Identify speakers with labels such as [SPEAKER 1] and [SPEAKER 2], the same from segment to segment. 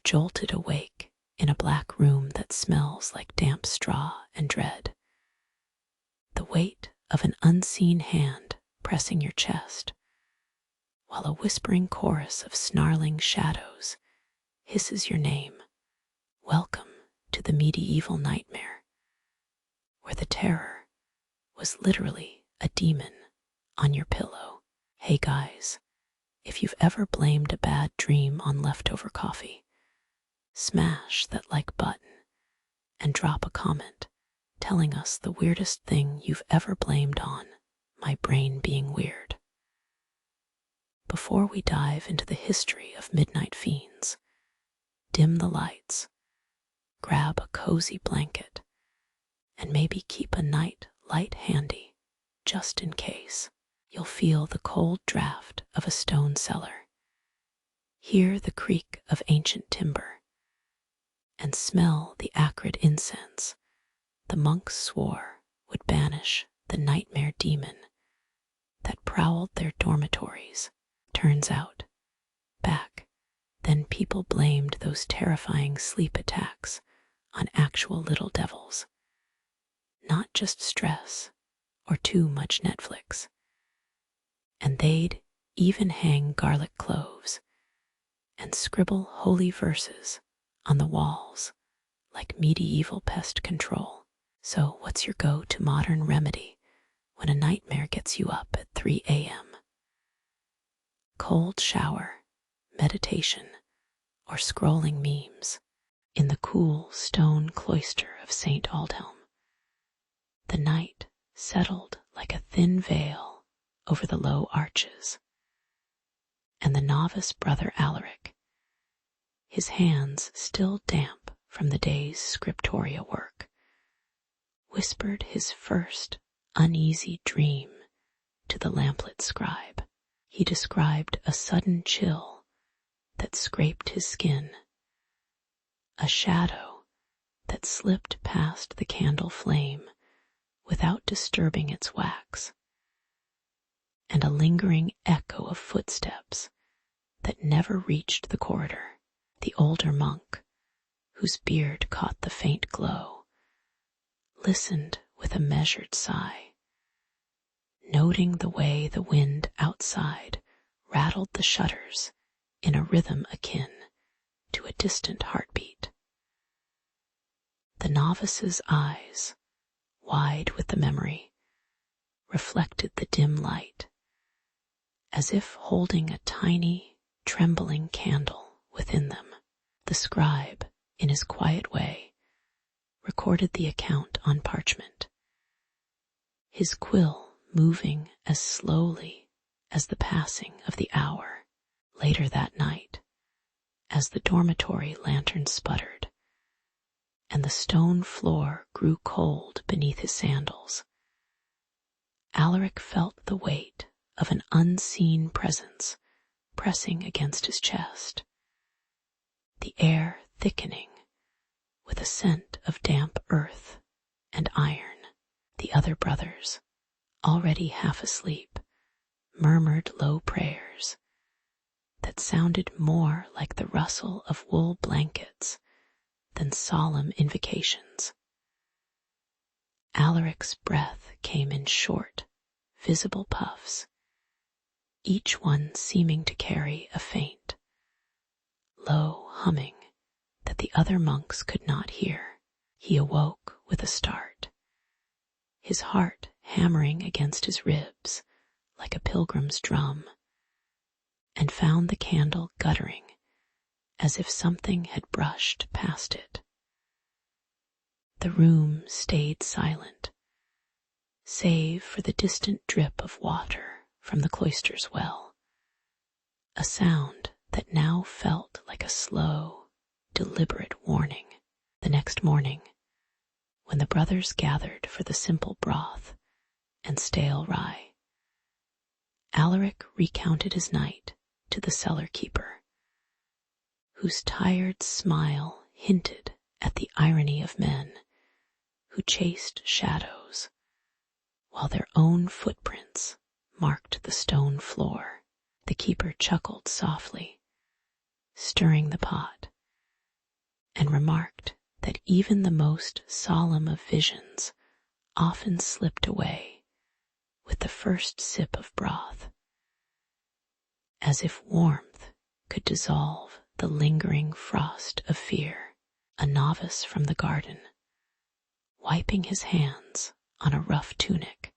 [SPEAKER 1] jolted awake in a black room that smells like damp straw and dread. The weight of an unseen hand pressing your chest, while a whispering chorus of snarling shadows hisses your name. Welcome to the medieval nightmare, where the terror was literally a demon on your pillow. Hey guys, if you've ever blamed a bad dream on leftover coffee, smash that like button and drop a comment telling us the weirdest thing you've ever blamed on my brain being weird. Before we dive into the history of midnight fiends, dim the lights, grab a cozy blanket, and maybe keep a night light handy, just in case. You'll feel the cold draft of a stone cellar, hear the creak of ancient timber, and smell the acrid incense the monks swore would banish the nightmare demon that prowled their dormitories. Turns out, back then people blamed those terrifying sleep attacks on actual little devils, not just stress or too much Netflix. And they'd even hang garlic cloves and scribble holy verses on the walls like medieval pest control. So what's your go-to modern remedy when a nightmare gets you up at 3 a.m.? Cold shower, meditation, or scrolling memes in the cool stone cloister of St. Aldhelm. The night settled like a thin veil over the low arches, and the novice brother Alaric, his hands still damp from the day's scriptoria work, whispered his first uneasy dream to the lamplit scribe. He described a sudden chill that scraped his skin, a shadow that slipped past the candle flame without disturbing its wax, and a lingering echo of footsteps that never reached the corridor. The older monk, whose beard caught the faint glow, listened with a measured sigh, noting the way the wind outside rattled the shutters in a rhythm akin to a distant heartbeat. The novice's eyes, wide with the memory, reflected the dim light, as if holding a tiny, trembling candle within them. The scribe, in his quiet way, recorded the account on parchment, his quill moving as slowly as the passing of the hour. Later that night, as the dormitory lantern sputtered and the stone floor grew cold beneath his sandals, Alaric felt the weight of an unseen presence pressing against his chest, the air thickening with a scent of damp earth and iron. The other brothers, already half asleep, murmured low prayers that sounded more like the rustle of wool blankets than solemn invocations. Alaric's breath came in short, visible puffs, each one seeming to carry a faint, low humming that the other monks could not hear. He awoke with a start, his heart hammering against his ribs like a pilgrim's drum, and found the candle guttering as if something had brushed past it. The room stayed silent, save for the distant drip of water from the cloister's well, a sound that now felt like a slow, deliberate warning. The next morning, when the brothers gathered for the simple broth and stale rye, Alaric recounted his night to the cellar keeper, whose tired smile hinted at the irony of men who chased shadows while their own footprints marked the stone floor. The keeper chuckled softly, stirring the pot, and remarked that even the most solemn of visions often slipped away with the first sip of broth, as if warmth could dissolve the lingering frost of fear. A novice from the garden, wiping his hands on a rough tunic,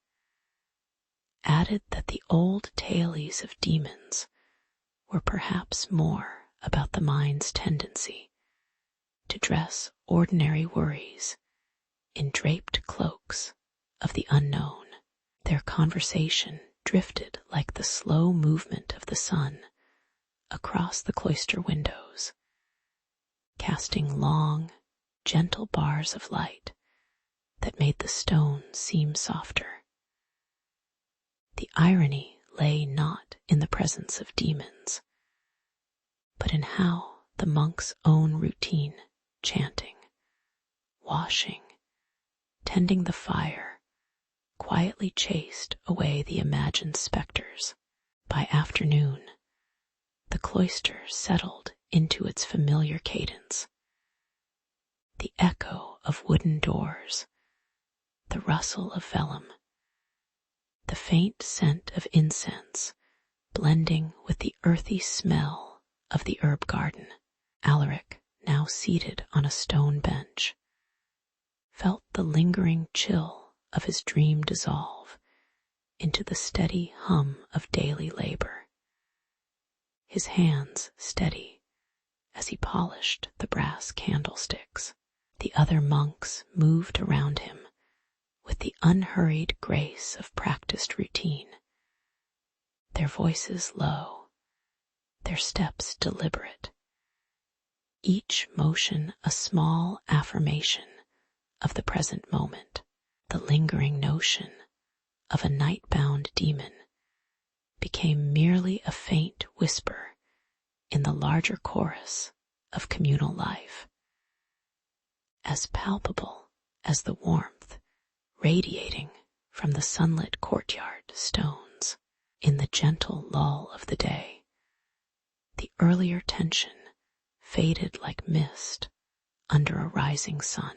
[SPEAKER 1] added that the old tales of demons were perhaps more about the mind's tendency to dress ordinary worries in draped cloaks of the unknown. Their conversation drifted like the slow movement of the sun across the cloister windows, casting long, gentle bars of light that made the stone seem softer. The irony lay not in the presence of demons, but in how the monk's own routine, chanting, washing, tending the fire, quietly chased away the imagined specters. By afternoon, the cloister settled into its familiar cadence. The echo of wooden doors, the rustle of vellum, the faint scent of incense blending with the earthy smell of the herb garden. Alaric, now seated on a stone bench, felt the lingering chill of his dream dissolve into the steady hum of daily labor. His hands steady as he polished the brass candlesticks. The other monks moved around him with the unhurried grace of practiced routine, their voices low, their steps deliberate, each motion a small affirmation of the present moment. The lingering notion of a night-bound demon became merely a faint whisper in the larger chorus of communal life, as palpable as the warmth radiating from the sunlit courtyard stones. In the gentle lull of the day, the earlier tension faded like mist under a rising sun.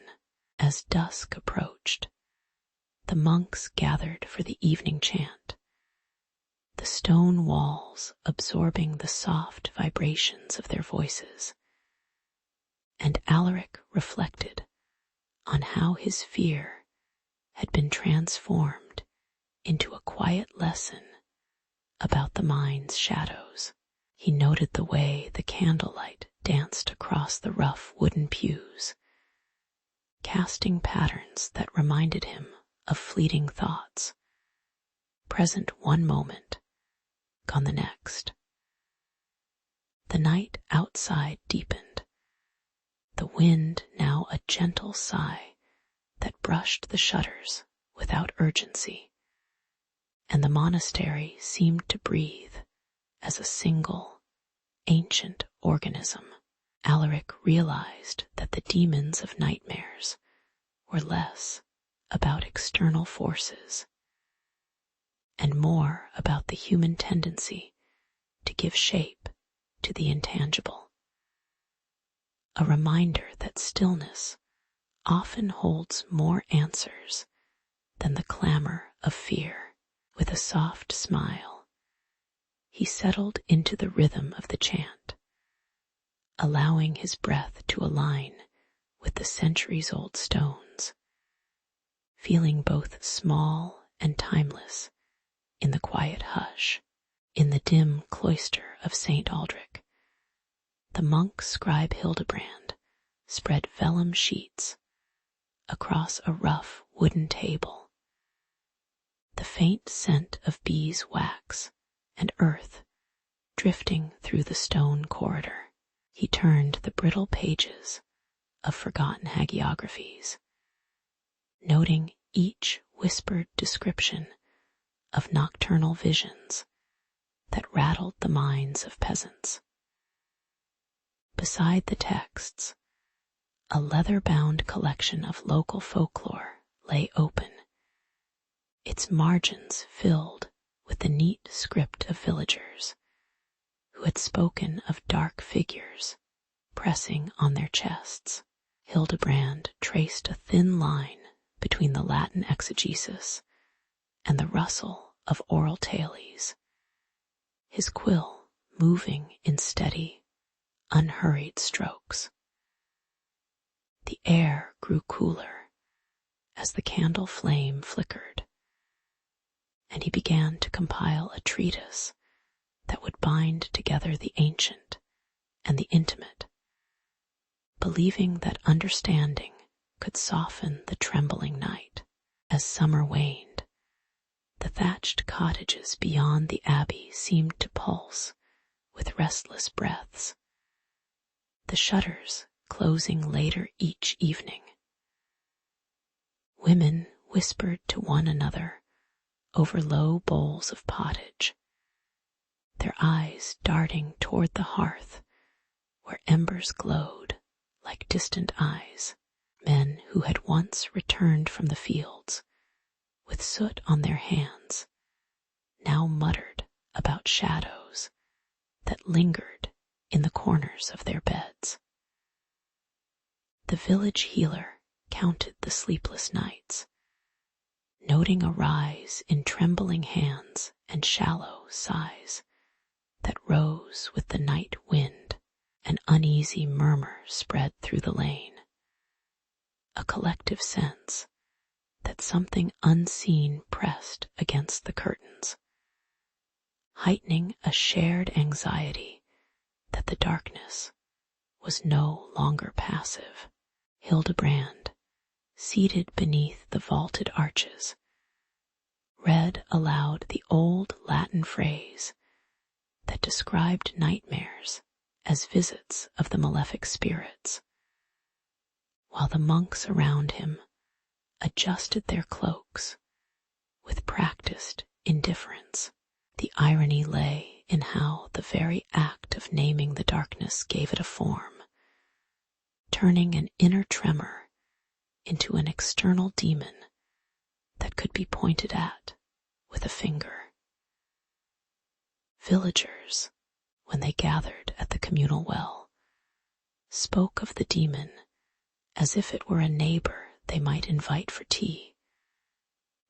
[SPEAKER 1] As dusk approached, the monks gathered for the evening chant, the stone walls absorbing the soft vibrations of their voices, and Alaric reflected on how his fear had been transformed into a quiet lesson about the mind's shadows. He noted the way the candlelight danced across the rough wooden pews, casting patterns that reminded him of fleeting thoughts, present one moment, gone the next. The night outside deepened, the wind now a gentle sigh that brushed the shutters without urgency, and the monastery seemed to breathe as a single, ancient organism. Alaric realized that the demons of nightmares were less about external forces and more about the human tendency to give shape to the intangible. A reminder that stillness often holds more answers than the clamor of fear. With a soft smile, he settled into the rhythm of the chant, allowing his breath to align with the centuries-old stones, feeling both small and timeless in the quiet hush. In the dim cloister of St. Aldrich, the monk scribe Hildebrand spread vellum sheets across a rough wooden table. The faint scent of bees' wax and earth drifting through the stone corridor. He turned the brittle pages of forgotten hagiographies, noting each whispered description of nocturnal visions that rattled the minds of peasants. Beside the texts, a leather-bound collection of local folklore lay open, its margins filled with the neat script of villagers who had spoken of dark figures pressing on their chests. Hildebrand traced a thin line between the Latin exegesis and the rustle of oral tales, his quill moving in steady, unhurried strokes. The air grew cooler as the candle flame flickered, and he began to compile a treatise that would bind together the ancient and the intimate, believing that understanding could soften the trembling night. As summer waned, the thatched cottages beyond the abbey seemed to pulse with restless breaths, the shutters closing later each evening. Women whispered to one another over low bowls of pottage, their eyes darting toward the hearth where embers glowed like distant eyes. Men who had once returned from the fields with soot on their hands now muttered about shadows that lingered in the corners of their beds. The village healer counted the sleepless nights, noting a rise in trembling hands and shallow sighs that rose with the night wind. An uneasy murmur spread through the lane, a collective sense that something unseen pressed against the curtains, heightening a shared anxiety that the darkness was no longer passive. Hildebrand, seated beneath the vaulted arches, read aloud the old Latin phrase that described nightmares as visits of the malefic spirits, while the monks around him adjusted their cloaks with practiced indifference. The irony lay in how the very act of naming the darkness gave it a form, turning an inner tremor into an external demon that could be pointed at with a finger. Villagers, when they gathered at the communal well, spoke of the demon as if it were a neighbor they might invite for tea,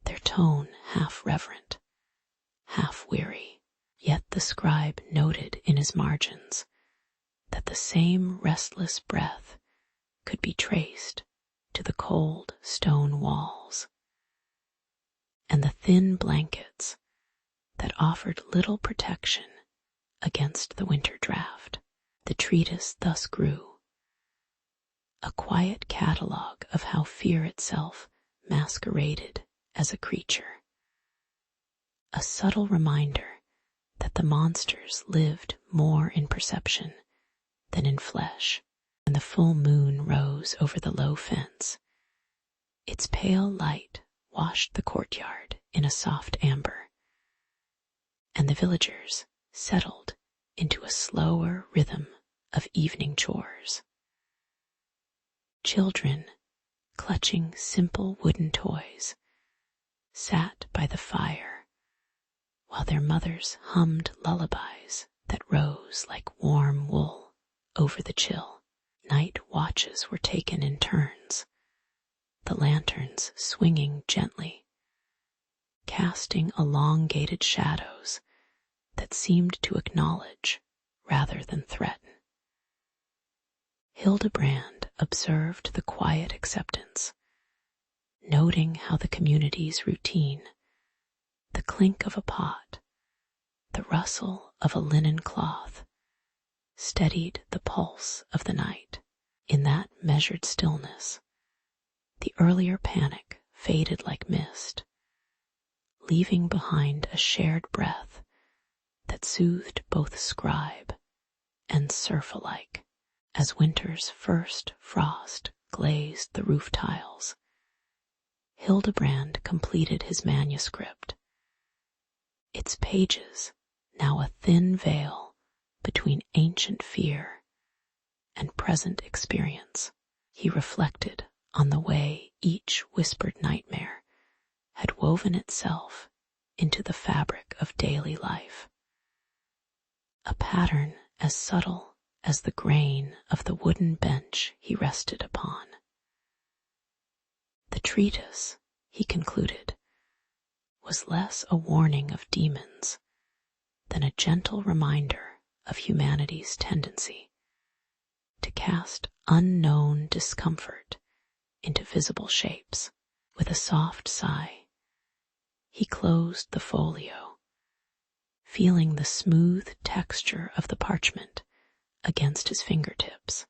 [SPEAKER 1] their tone half reverent, half weary. Yet the scribe noted in his margins that the same restless breath could be traced to the cold stone walls and the thin blankets that offered little protection against the winter draught. The treatise thus grew, a quiet catalogue of how fear itself masqueraded as a creature, a subtle reminder that the monsters lived more in perception than in flesh. When the full moon rose over the low fence, its pale light washed the courtyard in a soft amber, and the villagers settled into a slower rhythm of evening chores. Children, clutching simple wooden toys, sat by the fire, while their mothers hummed lullabies that rose like warm wool over the chill. Night watches were taken in turns, the lanterns swinging gently, casting elongated shadows that seemed to acknowledge rather than threaten. Hildebrand observed the quiet acceptance, noting how the community's routine, the clink of a pot, the rustle of a linen cloth, steadied the pulse of the night. In that measured stillness, the earlier panic faded like mist, leaving behind a shared breath that soothed both scribe and serf alike. As winter's first frost glazed the roof tiles, Hildebrand completed his manuscript, its pages now a thin veil between ancient fear and present experience. He reflected on the way each whispered nightmare had woven itself into the fabric of daily life, a pattern as subtle as the grain of the wooden bench he rested upon. The treatise, he concluded, was less a warning of demons than a gentle reminder of humanity's tendency to cast unknown discomfort into visible shapes. With a soft sigh, he closed the folio, feeling the smooth texture of the parchment against his fingertips,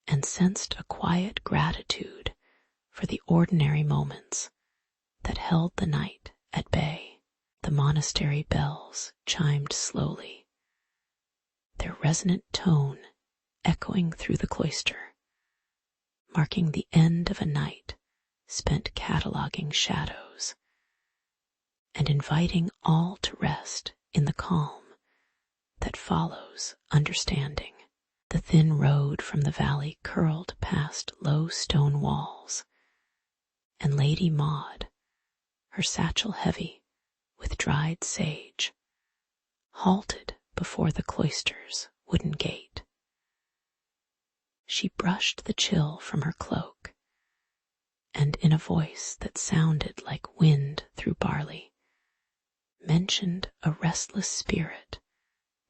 [SPEAKER 1] and sensed a quiet gratitude for the ordinary moments that held the night at bay. The monastery bells chimed slowly, their resonant tone echoing through the cloister, marking the end of a night spent cataloguing shadows and inviting all to rest in the calm that follows understanding. The thin road from the valley curled past low stone walls, and Lady Maud, her satchel heavy with dried sage, halted before the cloister's wooden gate. She brushed the chill from her cloak, and in a voice that sounded like wind through barley, mentioned a restless spirit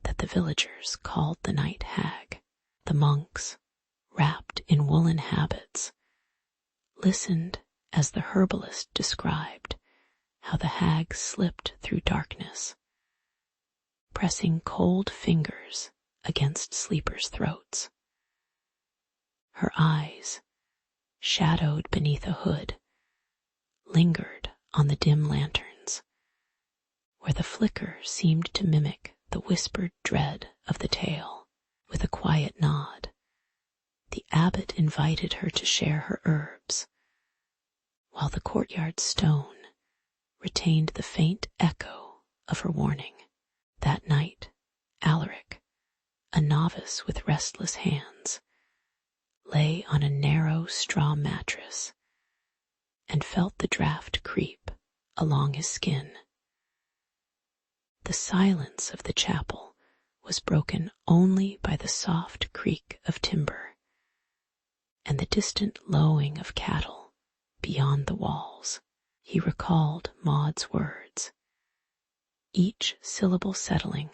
[SPEAKER 1] that the villagers called the night hag. The monks, wrapped in woolen habits, listened as the herbalist described how the hag slipped through darkness, pressing cold fingers against sleepers' throats. Her eyes, shadowed beneath a hood, lingered on the dim lanterns, where the flicker seemed to mimic the whispered dread of the tale. With a quiet nod, the abbot invited her to share her herbs, while the courtyard stone retained the faint echo of her warning. That night, Alaric, a novice with restless hands, lay on a narrow straw mattress and felt the draft creep along his skin. The silence of the chapel was broken only by the soft creak of timber and the distant lowing of cattle beyond the walls. He recalled Maud's words, each syllable settling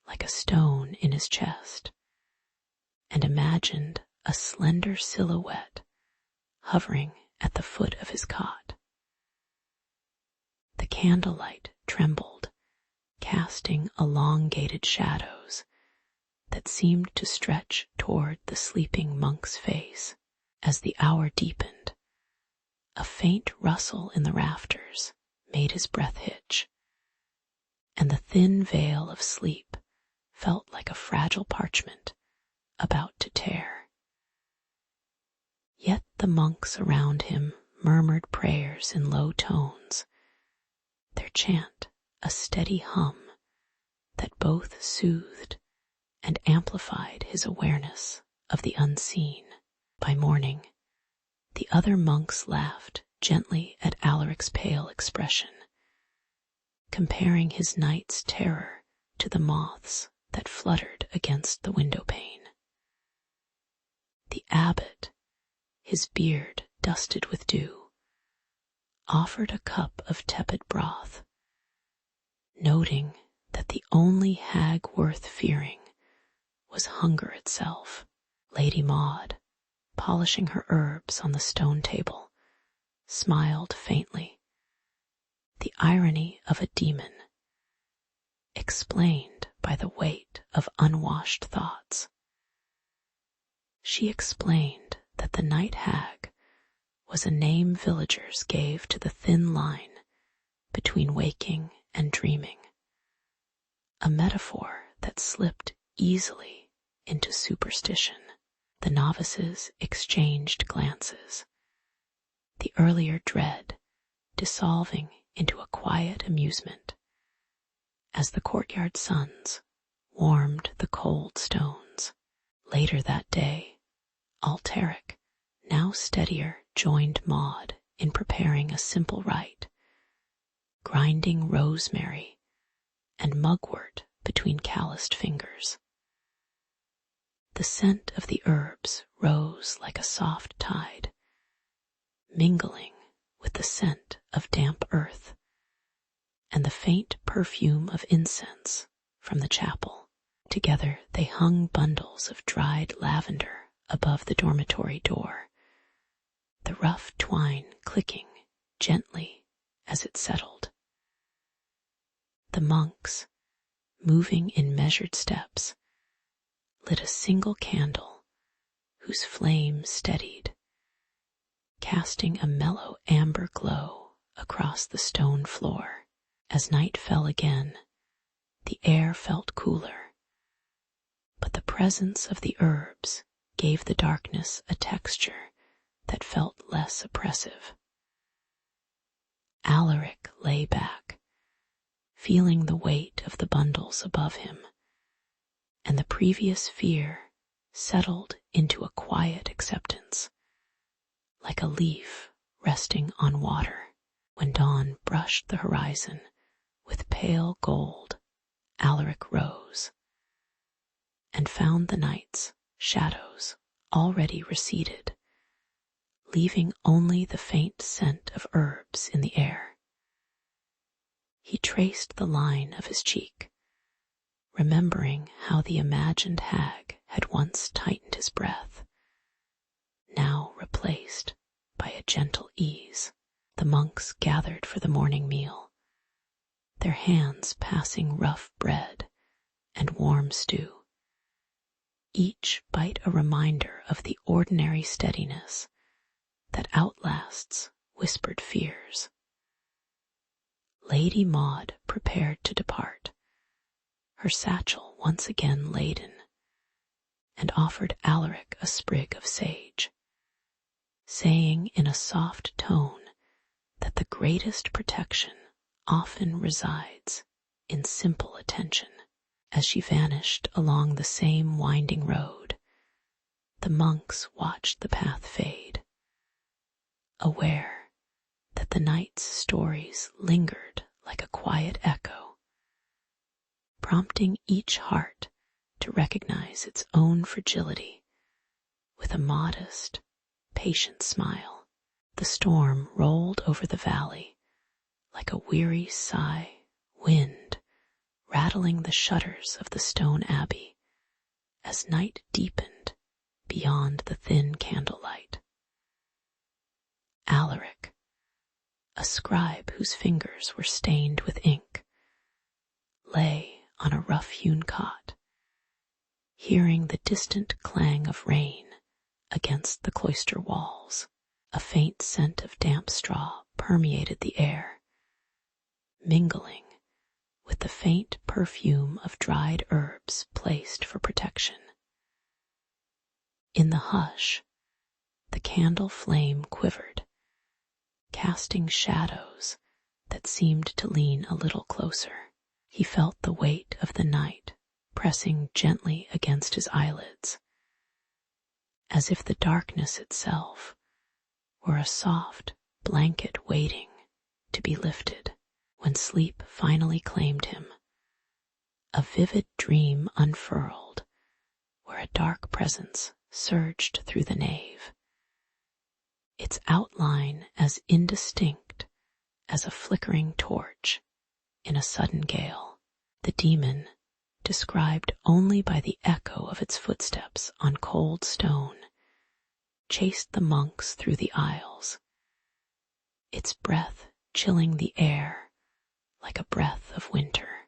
[SPEAKER 1] like a stone in his chest, and imagined a slender silhouette hovering at the foot of his cot. The candlelight trembled, casting elongated shadows that seemed to stretch toward the sleeping monk's face. As the hour deepened, a faint rustle in the rafters made his breath hitch, and the thin veil of sleep felt like a fragile parchment about to tear. Yet the monks around him murmured prayers in low tones, their chant a steady hum that both soothed and amplified his awareness of the unseen. By morning, the other monks laughed gently at Alaric's pale expression, comparing his night's terror to the moths that fluttered against the window pane. The abbot, his beard dusted with dew, offered a cup of tepid broth, noting that the only hag worth fearing was hunger itself. Lady Maud, polishing her herbs on the stone table, smiled faintly. The irony of a demon, explained by the weight of unwashed thoughts. She explained that the night hag was a name villagers gave to the thin line between waking and dreaming, a metaphor that slipped easily into superstition. The novices exchanged glances, the earlier dread dissolving into a quiet amusement as the courtyard suns warmed the cold stones. Later that day, Alteric, now steadier, joined Maud in preparing a simple rite, grinding rosemary and mugwort between calloused fingers. The scent of the herbs rose like a soft tide, mingling with the scent of damp earth and the faint perfume of incense from the chapel. Together they hung bundles of dried lavender above the dormitory door, the rough twine clicking gently as it settled. The monks, moving in measured steps, lit a single candle whose flame steadied, casting a mellow amber glow across the stone floor. As night fell again, the air felt cooler, but the presence of the herbs gave the darkness a texture that felt less oppressive. Alaric lay back, feeling the weight of the bundles above him, and the previous fear settled into a quiet acceptance, like a leaf resting on water. When dawn brushed the horizon with pale gold, Alaric rose and found the night's shadows already receded, leaving only the faint scent of herbs in the air. He traced the line of his cheek, remembering how the imagined hag had once tightened his breath, now replaced by a gentle ease. The monks gathered for the morning meal, their hands passing rough bread and warm stew, each bite a reminder of the ordinary steadiness that outlasts whispered fears. Lady Maud prepared to depart, her satchel once again laden, and offered Alaric a sprig of sage, saying in a soft tone that the greatest protection often resides in simple attention. As she vanished along the same winding road, the monks watched the path fade, aware that the night's stories lingered like a quiet echo, prompting each heart to recognize its own fragility with a modest, patient smile. The storm rolled over the valley like a weary sigh wind, rattling the shutters of the stone abbey as night deepened beyond the thin candlelight. Alaric, a scribe whose fingers were stained with ink, lay on a rough-hewn cot, hearing the distant clang of rain against the cloister walls. A faint scent of damp straw permeated the air, mingling with the faint perfume of dried herbs placed for protection. In the hush, the candle flame quivered, casting shadows that seemed to lean a little closer. He felt the weight of the night pressing gently against his eyelids, as if the darkness itself were a soft blanket waiting to be lifted. When sleep finally claimed him, a vivid dream unfurled where a dark presence surged through the nave, its outline as indistinct as a flickering torch in a sudden gale. The demon, described only by the echo of its footsteps on cold stone, chased the monks through the aisles, its breath chilling the air like a breath of winter.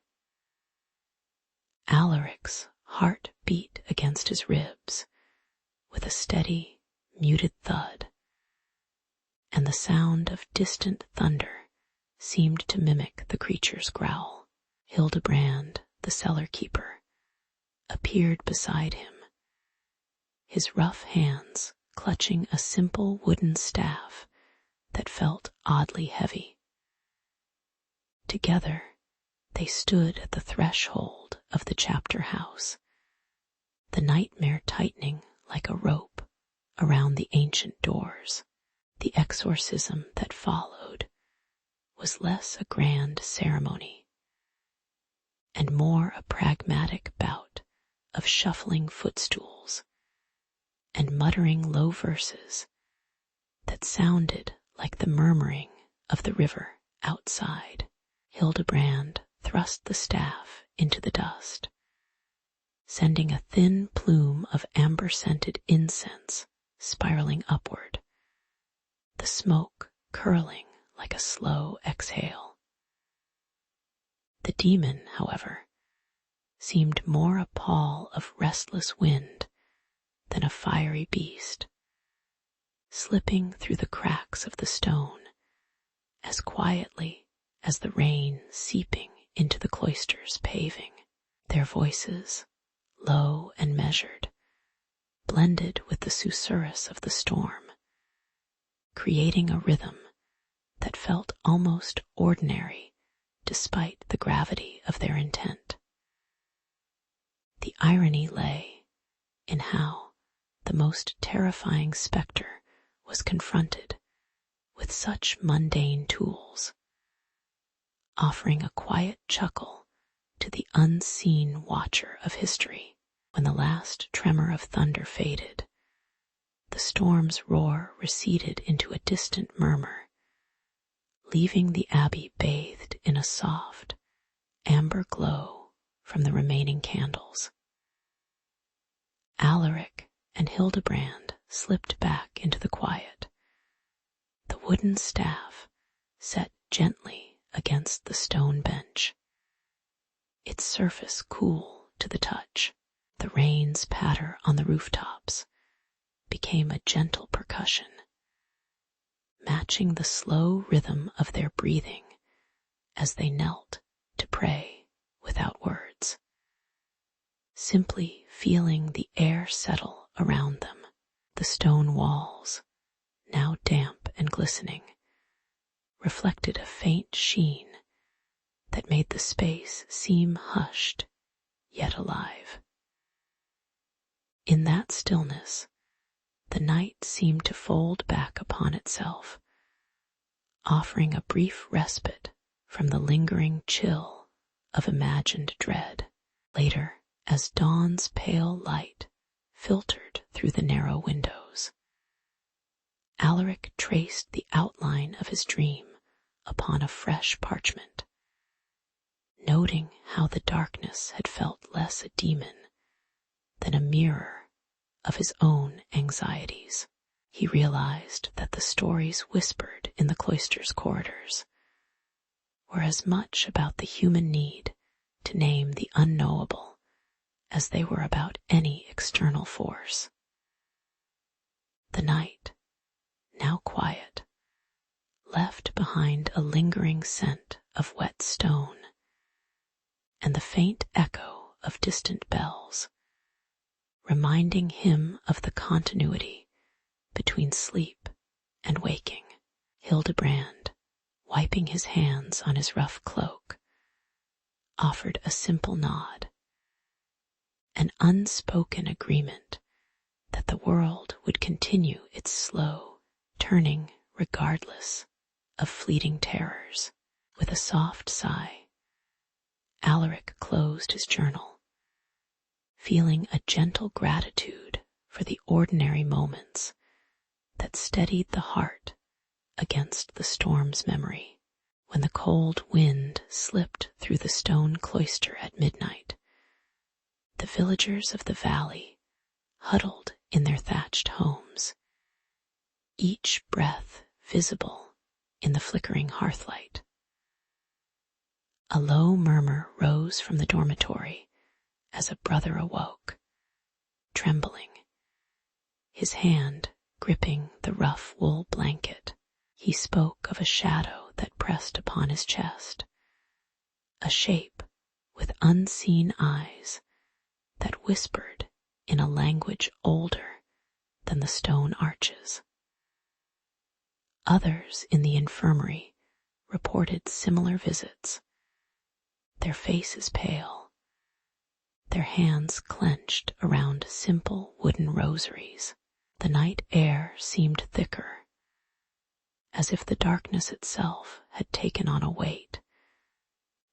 [SPEAKER 1] Alaric's heart beat against his ribs with a steady, muted thud, and the sound of distant thunder seemed to mimic the creature's growl. Hildebrand, the cellar keeper, appeared beside him, his rough hands clutching a simple wooden staff that felt oddly heavy. Together, they stood at the threshold of the chapter house, the nightmare tightening like a rope around the ancient doors. The exorcism that followed was less a grand ceremony and more a pragmatic bout of shuffling footstools and muttering low verses that sounded like the murmuring of the river outside. Hildebrand thrust the staff into the dust, sending a thin plume of amber-scented incense spiraling upward, the smoke curling like a slow exhale. The demon, however, seemed more a pall of restless wind than a fiery beast, slipping through the cracks of the stone as quietly as the rain seeping into the cloister's paving. Their voices, low and measured, blended with the susurrus of the storm, creating a rhythm that felt almost ordinary despite the gravity of their intent. The irony lay in how the most terrifying spectre was confronted with such mundane tools, offering a quiet chuckle to the unseen watcher of history. When the last tremor of thunder faded, the storm's roar receded into a distant murmur, leaving the abbey bathed in a soft, amber glow from the remaining candles. Alaric and Hildebrand slipped back into the quiet, the wooden staff set gently against the stone bench, its surface cool to the touch. The rain's patter on the rooftops became a gentle percussion, matching the slow rhythm of their breathing as they knelt to pray without words, simply feeling the air settle around them. The stone walls, now damp and glistening, reflected a faint sheen that made the space seem hushed yet alive. In that stillness, the night seemed to fold back upon itself, offering a brief respite from the lingering chill of imagined dread. Later, as dawn's pale light filtered through the narrow windows, Alaric traced the outline of his dream upon a fresh parchment, noting how the darkness had felt less a demon than a mirror of his own anxieties. He realized that the stories whispered in the cloister's corridors were as much about the human need to name the unknowable as they were about any external force. The night, now quiet, left behind a lingering scent of wet stone and the faint echo of distant bells, reminding him of the continuity between sleep and waking. Hildebrand, wiping his hands on his rough cloak, offered a simple nod, an unspoken agreement that the world would continue its slow turning regardless of fleeting terrors. With a soft sigh, Alaric closed his journal, feeling a gentle gratitude for the ordinary moments that steadied the heart against the storm's memory. When the cold wind slipped through the stone cloister at midnight, the villagers of the valley huddled in their thatched homes, each breath visible in the flickering hearthlight. A low murmur rose from the dormitory as a brother awoke, trembling, his hand gripping the rough wool blanket. He spoke of a shadow that pressed upon his chest, a shape with unseen eyes that whispered in a language older than the stone arches. Others in the infirmary reported similar visits, their faces pale, their hands clenched around simple wooden rosaries. The night air seemed thicker, as if the darkness itself had taken on a weight,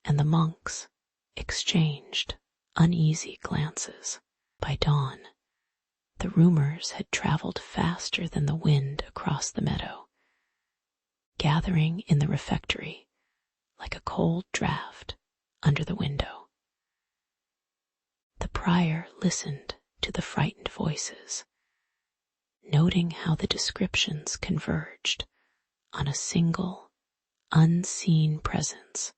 [SPEAKER 1] and the monks exchanged uneasy glances. By dawn, the rumors had traveled faster than the wind across the meadow, gathering in the refectory like a cold draught under the window. The prior listened to the frightened voices, noting how the descriptions converged on a single, unseen presence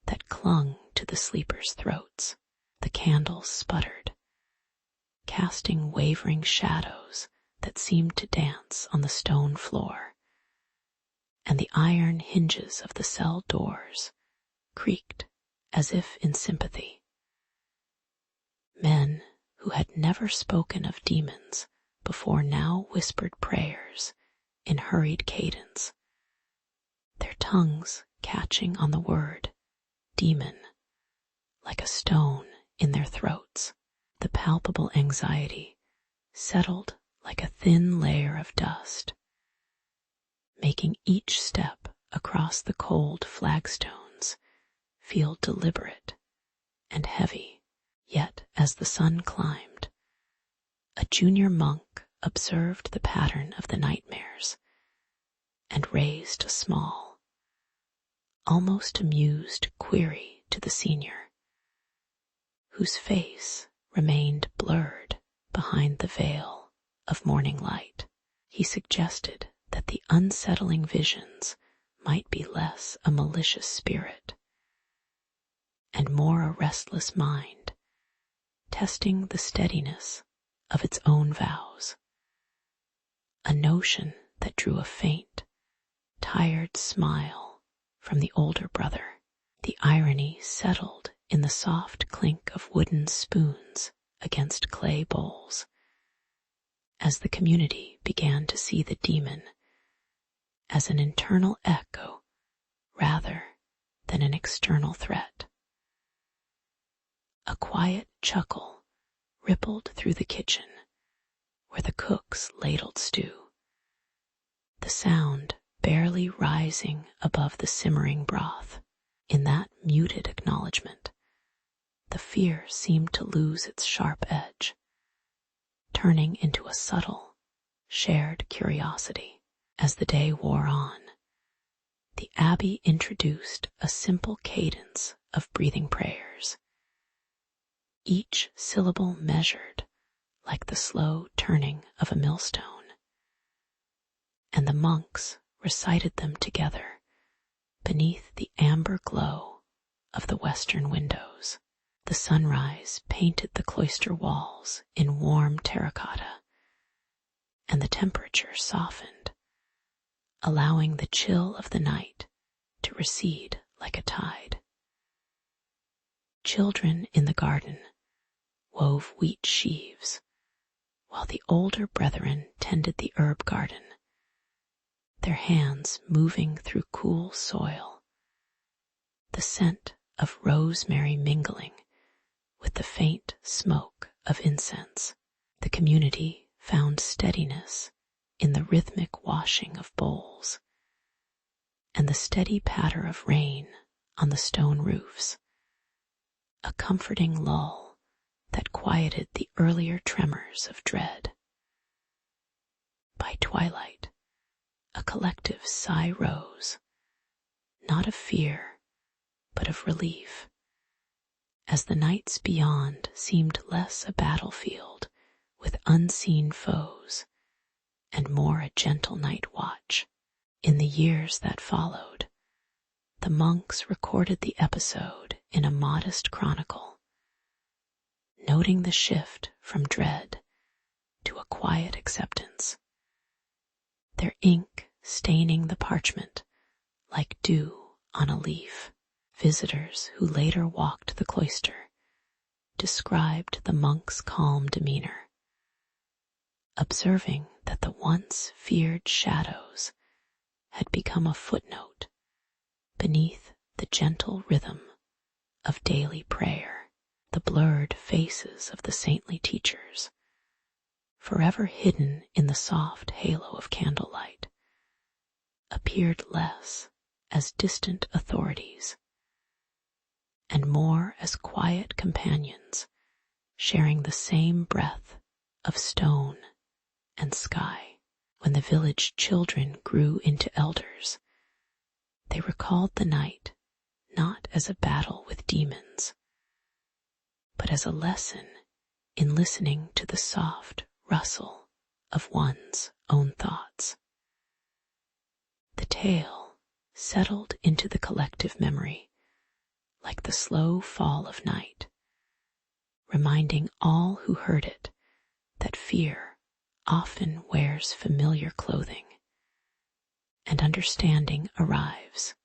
[SPEAKER 1] that clung to the sleepers' throats. The candles sputtered, casting wavering shadows that seemed to dance on the stone floor, and the iron hinges of the cell doors creaked as if in sympathy. Men who had never spoken of demons before now whispered prayers in hurried cadence, their tongues catching on the word demon like a stone in their throats. The palpable anxiety settled like a thin layer of dust, making each step across the cold flagstones feel deliberate and heavy. Yet as the sun climbed, a junior monk observed the pattern of the nightmares and raised a small, almost amused query to the senior, whose face remained blurred behind the veil of morning light. He suggested that the unsettling visions might be less a malicious spirit and more a restless mind, testing the steadiness of its own vows, a notion that drew a faint, tired smile from the older brother. The irony settled in the soft clink of wooden spoons against clay bowls, as the community began to see the demon as an internal echo rather than an external threat. A quiet chuckle rippled through the kitchen where the cooks ladled stew, the sound barely rising above the simmering broth. In that muted acknowledgement, the fear seemed to lose its sharp edge, turning into a subtle, shared curiosity. As the day wore on, the abbey introduced a simple cadence of breathing prayers, each syllable measured like the slow turning of a millstone, and the monks recited them together beneath the amber glow of the western windows. The sunrise painted the cloister walls in warm terracotta, and the temperature softened, allowing the chill of the night to recede like a tide. Children in the garden wove wheat sheaves, while the older brethren tended the herb garden, their hands moving through cool soil, the scent of rosemary mingling with the faint smoke of incense. The community found steadiness in the rhythmic washing of bowls and the steady patter of rain on the stone roofs, a comforting lull that quieted the earlier tremors of dread. By twilight, a collective sigh rose, not of fear, but of relief, as the nights beyond seemed less a battlefield with unseen foes and more a gentle night watch. In the years that followed, the monks recorded the episode in a modest chronicle, noting the shift from dread to a quiet acceptance, their ink staining the parchment like dew on a leaf. Visitors who later walked the cloister described the monk's calm demeanor, observing that the once feared shadows had become a footnote beneath the gentle rhythm of daily prayer. The blurred faces of the saintly teachers, forever hidden in the soft halo of candlelight, appeared less as distant authorities and more as quiet companions sharing the same breath of stone and sky. When the village children grew into elders, they recalled the night not as a battle with demons, but as a lesson in listening to the soft rustle of one's own thoughts. The tale settled into the collective memory like the slow fall of night, reminding all who heard it that fear often wears familiar clothing, and understanding arrives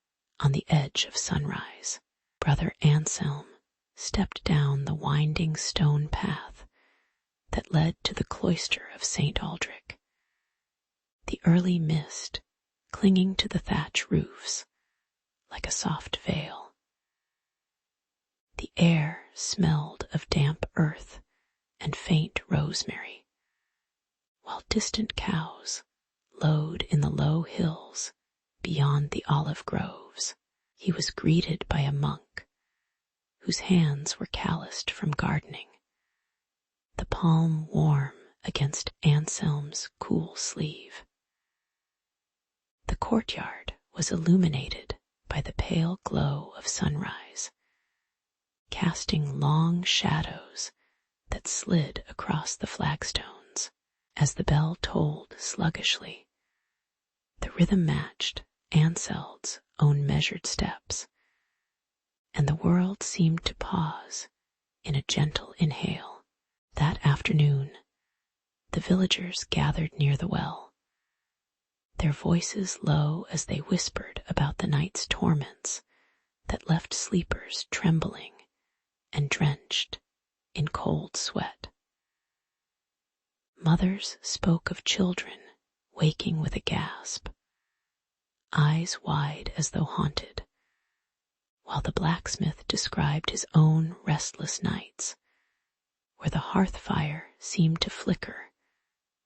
[SPEAKER 1] on the edge of sunrise. Brother Anselm stepped down the winding stone path that led to the cloister of St. Aldrich. The early mist clinging to the thatch roofs like a soft veil. The air smelled of damp earth and faint rosemary, while distant cows lowed in the low hills beyond the olive groves. He was greeted by a monk whose hands were calloused from gardening, the palm warm against Anselm's cool sleeve. The courtyard was illuminated by the pale glow of sunrise, casting long shadows that slid across the flagstones. As the bell tolled sluggishly, the rhythm matched Anselm's own measured steps, and the world seemed to pause in a gentle inhale. That afternoon, the villagers gathered near the well, their voices low as they whispered about the night's torments that left sleepers trembling and drenched in cold sweat. Mothers spoke of children waking with a gasp, eyes wide as though haunted, while the blacksmith described his own restless nights, where the hearth fire seemed to flicker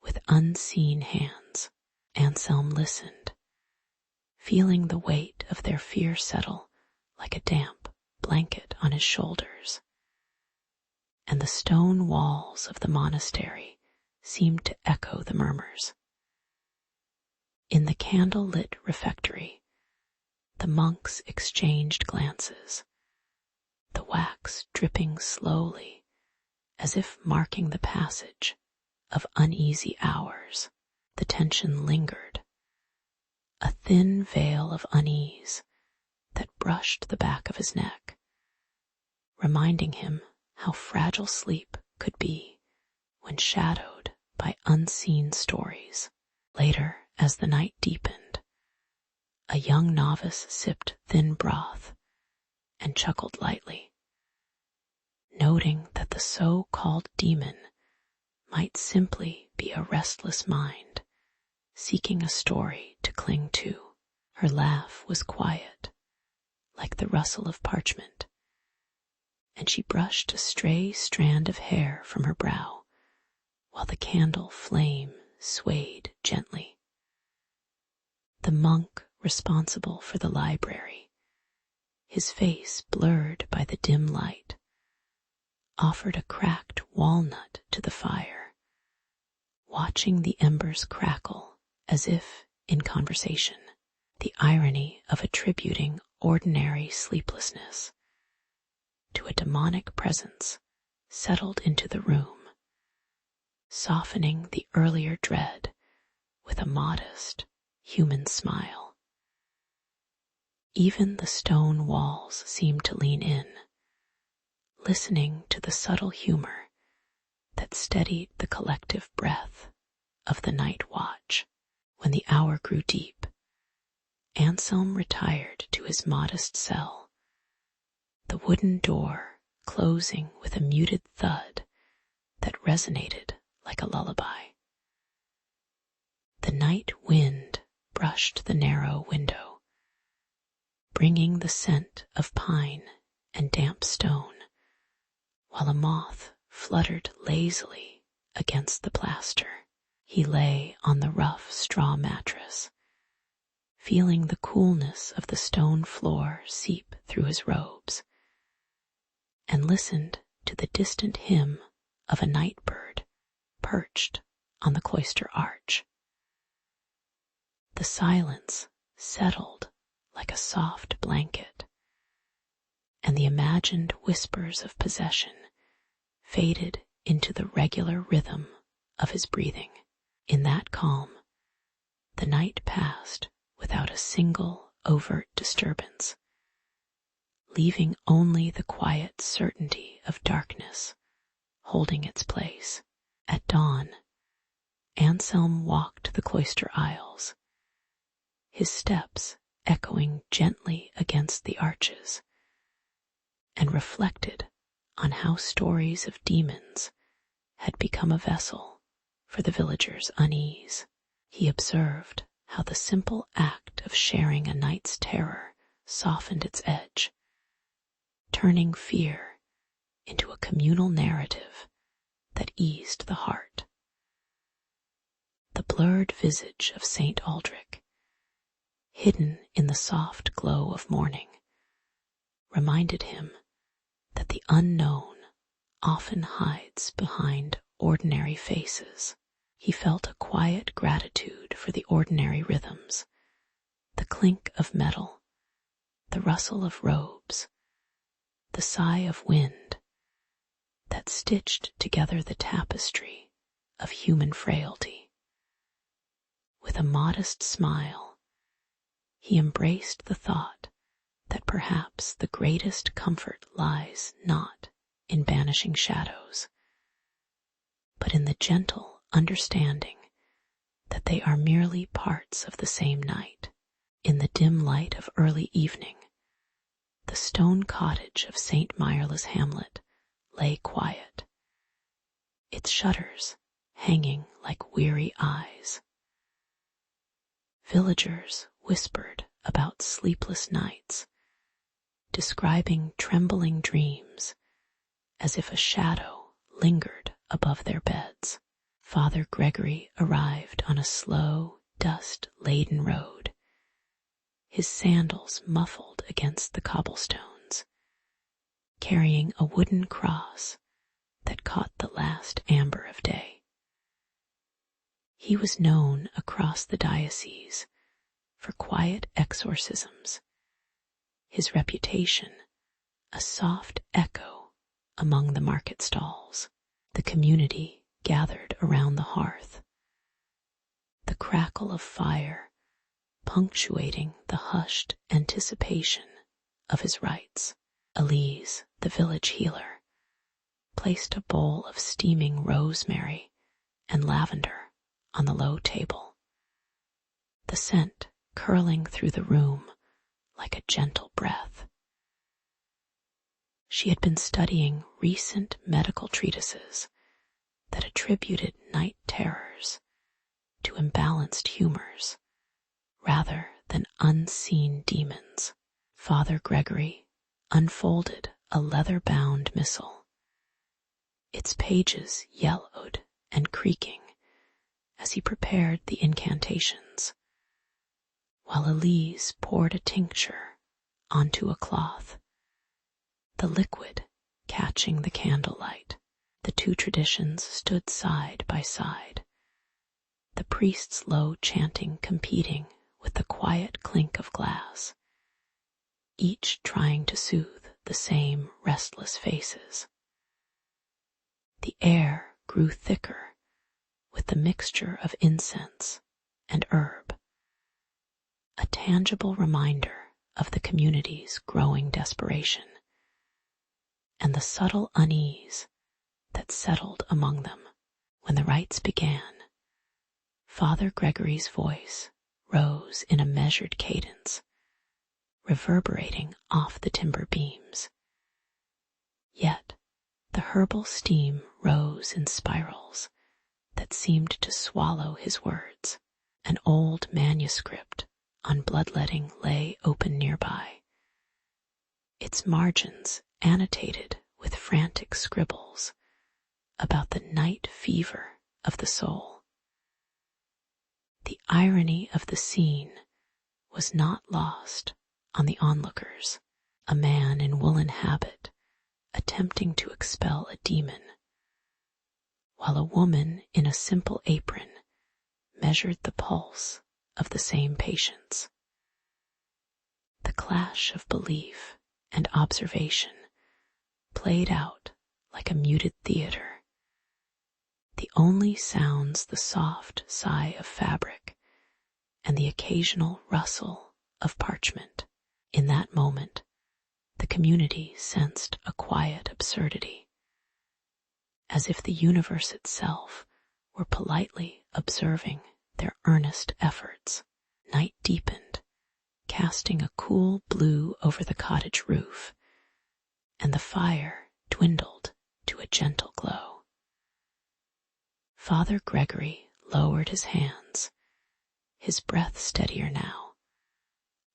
[SPEAKER 1] with unseen hands. Anselm listened, feeling the weight of their fear settle like a damp blanket on his shoulders, and the stone walls of the monastery seemed to echo the murmurs. In the candle-lit refectory, the monks exchanged glances, the wax dripping slowly as if marking the passage of uneasy hours. The tension lingered, a thin veil of unease that brushed the back of his neck, reminding him how fragile sleep could be when shadowed by unseen stories. Later, as the night deepened, a young novice sipped thin broth and chuckled lightly, noting that the so-called demon might simply be a restless mind seeking a story to cling to. Her laugh was quiet, like the rustle of parchment, and she brushed a stray strand of hair from her brow while the candle flame swayed gently. The monk responsible for the library, his face blurred by the dim light, offered a cracked walnut to the fire, watching the embers crackle as if in conversation. The irony of attributing ordinary sleeplessness to a demonic presence settled into the room, softening the earlier dread with a modest, human smile. Even the stone walls seemed to lean in, listening to the subtle humor that steadied the collective breath of the night watch. When the hour grew deep, Anselm retired to his modest cell, the wooden door closing with a muted thud that resonated like a lullaby. The night wind brushed the narrow window, bringing the scent of pine and damp stone, while a moth fluttered lazily against the plaster. He lay on the rough straw mattress, feeling the coolness of the stone floor seep through his robes, and listened to the distant hymn of a night bird perched on the cloister arch. The silence settled like a soft blanket, and the imagined whispers of possession faded into the regular rhythm of his breathing. In that calm, the night passed without a single overt disturbance, leaving only the quiet certainty of darkness holding its place. At dawn, Anselm walked the cloister aisles, his steps echoing gently against the arches, and reflected on how stories of demons had become a vessel for the villagers' unease. He observed how the simple act of sharing a night's terror softened its edge, turning fear into a communal narrative that eased the heart. The blurred visage of St. Aldrich, hidden in the soft glow of morning, reminded him that the unknown often hides behind ordinary faces. He felt a quiet gratitude for the ordinary rhythms, the clink of metal, the rustle of robes, the sigh of wind that stitched together the tapestry of human frailty. With a modest smile, he embraced the thought that perhaps the greatest comfort lies not in banishing shadows, but in the gentle understanding that they are merely parts of the same night. In the dim light of early evening, the stone cottage of St. Myrla's hamlet lay quiet, its shutters hanging like weary eyes. Villagers whispered about sleepless nights, describing trembling dreams as if a shadow lingered above their beds. Father Gregory arrived on a slow, dust-laden road, his sandals muffled against the cobblestones, carrying a wooden cross that caught the last amber of day. He was known across the diocese for quiet exorcisms, his reputation a soft echo among the market stalls. The community gathered around the hearth, the crackle of fire punctuating the hushed anticipation of his rites. Elise, the village healer, placed a bowl of steaming rosemary and lavender on the low table, the scent curling through the room like a gentle breath. She had been studying recent medical treatises that attributed night terrors to imbalanced humors rather than unseen demons. Father Gregory unfolded a leather-bound missal, its pages yellowed and creaking as he prepared the incantations, while Elise poured a tincture onto a cloth, the liquid catching the candlelight. The two traditions stood side by side, the priest's low chanting competing with the quiet clink of glass, each trying to soothe the same restless faces. The air grew thicker with the mixture of incense and herb, a tangible reminder of the community's growing desperation and the subtle unease that settled among them. When the rites began, Father Gregory's voice rose in a measured cadence, reverberating off the timber beams. Yet the herbal steam rose in spirals that seemed to swallow his words. An old manuscript on bloodletting lay open nearby, its margins annotated with frantic scribbles about the night fever of the soul. The irony of the scene was not lost on the onlookers. A man in woolen habit attempting to expel a demon while a woman in a simple apron measured the pulse of the same patients. The clash of belief and observation played out like a muted theater. The only sounds the soft sigh of fabric and the occasional rustle of parchment. In that moment, the community sensed a quiet absurdity, as if the universe itself were politely observing their earnest efforts. Night deepened, casting a cool blue over the cottage roof, and the fire dwindled to a gentle glow. Father Gregory lowered his hands, his breath steadier now,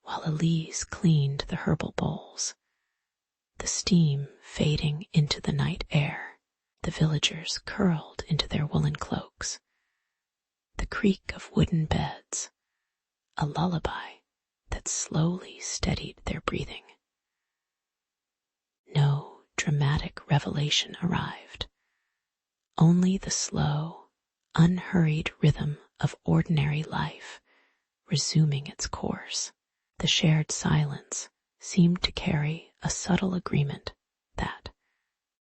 [SPEAKER 1] while Elise cleaned the herbal bowls, the steam fading into the night air. The villagers curled into their woolen cloaks, the creak of wooden beds, a lullaby that slowly steadied their breathing. No dramatic revelation arrived, only the slow, unhurried rhythm of ordinary life resuming its course. The shared silence seemed to carry a subtle agreement that,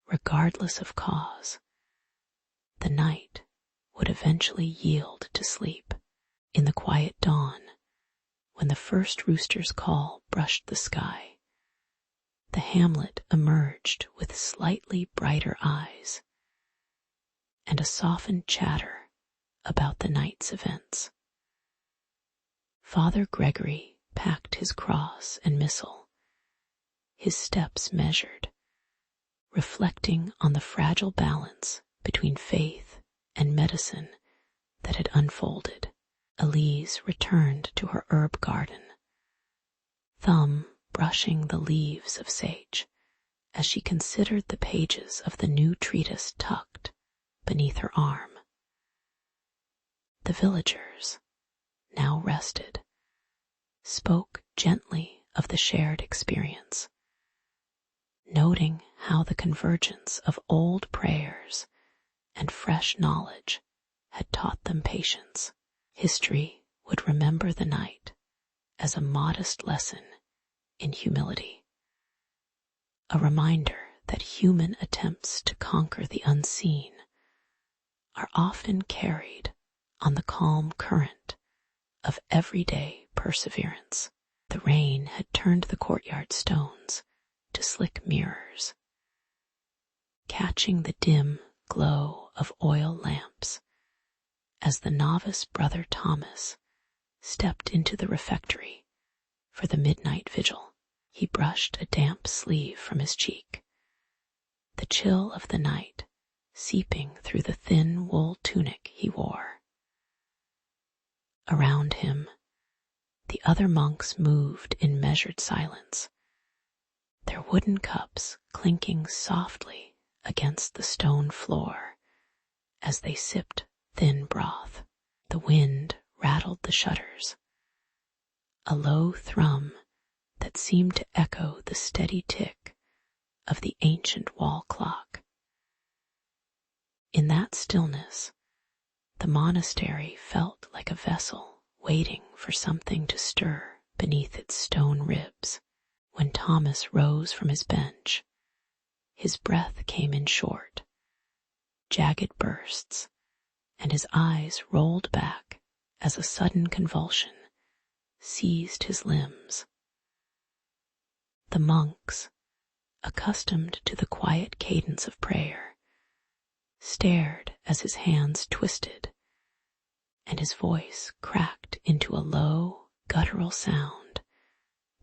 [SPEAKER 1] regardless of cause, the night would eventually yield to sleep. In the quiet dawn, when the first rooster's call brushed the sky, the hamlet emerged with slightly brighter eyes and a softened chatter about the night's events. Father Gregory packed his cross and missal, his steps measured, reflecting on the fragile balance between faith and medicine that had unfolded. Elise returned to her herb garden, thumb brushing the leaves of sage as she considered the pages of the new treatise tucked beneath her arm. The villagers, now rested, spoke gently of the shared experience, noting how the convergence of old prayers and fresh knowledge had taught them patience. History would remember the night as a modest lesson in humility, a reminder that human attempts to conquer the unseen are often carried on the calm current of everyday perseverance. The rain had turned the courtyard stones to slick mirrors, catching the dim glow of oil lamps as the novice brother Thomas stepped into the refectory for the midnight vigil. He brushed a damp sleeve from his cheek, the chill of the night seeping through the thin wool tunic he wore. Around him, the other monks moved in measured silence, their wooden cups clinking softly against the stone floor as they sipped thin broth. The wind rattled the shutters, a low thrum that seemed to echo the steady tick of the ancient wall clock. In that stillness, the monastery felt like a vessel waiting for something to stir beneath its stone ribs. When Thomas rose from his bench, his breath came in short, jagged bursts, and his eyes rolled back as a sudden convulsion seized his limbs. The monks, accustomed to the quiet cadence of prayer, stared as his hands twisted and his voice cracked into a low, guttural sound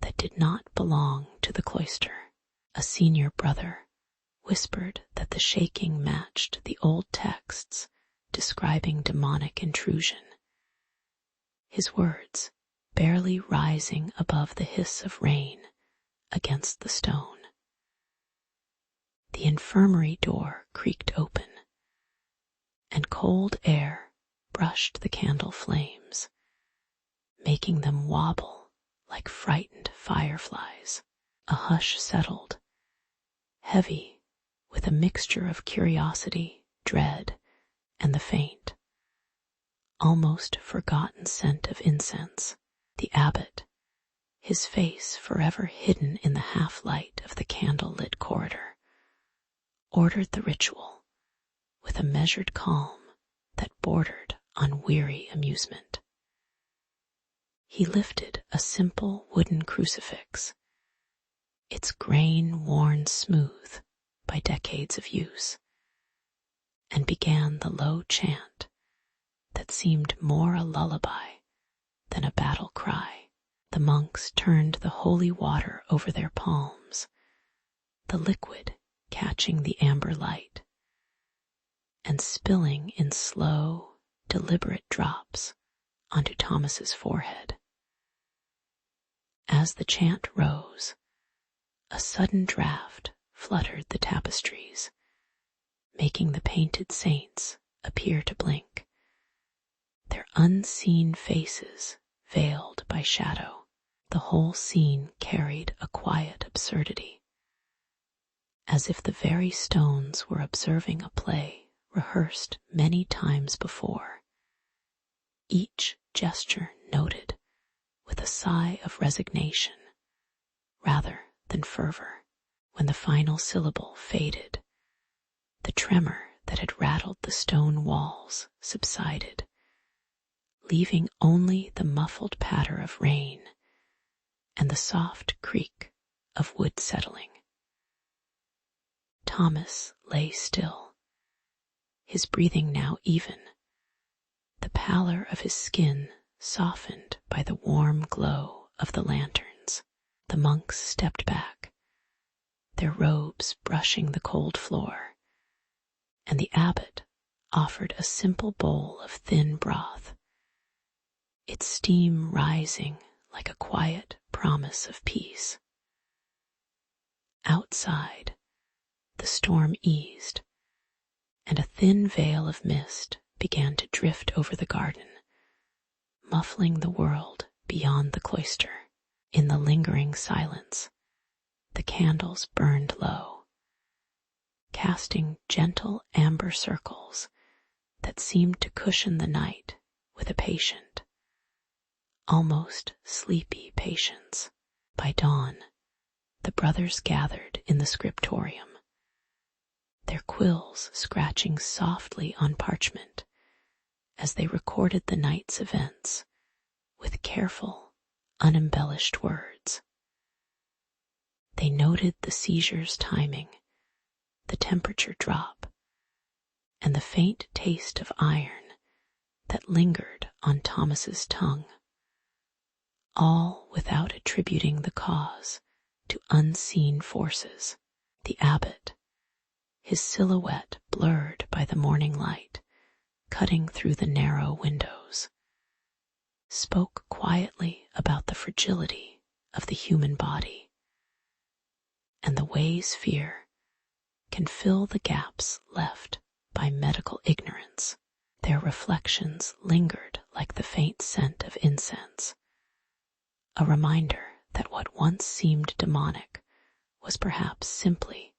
[SPEAKER 1] that did not belong to the cloister. A senior brother whispered that the shaking matched the old texts describing demonic intrusion, his words barely rising above the hiss of rain against the stone. The infirmary door creaked open, and cold air brushed the candle flames, making them wobble like frightened fireflies. A hush settled, heavy with a mixture of curiosity, dread, and the faint, almost forgotten scent of incense. The abbot, his face forever hidden in the half-light of the candle-lit corridor, ordered the ritual with a measured calm that bordered on weary amusement. He lifted a simple wooden crucifix, its grain worn smooth by decades of use, and began the low chant that seemed more a lullaby than a battle cry. The monks turned the holy water over their palms, the liquid catching the amber light and spilling in slow, deliberate drops onto Thomas's forehead. As the chant rose, a sudden draught fluttered the tapestries, making the painted saints appear to blink, their unseen faces veiled by shadow. The whole scene carried a quiet absurdity, as if the very stones were observing a play rehearsed many times before, each gesture noted with a sigh of resignation rather than fervor. When the final syllable faded, the tremor that had rattled the stone walls subsided, leaving only the muffled patter of rain and the soft creak of wood settling. Thomas lay still, his breathing now even, the pallor of his skin softened by the warm glow of the lanterns. The monks stepped back, their robes brushing the cold floor, and the abbot offered a simple bowl of thin broth, its steam rising like a quiet promise of peace. Outside, the storm eased, and a thin veil of mist began to drift over the garden, muffling the world beyond the cloister. In the lingering silence, the candles burned low, casting gentle amber circles that seemed to cushion the night with a patient, almost sleepy patience. By dawn, the brothers gathered in the scriptorium, their quills scratching softly on parchment as they recorded the night's events with careful, unembellished words. They noted the seizure's timing, the temperature drop, and the faint taste of iron that lingered on Thomas's tongue, all without attributing the cause to unseen forces. The abbot, his silhouette blurred by the morning light cutting through the narrow windows, spoke quietly about the fragility of the human body and the ways fear can fill the gaps left by medical ignorance. Their reflections lingered like the faint scent of incense, a reminder that what once seemed demonic was perhaps simply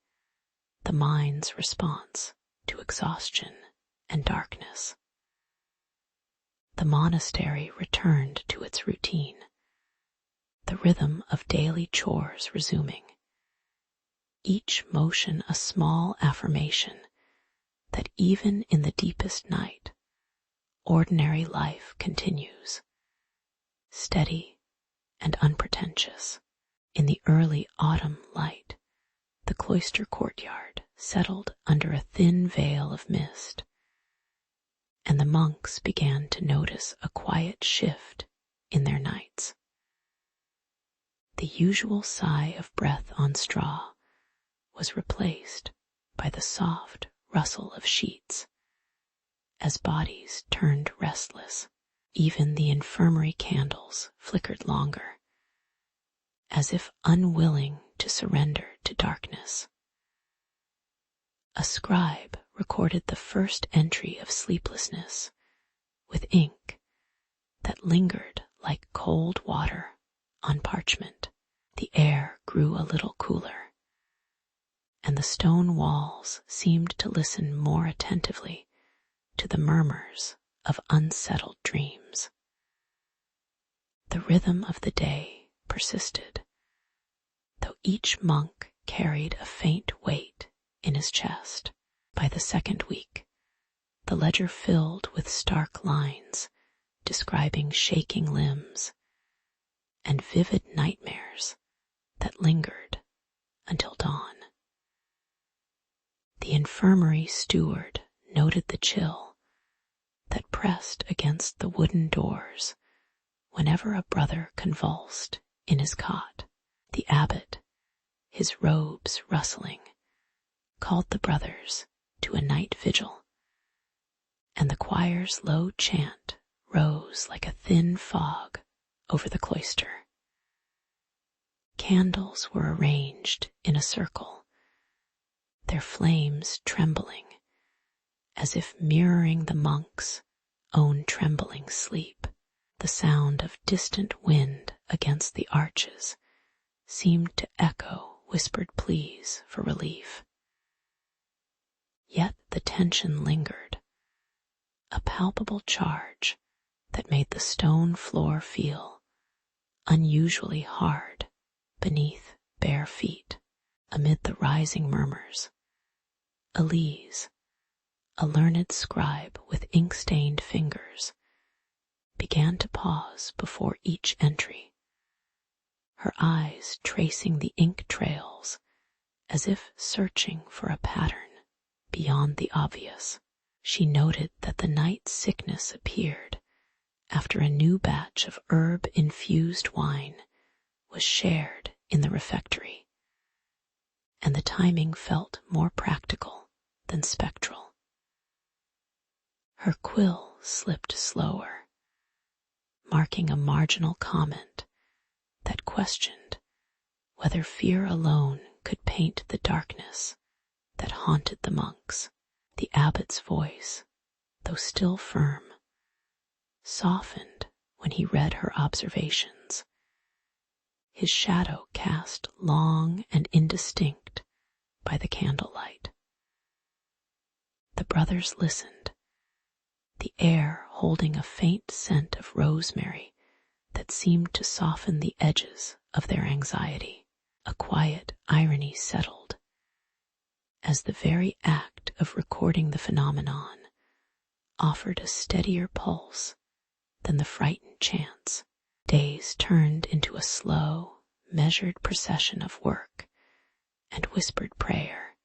[SPEAKER 1] the mind's response to exhaustion and darkness. The monastery returned to its routine, the rhythm of daily chores resuming, each motion a small affirmation that even in the deepest night, ordinary life continues, steady and unpretentious. In the early autumn light, the cloister courtyard settled under a thin veil of mist, and the monks began to notice a quiet shift in their nights. The usual sigh of breath on straw was replaced by the soft rustle of sheets as bodies turned restless. Even the infirmary candles flickered longer, as if unwilling to surrender to darkness. A scribe recorded the first entry of sleeplessness with ink that lingered like cold water on parchment. The air grew a little cooler, and the stone walls seemed to listen more attentively to the murmurs of unsettled dreams. The rhythm of the day persisted, though each monk carried a faint weight in his chest. By the second week, the ledger filled with stark lines describing shaking limbs and vivid nightmares that lingered until dawn. The infirmary steward noted the chill that pressed against the wooden doors whenever a brother convulsed in his cot. The abbot, his robes rustling, called the brothers to a night vigil, and the choir's low chant rose like a thin fog over the cloister. Candles were arranged in a circle, their flames trembling, as if mirroring the monk's own trembling sleep. The sound of distant wind against the arches seemed to echo whispered pleas for relief. Yet the tension lingered, a palpable charge that made the stone floor feel unusually hard beneath bare feet. Amid the rising murmurs, Elise, a learned scribe with ink-stained fingers, began to pause before each entry, her eyes tracing the ink trails as if searching for a pattern beyond the obvious. She noted that the night's sickness appeared after a new batch of herb-infused wine was shared in the refectory, and the timing felt more practical than spectral. Her quill slipped slower, marking a marginal comment that questioned whether fear alone could paint the darkness that haunted the monks. The abbot's voice, though still firm, softened when he read her observations, his shadow cast long and indistinct by the candlelight. The brothers listened, the air holding a faint scent of rosemary that seemed to soften the edges of their anxiety. A quiet irony settled, as the very act of recording the phenomenon offered a steadier pulse than the frightened chants. Days turned into a slow, measured procession of work and whispered prayer,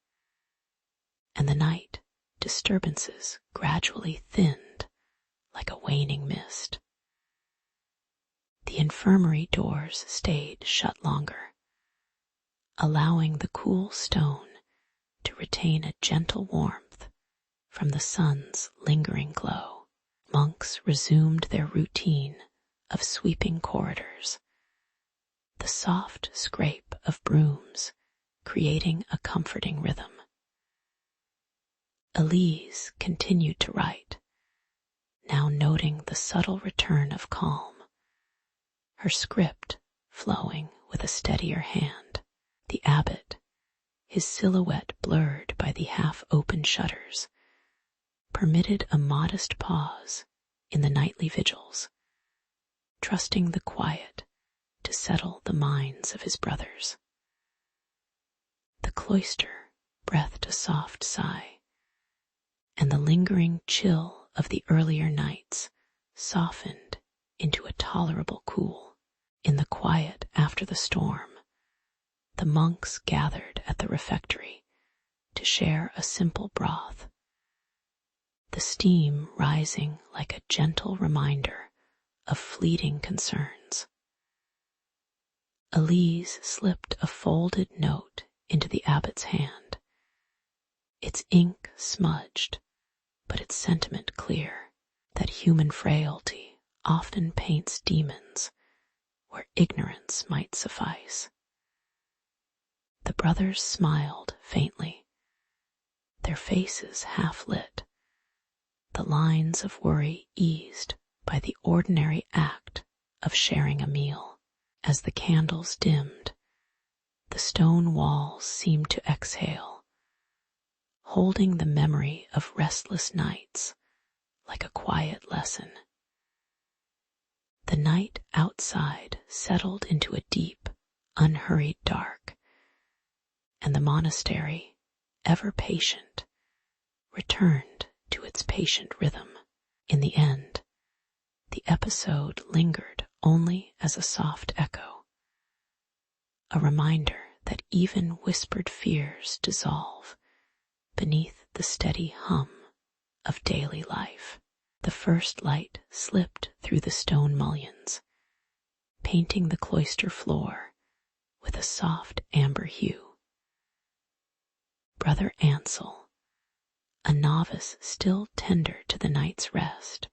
[SPEAKER 1] and the night disturbances gradually thinned like a waning mist. The infirmary doors stayed shut longer, allowing the cool stone to retain a gentle warmth from the sun's lingering glow. Monks resumed their routine of sweeping corridors, the soft scrape of brooms creating a comforting rhythm. Elise continued to write, now noting the subtle return of calm, her script flowing with a steadier hand. The abbot, his silhouette blurred by the half-open shutters, permitted a modest pause in the nightly vigils, trusting the quiet to settle the minds of his brothers. The cloister breathed a soft sigh, and the lingering chill of the earlier nights softened into a tolerable cool. In the quiet after the storm, the monks gathered at the refectory to share a simple broth, the steam rising like a gentle reminder of fleeting concerns. Elise slipped a folded note into the abbot's hand, its ink smudged, but its sentiment clear, that human frailty often paints demons where ignorance might suffice. The brothers smiled faintly, their faces half lit, the lines of worry eased by the ordinary act of sharing a meal. As the candles dimmed, the stone walls seemed to exhale, holding the memory of restless nights like a quiet lesson. The night outside settled into a deep, unhurried dark, and the monastery, ever patient, returned to its patient rhythm. In the end, the episode lingered only as a soft echo, a reminder that even whispered fears dissolve beneath the steady hum of daily life. The first light slipped through the stone mullions, painting the cloister floor with a soft amber hue. Brother Ansel, a novice still tender to the night's rest,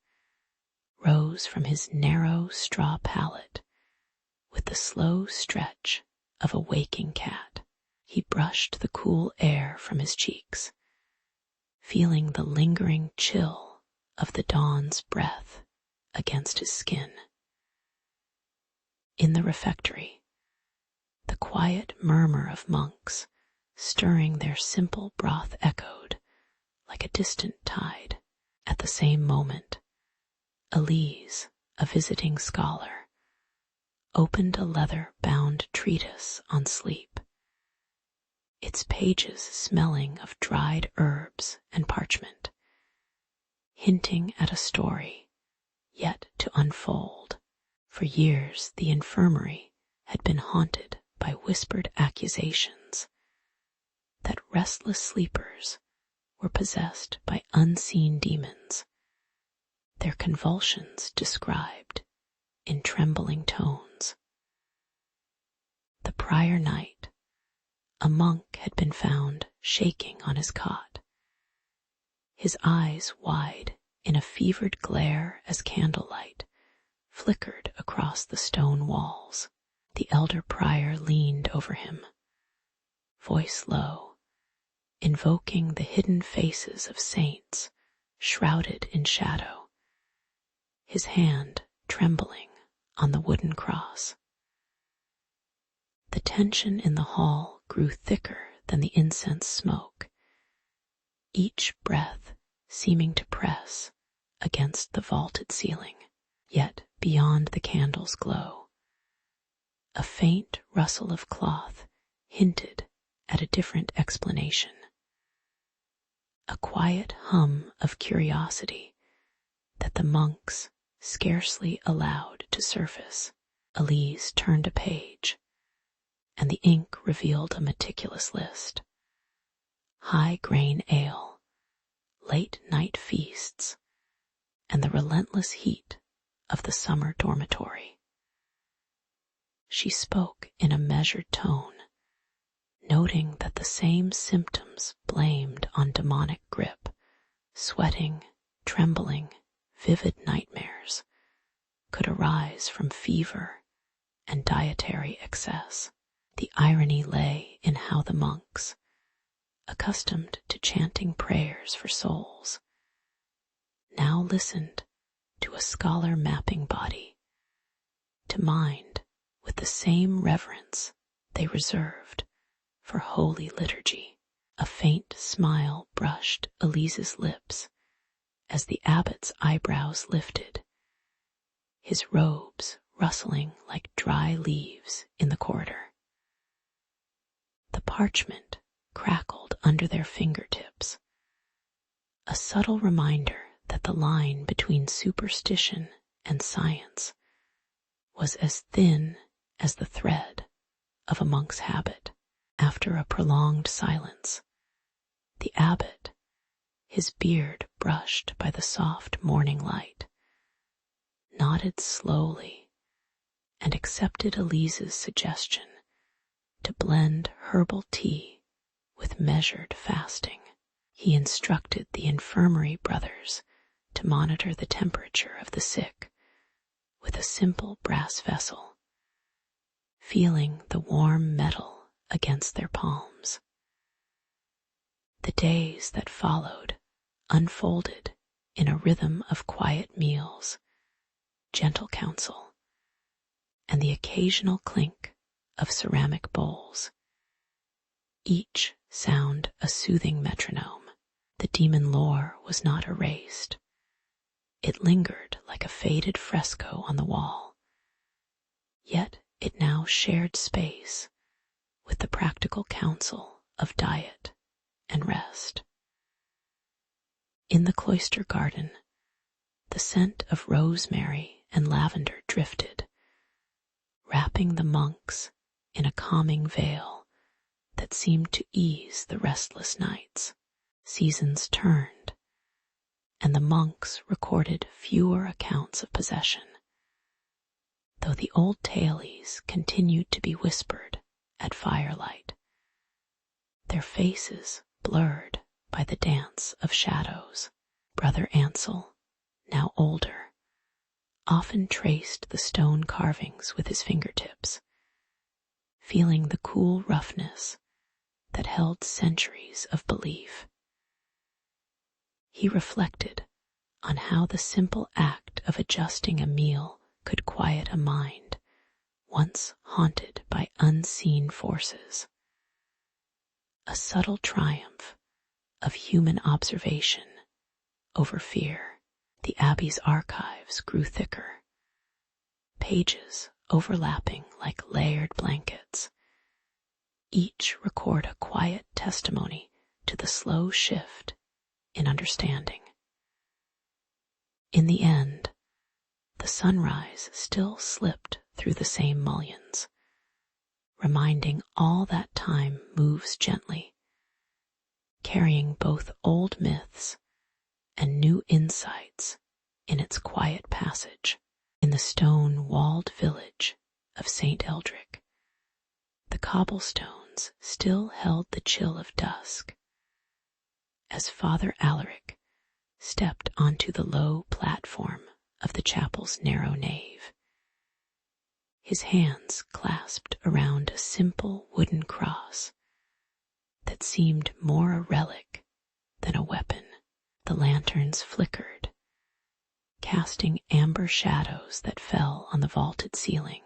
[SPEAKER 1] rose from his narrow straw pallet with the slow stretch of a waking cat. He brushed the cool air from his cheeks, feeling the lingering chill of the dawn's breath against his skin. In the refectory, the quiet murmur of monks stirring their simple broth echoed like a distant tide. At the same moment, Elise, a visiting scholar, opened a leather-bound treatise on sleep, its pages smelling of dried herbs and parchment, hinting at a story yet to unfold. For years the infirmary had been haunted by whispered accusations that restless sleepers were possessed by unseen demons, their convulsions described in trembling tones. The prior night, a monk had been found shaking on his cot, his eyes wide in a fevered glare as candlelight flickered across the stone walls. The elder prior leaned over him, voice low, invoking the hidden faces of saints shrouded in shadow, his hand trembling on the wooden cross. The tension in the hall grew thicker than the incense smoke, each breath seeming to press against the vaulted ceiling. Yet beyond the candle's glow, a faint rustle of cloth hinted at a different explanation. A quiet hum of curiosity that the monks scarcely allowed to surface. Elise turned a page, and the ink revealed a meticulous list: high-grain ale, late-night feasts, and the relentless heat of the summer dormitory. She spoke in a measured tone, noting that the same symptoms blamed on demonic grip, sweating, trembling, vivid nightmares, could arise from fever and dietary excess. The irony lay in how the monks, accustomed to chanting prayers for souls, now listened to a scholar mapping body, to mind with the same reverence they reserved for holy liturgy. A faint smile brushed Elise's lips as the abbot's eyebrows lifted, his robes rustling like dry leaves in the corridor. The parchment crackled under their fingertips, a subtle reminder that the line between superstition and science was as thin as the thread of a monk's habit. After a prolonged silence, the abbot, his beard brushed by the soft morning light, nodded slowly and accepted Elise's suggestion to blend herbal tea with measured fasting. He instructed the infirmary brothers to monitor the temperature of the sick with a simple brass vessel, feeling the warm metal against their palms. The days that followed unfolded in a rhythm of quiet meals, gentle counsel, and the occasional clink of ceramic bowls, each sound a soothing metronome. The demon lore was not erased, It lingered like a faded fresco on the wall, yet it now shared space with the practical counsel of diet and rest. In the cloister garden, the scent of rosemary and lavender drifted, wrapping the monks in a calming veil that seemed to ease the restless nights. Seasons turned, and the monks recorded fewer accounts of possession, though the old tales continued to be whispered at firelight, their faces blurred by the dance of shadows. Brother Ansel, now older, often traced the stone carvings with his fingertips, feeling the cool roughness that held centuries of belief. He reflected on how the simple act of adjusting a meal could quiet a mind once haunted by unseen forces. A subtle triumph of human observation over fear. The abbey's archives grew thicker, pages overlapping like layered blankets. Each record a quiet testimony to the slow shift in understanding. In the end, the sunrise still slipped through the same mullions, reminding all that time moves gently, carrying both old myths and new insights in its quiet passage. In the stone-walled village of St. Eldrick, the cobblestones still held the chill of dusk. As Father Alaric stepped onto the low platform of the chapel's narrow nave, his hands clasped around a simple wooden cross that seemed more a relic than a weapon. The lanterns flickered, casting amber shadows that fell on the vaulted ceiling,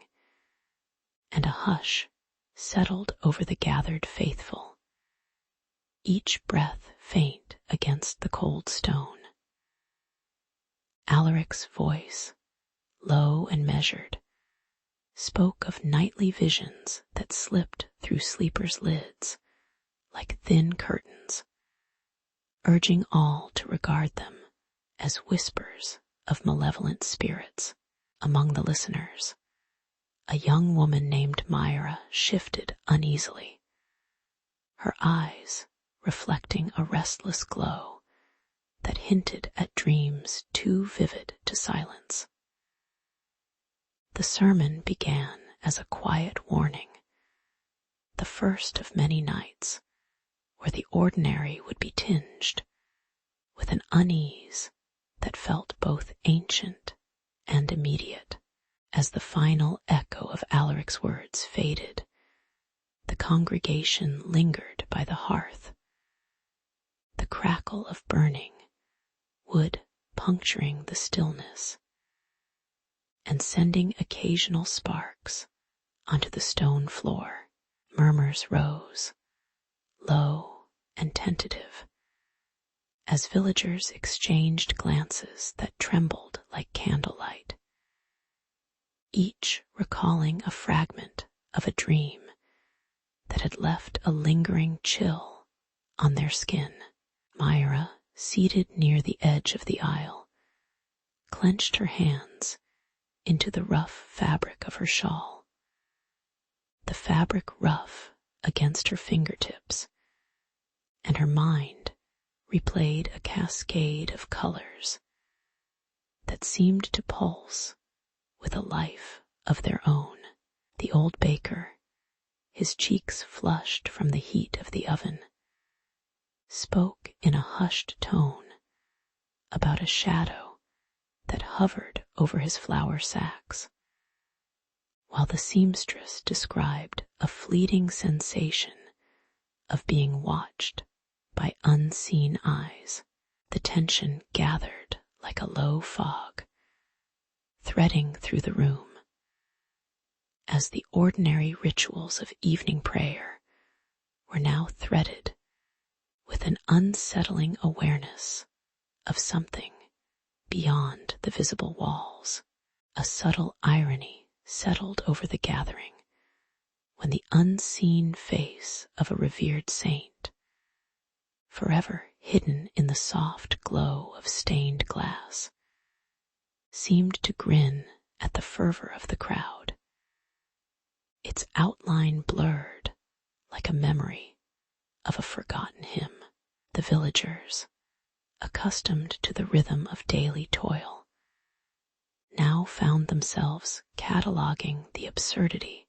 [SPEAKER 1] and a hush settled over the gathered faithful, each breath faint against the cold stone. Alaric's voice, low and measured, spoke of nightly visions that slipped through sleepers' lids like thin curtains, urging all to regard them as whispers of malevolent spirits. Among the listeners, a young woman named Myra shifted uneasily, her eyes reflecting a restless glow that hinted at dreams too vivid to silence. The sermon began as a quiet warning, the first of many nights where the ordinary would be tinged with an unease that felt both ancient and immediate. As the final echo of Alaric's words faded, the congregation lingered by the hearth, the crackle of burning wood puncturing the stillness and sending occasional sparks onto the stone floor. Murmurs rose, low and tentative, as villagers exchanged glances that trembled like candlelight, each recalling a fragment of a dream that had left a lingering chill on their skin. Myra, seated near the edge of the aisle, clenched her hands into the rough fabric of her shawl, the fabric rough against her fingertips, and her mind replayed a cascade of colors that seemed to pulse with a life of their own. The old baker, his cheeks flushed from the heat of the oven, spoke in a hushed tone about a shadow that hovered over his flour sacks, while the seamstress described a fleeting sensation of being watched by unseen eyes. The tension gathered like a low fog, threading through the room, as the ordinary rituals of evening prayer were now threaded with an unsettling awareness of something beyond the visible walls. A subtle irony settled over the gathering when the unseen face of a revered saint, forever hidden in the soft glow of stained glass, seemed to grin at the fervor of the crowd, its outline blurred like a memory of a forgotten hymn. The villagers, accustomed to the rhythm of daily toil, now found themselves cataloging the absurdity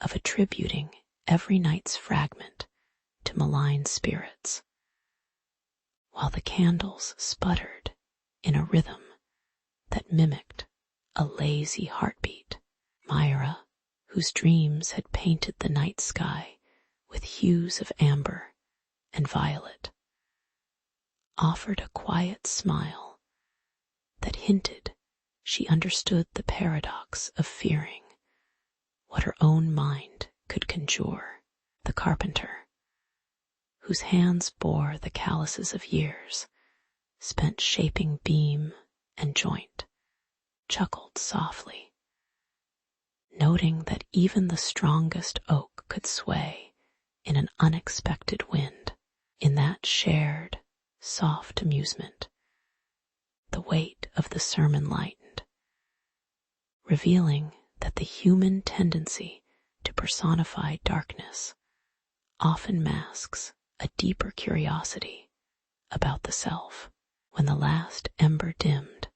[SPEAKER 1] of attributing every night's fragment to malign spirits, while the candles sputtered in a rhythm that mimicked a lazy heartbeat. Myra, whose dreams had painted the night sky with hues of amber and violet, offered a quiet smile that hinted she understood the paradox of fearing what her own mind could conjure. The carpenter, whose hands bore the calluses of years spent shaping beam and joint, chuckled softly, noting that even the strongest oak could sway in an unexpected wind. In that shared, soft amusement, the weight of the sermon lightened, revealing that the human tendency to personify darkness often masks a deeper curiosity about the self. When the last ember dimmed,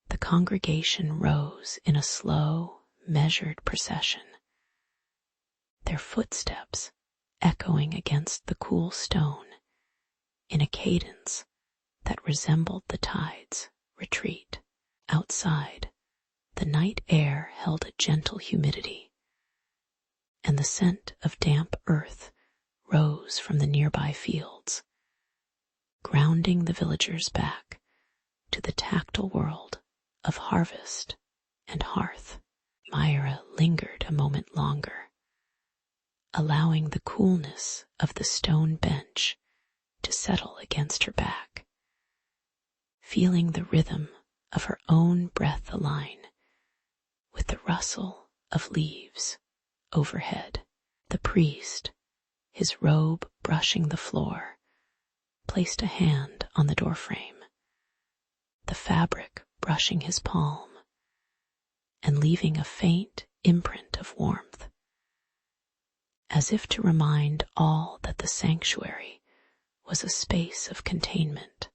[SPEAKER 1] the congregation rose in a slow, measured procession, their footsteps echoing against the cool stone in a cadence that resembled the tide's retreat. Outside, the night air held a gentle humidity, and the scent of damp earth rose from the nearby fields, grounding the villagers back to the tactile world of harvest and hearth. Myra lingered a moment longer, allowing the coolness of the stone bench to settle against her back, feeling the rhythm of her own breath align with the rustle of leaves overhead. The priest, his robe brushing the floor, placed a hand on the doorframe, the fabric brushing his palm and leaving a faint imprint of warmth, as if to remind all that the sanctuary was a space of containment,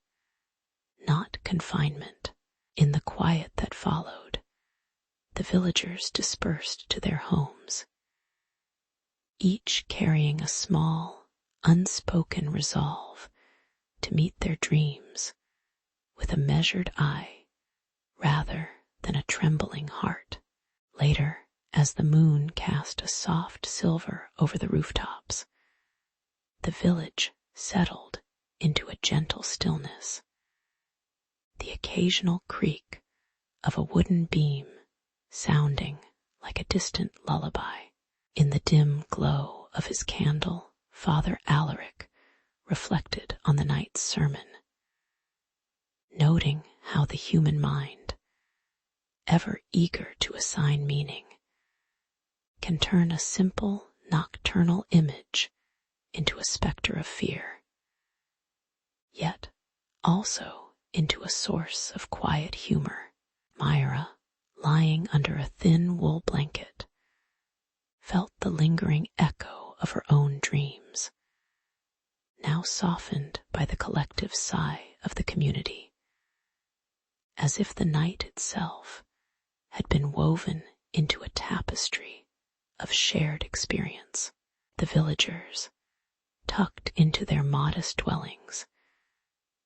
[SPEAKER 1] not confinement. In the quiet that followed, the villagers dispersed to their homes, each carrying a small, unspoken resolve to meet their dreams with a measured eye rather than a trembling heart. Later, as the moon cast a soft silver over the rooftops, the village settled into a gentle stillness, the occasional creak of a wooden beam sounding like a distant lullaby. In the dim glow of his candle, Father Alaric reflected on the night's sermon, noting how the human mind, ever eager to assign meaning, can turn a simple nocturnal image into a specter of fear, yet also into a source of quiet humor. Myra, lying under a thin wool blanket, felt the lingering echo of her own dreams, now softened by the collective sigh of the community, as if the night itself had been woven into a tapestry of shared experience. The villagers, tucked into their modest dwellings,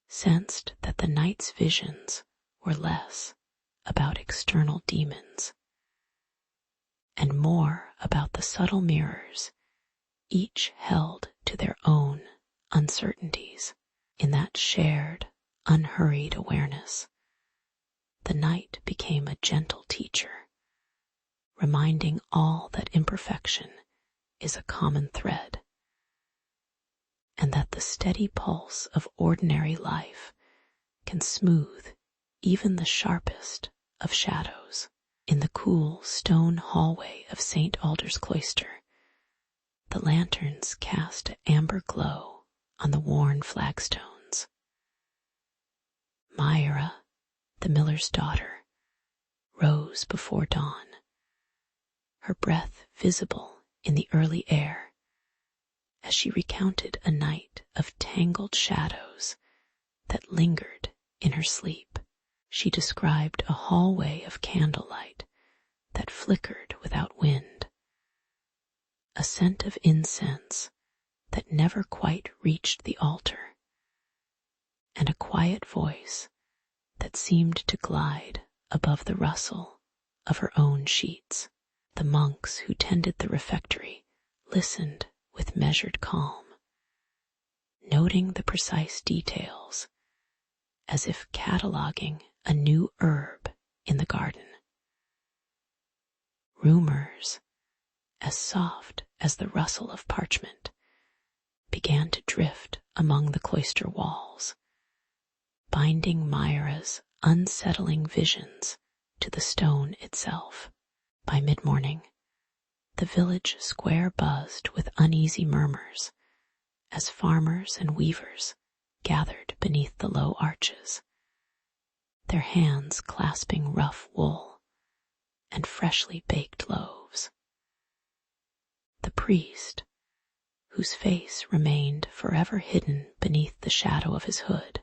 [SPEAKER 1] sensed that the night's visions were less about external demons and more about the subtle mirrors each held to their own uncertainties. In that shared, unhurried awareness, the night became a gentle teacher, reminding all that imperfection is a common thread, and that the steady pulse of ordinary life can smooth even the sharpest of shadows. In the cool stone hallway of St. Alder's cloister, the lanterns cast an amber glow on the worn flagstones. Myra, the miller's daughter, rose before dawn, her breath visible in the early air, as she recounted a night of tangled shadows that lingered in her sleep. She described a hallway of candlelight that flickered without wind, a scent of incense that never quite reached the altar, and a quiet voice that seemed to glide above the rustle of her own sheets. The monks who tended the refectory listened with measured calm, noting the precise details as if cataloging a new herb in the garden. Rumors, as soft as the rustle of parchment, began to drift among the cloister walls, binding Myra's unsettling visions to the stone itself. By mid-morning, the village square buzzed with uneasy murmurs as farmers and weavers gathered beneath the low arches, their hands clasping rough wool and freshly baked loaves. The priest, whose face remained forever hidden beneath the shadow of his hood,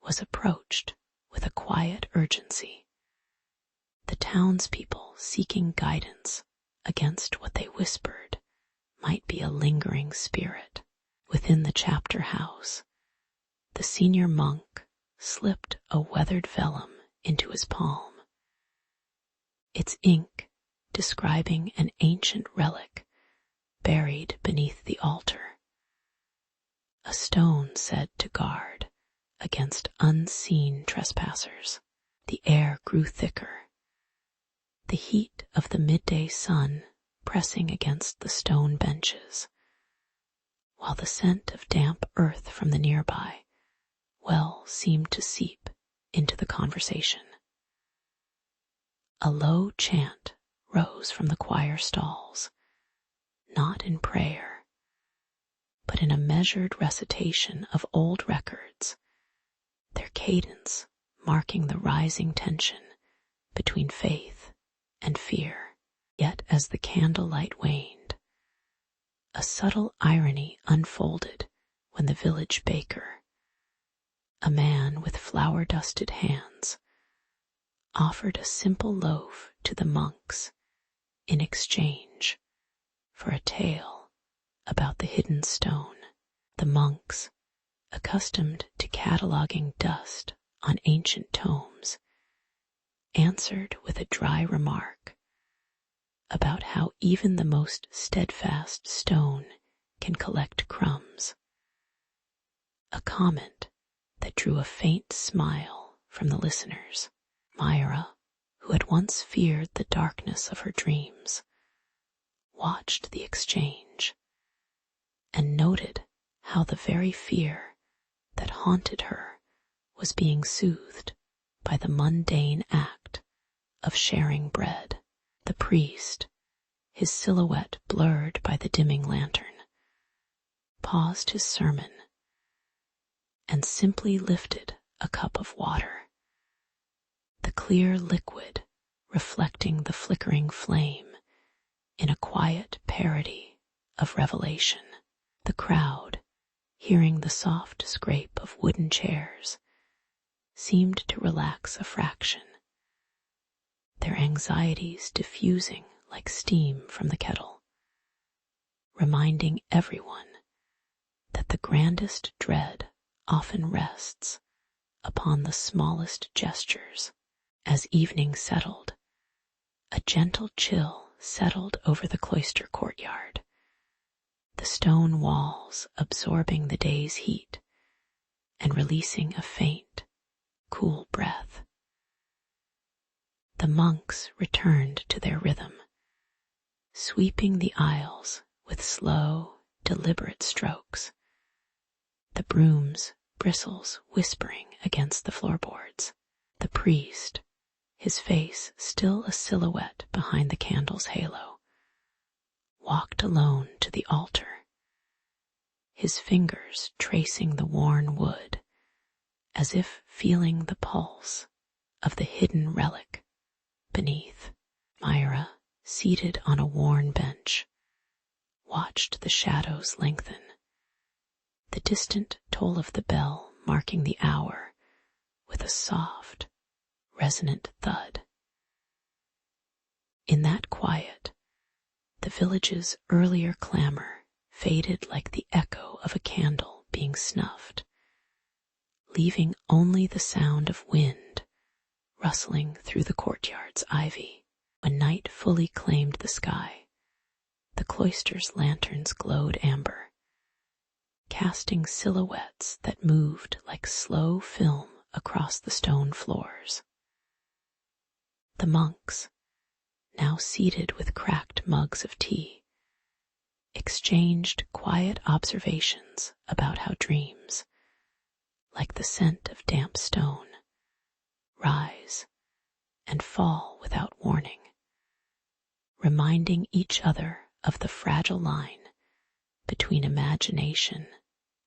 [SPEAKER 1] was approached with a quiet urgency, the townspeople seeking guidance against what they whispered might be a lingering spirit. Within the chapter house, the senior monk slipped a weathered vellum into his palm, its ink describing an ancient relic buried beneath the altar, a stone said to guard against unseen trespassers. The air grew thicker, the heat of the midday sun pressing against the stone benches, while the scent of damp earth from the nearby well seemed to seep into the conversation. A low chant rose from the choir stalls, not in prayer, but in a measured recitation of old records, their cadence marking the rising tension between faith and fear. Yet as the candlelight waned, a subtle irony unfolded when the village baker, a man with flour-dusted hands, offered a simple loaf to the monks in exchange for a tale about the hidden stone. The monks, accustomed to cataloging dust on ancient tomes, answered with a dry remark about how even the most steadfast stone can collect crumbs, a comment that drew a faint smile from the listeners. Myra, who had once feared the darkness of her dreams, watched the exchange and noted how the very fear that haunted her was being soothed by the mundane act of sharing bread. The priest, his silhouette blurred by the dimming lantern, paused his sermon and simply lifted a cup of water, the clear liquid reflecting the flickering flame in a quiet parody of revelation. The crowd, hearing the soft scrape of wooden chairs, seemed to relax a fraction, their anxieties diffusing like steam from the kettle, reminding everyone that the grandest dread often rests upon the smallest gestures. As evening settled, a gentle chill settled over the cloister courtyard, the stone walls absorbing the day's heat and releasing a faint, cool breath. The monks returned to their rhythm, sweeping the aisles with slow, deliberate strokes, the broom's bristles whispering against the floorboards. The priest, his face still a silhouette behind the candle's halo, walked alone to the altar, his fingers tracing the worn wood, as if feeling the pulse of the hidden relic beneath. Myra, seated on a worn bench, watched the shadows lengthen, the distant toll of the bell marking the hour with a soft, resonant thud. In that quiet, the village's earlier clamor faded like the echo of a candle being snuffed, leaving only the sound of wind rustling through the courtyard's ivy. When night fully claimed the sky, the cloister's lanterns glowed amber, casting silhouettes that moved like slow film across the stone floors. The monks, now seated with cracked mugs of tea, exchanged quiet observations about how dreams, like the scent of damp stone, rise and fall without warning, reminding each other of the fragile line between imagination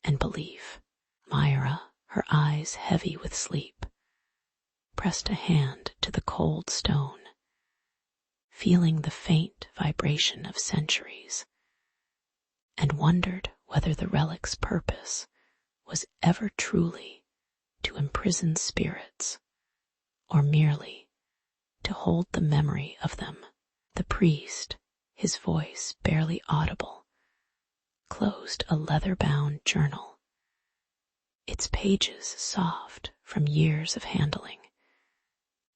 [SPEAKER 1] and belief. Myra, her eyes heavy with sleep, pressed a hand to the cold stone, feeling the faint vibration of centuries, and wondered whether the relic's purpose was ever truly to imprison spirits or merely to hold the memory of them. The priest, his voice barely audible, closed a leather-bound journal, its pages soft from years of handling,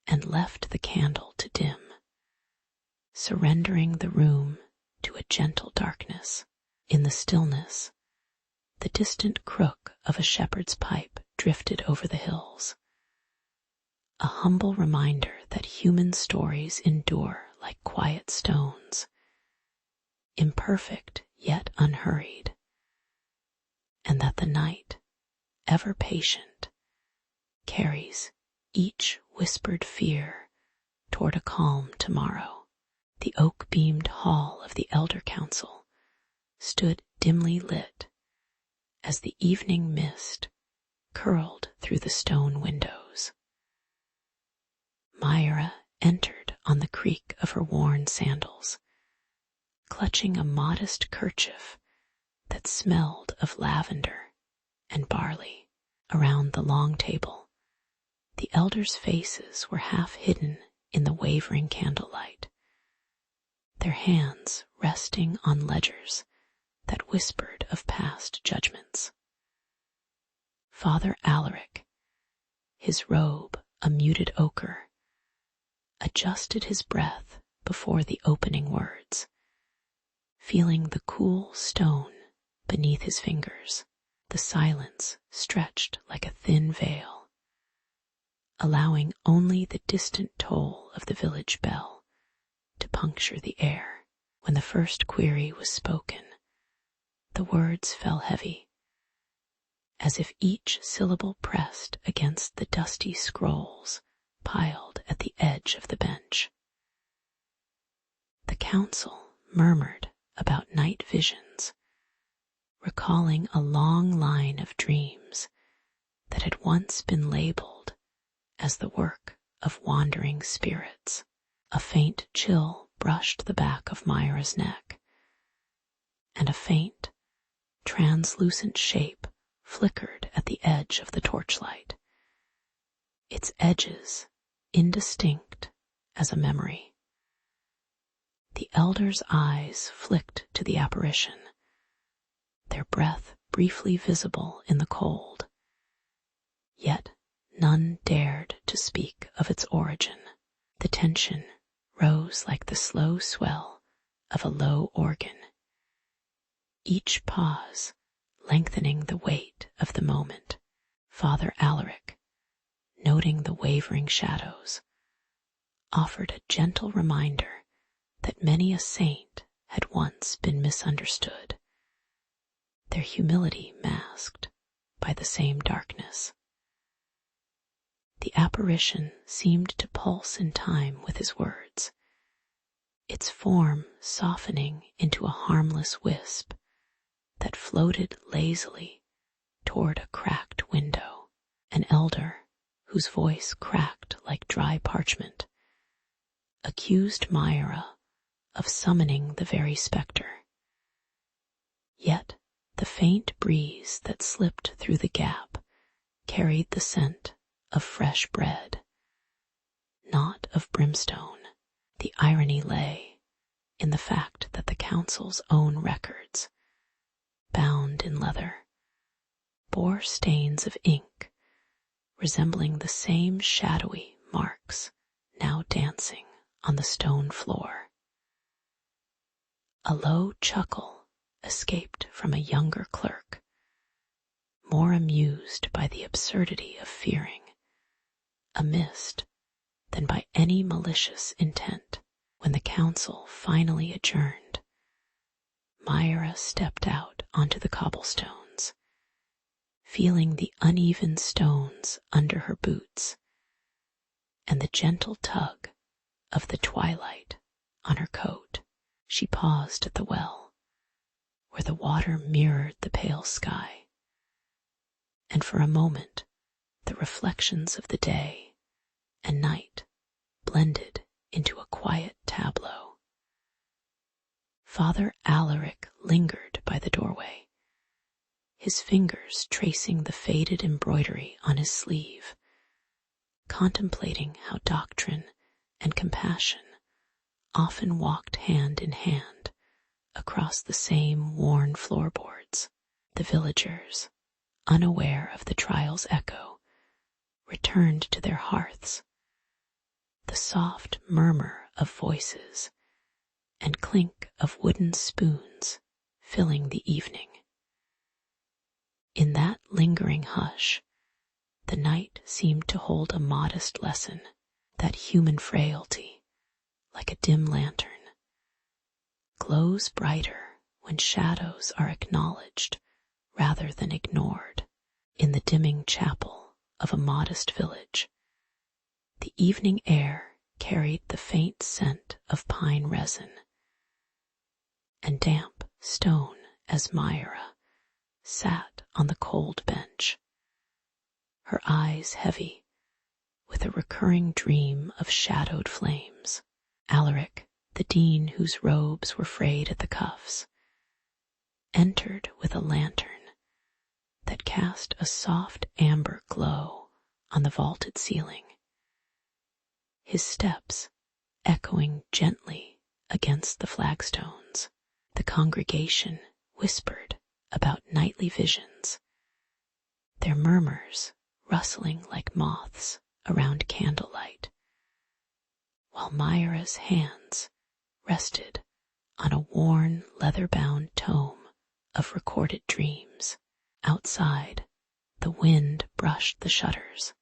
[SPEAKER 1] and left the candle to dim, surrendering the room to a gentle darkness. In the stillness, the distant crook of a shepherd's pipe drifted over the hills, a humble reminder that human stories endure like quiet stones, imperfect yet unhurried, and that the night, ever patient, carries each whispered fear toward a calm tomorrow. The oak-beamed hall of the elder council stood dimly lit as the evening mist curled through the stone windows. Myra entered on the creak of her worn sandals, clutching a modest kerchief that smelled of lavender and barley. Around the long table, the elders' faces were half hidden in the wavering candlelight, their hands resting on ledgers that whispered of past judgments. Father Alaric, his robe a muted ochre, adjusted his breath before the opening words, feeling the cool stone beneath his fingers. The silence stretched like a thin veil, allowing only the distant toll of the village bell to puncture the air. When the first query was spoken, the words fell heavy, as if each syllable pressed against the dusty scrolls piled at the edge of the bench. The council murmured about night visions, recalling a long line of dreams that had once been labeled as the work of wandering spirits. A faint chill brushed the back of Myra's neck, and a faint, translucent shape flickered at the edge of the torchlight, its edges indistinct as a memory. The elder's eyes flicked to the apparition, their breath briefly visible in the cold, yet none dared to speak of its origin. The tension rose like the slow swell of a low organ, each pause lengthening the weight of the moment. Father Alaric, noting the wavering shadows, offered a gentle reminder that many a saint had once been misunderstood, their humility masked by the same darkness. The apparition seemed to pulse in time with his words, its form softening into a harmless wisp that floated lazily toward a cracked window. An elder, whose voice cracked like dry parchment, accused Myra of summoning the very specter. Yet the faint breeze that slipped through the gap carried the scent of fresh bread, not of brimstone. The irony lay in the fact that the council's own records, bound in leather, bore stains of ink resembling the same shadowy marks now dancing on the stone floor. A low chuckle escaped from a younger clerk, more amused by the absurdity of fearing a mist than by any malicious intent. When the council finally adjourned, Myra stepped out onto the cobblestones, feeling the uneven stones under her boots and the gentle tug of the twilight on her coat. She paused at the well, where the water mirrored the pale sky, and for a moment the reflections of the day and night blended into a quiet tableau. Father Alaric lingered by the doorway, his fingers tracing the faded embroidery on his sleeve, contemplating how doctrine and compassion often walked hand in hand across the same worn floorboards. The villagers, unaware of the trial's echo, returned to their hearths, the soft murmur of voices and clink of wooden spoons filling the evening. In that lingering hush, the night seemed to hold a modest lesson, that human frailty, like a dim lantern, glows brighter when shadows are acknowledged rather than ignored. In the dimming chapel of a modest village, the evening air carried the faint scent of pine resin and damp stone as Myra sat on the cold bench, her eyes heavy with a recurring dream of shadowed flames. Alaric, the dean whose robes were frayed at the cuffs, entered with a lantern that cast a soft amber glow on the vaulted ceiling, his steps echoing gently against the flagstones. The congregation whispered about nightly visions, their murmurs rustling like moths around candlelight, while Myra's hands rested on a worn leather-bound tome of recorded dreams. Outside, the wind brushed the shutters,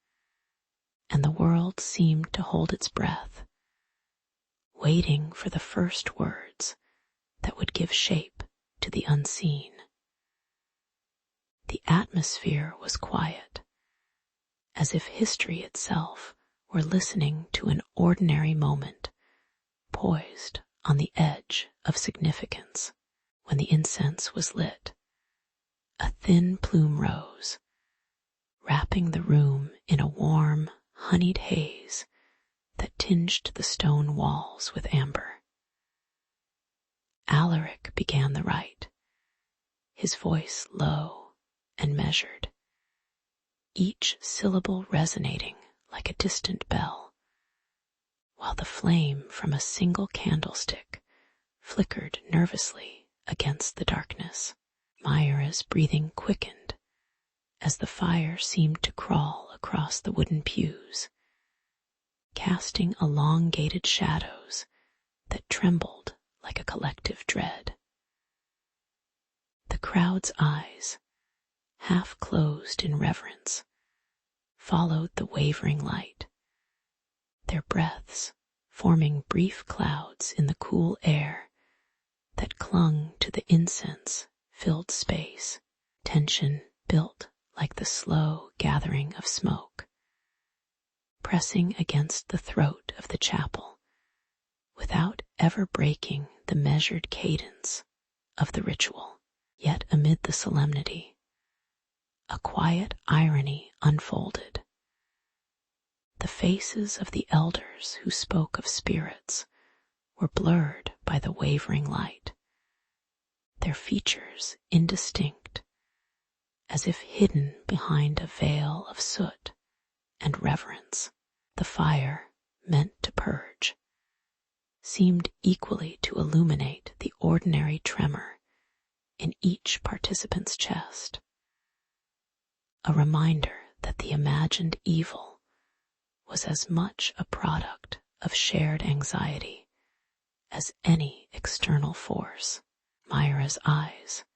[SPEAKER 1] and the world seemed to hold its breath, waiting for the first words that would give shape to the unseen. The atmosphere was quiet, as if history itself were listening to an ordinary moment, poised on the edge of significance. When the incense was lit, a thin plume rose, wrapping the room in a warm, honeyed haze that tinged the stone walls with amber. Alaric began the rite, his voice low and measured, each syllable resonating like a distant bell, while the flame from a single candlestick flickered nervously against the darkness. Myra's breathing quickened as the fire seemed to crawl across the wooden pews, casting elongated shadows that trembled like a collective dread. The crowd's eyes, half closed in reverence, followed the wavering light, their breaths forming brief clouds in the cool air that clung to the incense-filled space. Tension built like the slow gathering of smoke, pressing against the throat of the chapel without ever breaking the measured cadence of the ritual. Yet amid the solemnity, a quiet irony unfolded. The faces of the elders who spoke of spirits were blurred by the wavering light, their features indistinct, as if hidden behind a veil of soot and reverence. The fire, meant to purge, seemed equally to illuminate the ordinary tremor in each participant's chest, a reminder that the imagined evil was as much a product of shared anxiety as any external force. Myra's eyes,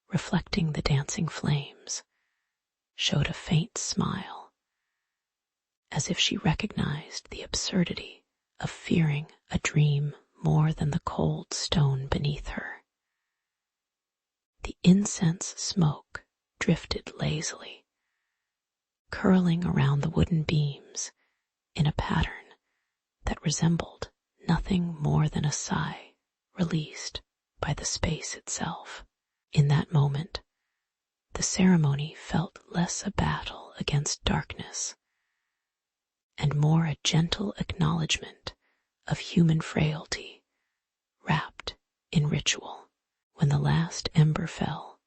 [SPEAKER 1] reflecting the dancing flames, showed a faint smile, as if she recognized the absurdity of fearing a dream more than the cold stone beneath her. The incense smoke drifted lazily, curling around the wooden beams in a pattern that resembled nothing more than a sigh released by the space itself. In that moment, the ceremony felt less a battle against darkness and more a gentle acknowledgement of human frailty wrapped in ritual. When the last ember fell,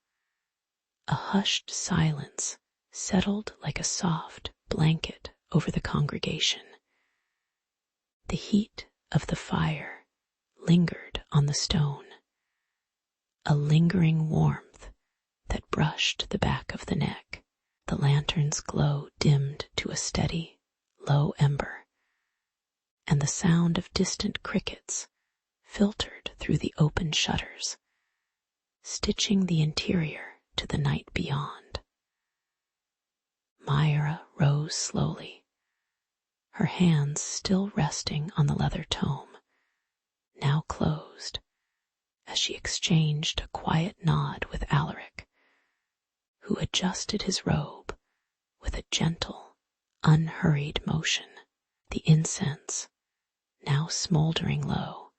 [SPEAKER 1] a hushed silence settled like a soft blanket over the congregation. The heat of the fire lingered on the stone, a lingering warmth that brushed the back of the neck. The lantern's glow dimmed to a steady, low ember, and the sound of distant crickets filtered through the open shutters, stitching the interior to the night beyond. Myra rose slowly, her hands still resting on the leather tome, now closed, as she exchanged a quiet nod with Alaric, who adjusted his robe with a gentle, unhurried motion. The incense, now smoldering low,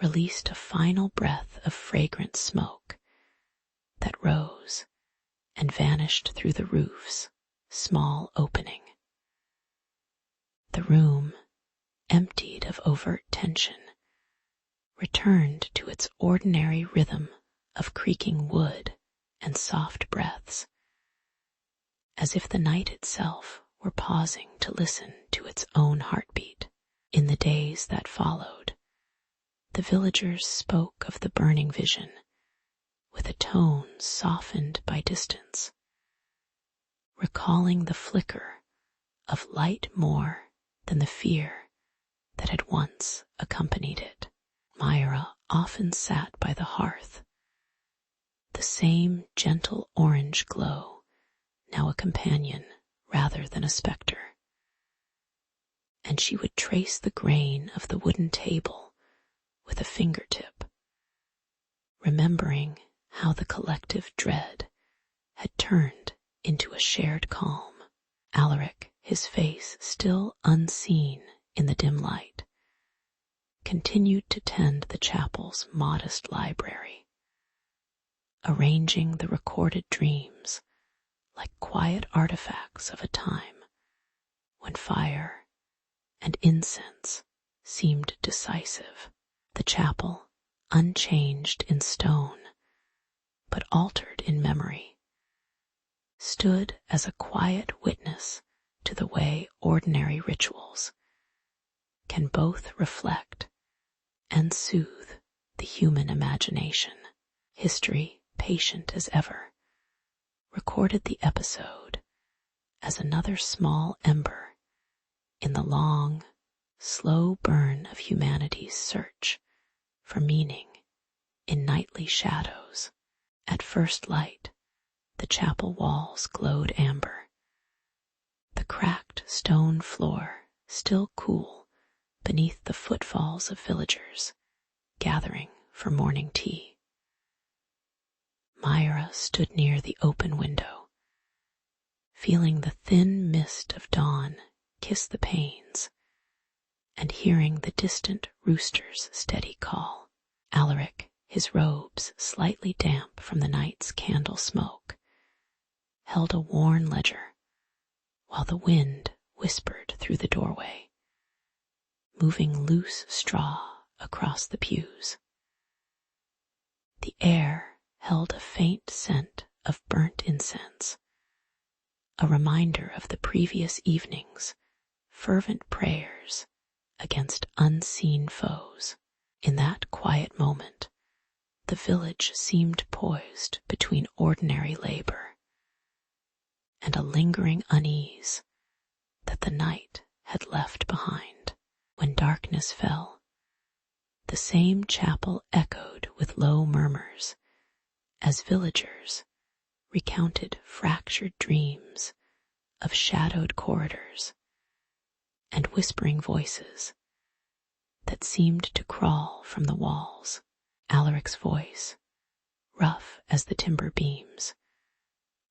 [SPEAKER 1] released a final breath of fragrant smoke that rose and vanished through the roof's small opening. The room, emptied of overt tension, returned to its ordinary rhythm of creaking wood and soft breaths, as if the night itself were pausing to listen to its own heartbeat. In the days that followed, the villagers spoke of the burning vision with a tone softened by distance, recalling the flicker of light more than the fear that had once accompanied it. Myra often sat by the hearth, the same gentle orange glow, now a companion rather than a specter, and she would trace the grain of the wooden table with a fingertip, remembering how the collective dread had turned into a shared calm. Alaric, his face still unseen in the dim light, continued to tend the chapel's modest library, arranging the recorded dreams like quiet artifacts of a time when fire and incense seemed decisive. The chapel, unchanged in stone, but altered in memory, stood as a quiet witness to the way ordinary rituals can both reflect and soothe the human imagination. History, patient as ever, recorded the episode as another small ember in the long, slow burn of humanity's search for meaning in nightly shadows. At first light, the chapel walls glowed amber, the cracked stone floor still cool beneath the footfalls of villagers gathering for morning tea. Myra stood near the open window, feeling the thin mist of dawn kiss the panes, and hearing the distant rooster's steady call. Alaric, his robes slightly damp from the night's candle smoke, held a worn ledger while the wind whispered through the doorway, moving loose straw across the pews. The air held a faint scent of burnt incense, a reminder of the previous evening's fervent prayers against unseen foes. In that quiet moment, the village seemed poised between ordinary labor and a lingering unease that the night had left behind. When darkness fell, the same chapel echoed with low murmurs as villagers recounted fractured dreams of shadowed corridors and whispering voices that seemed to crawl from the walls. Alaric's voice, rough as the timber beams,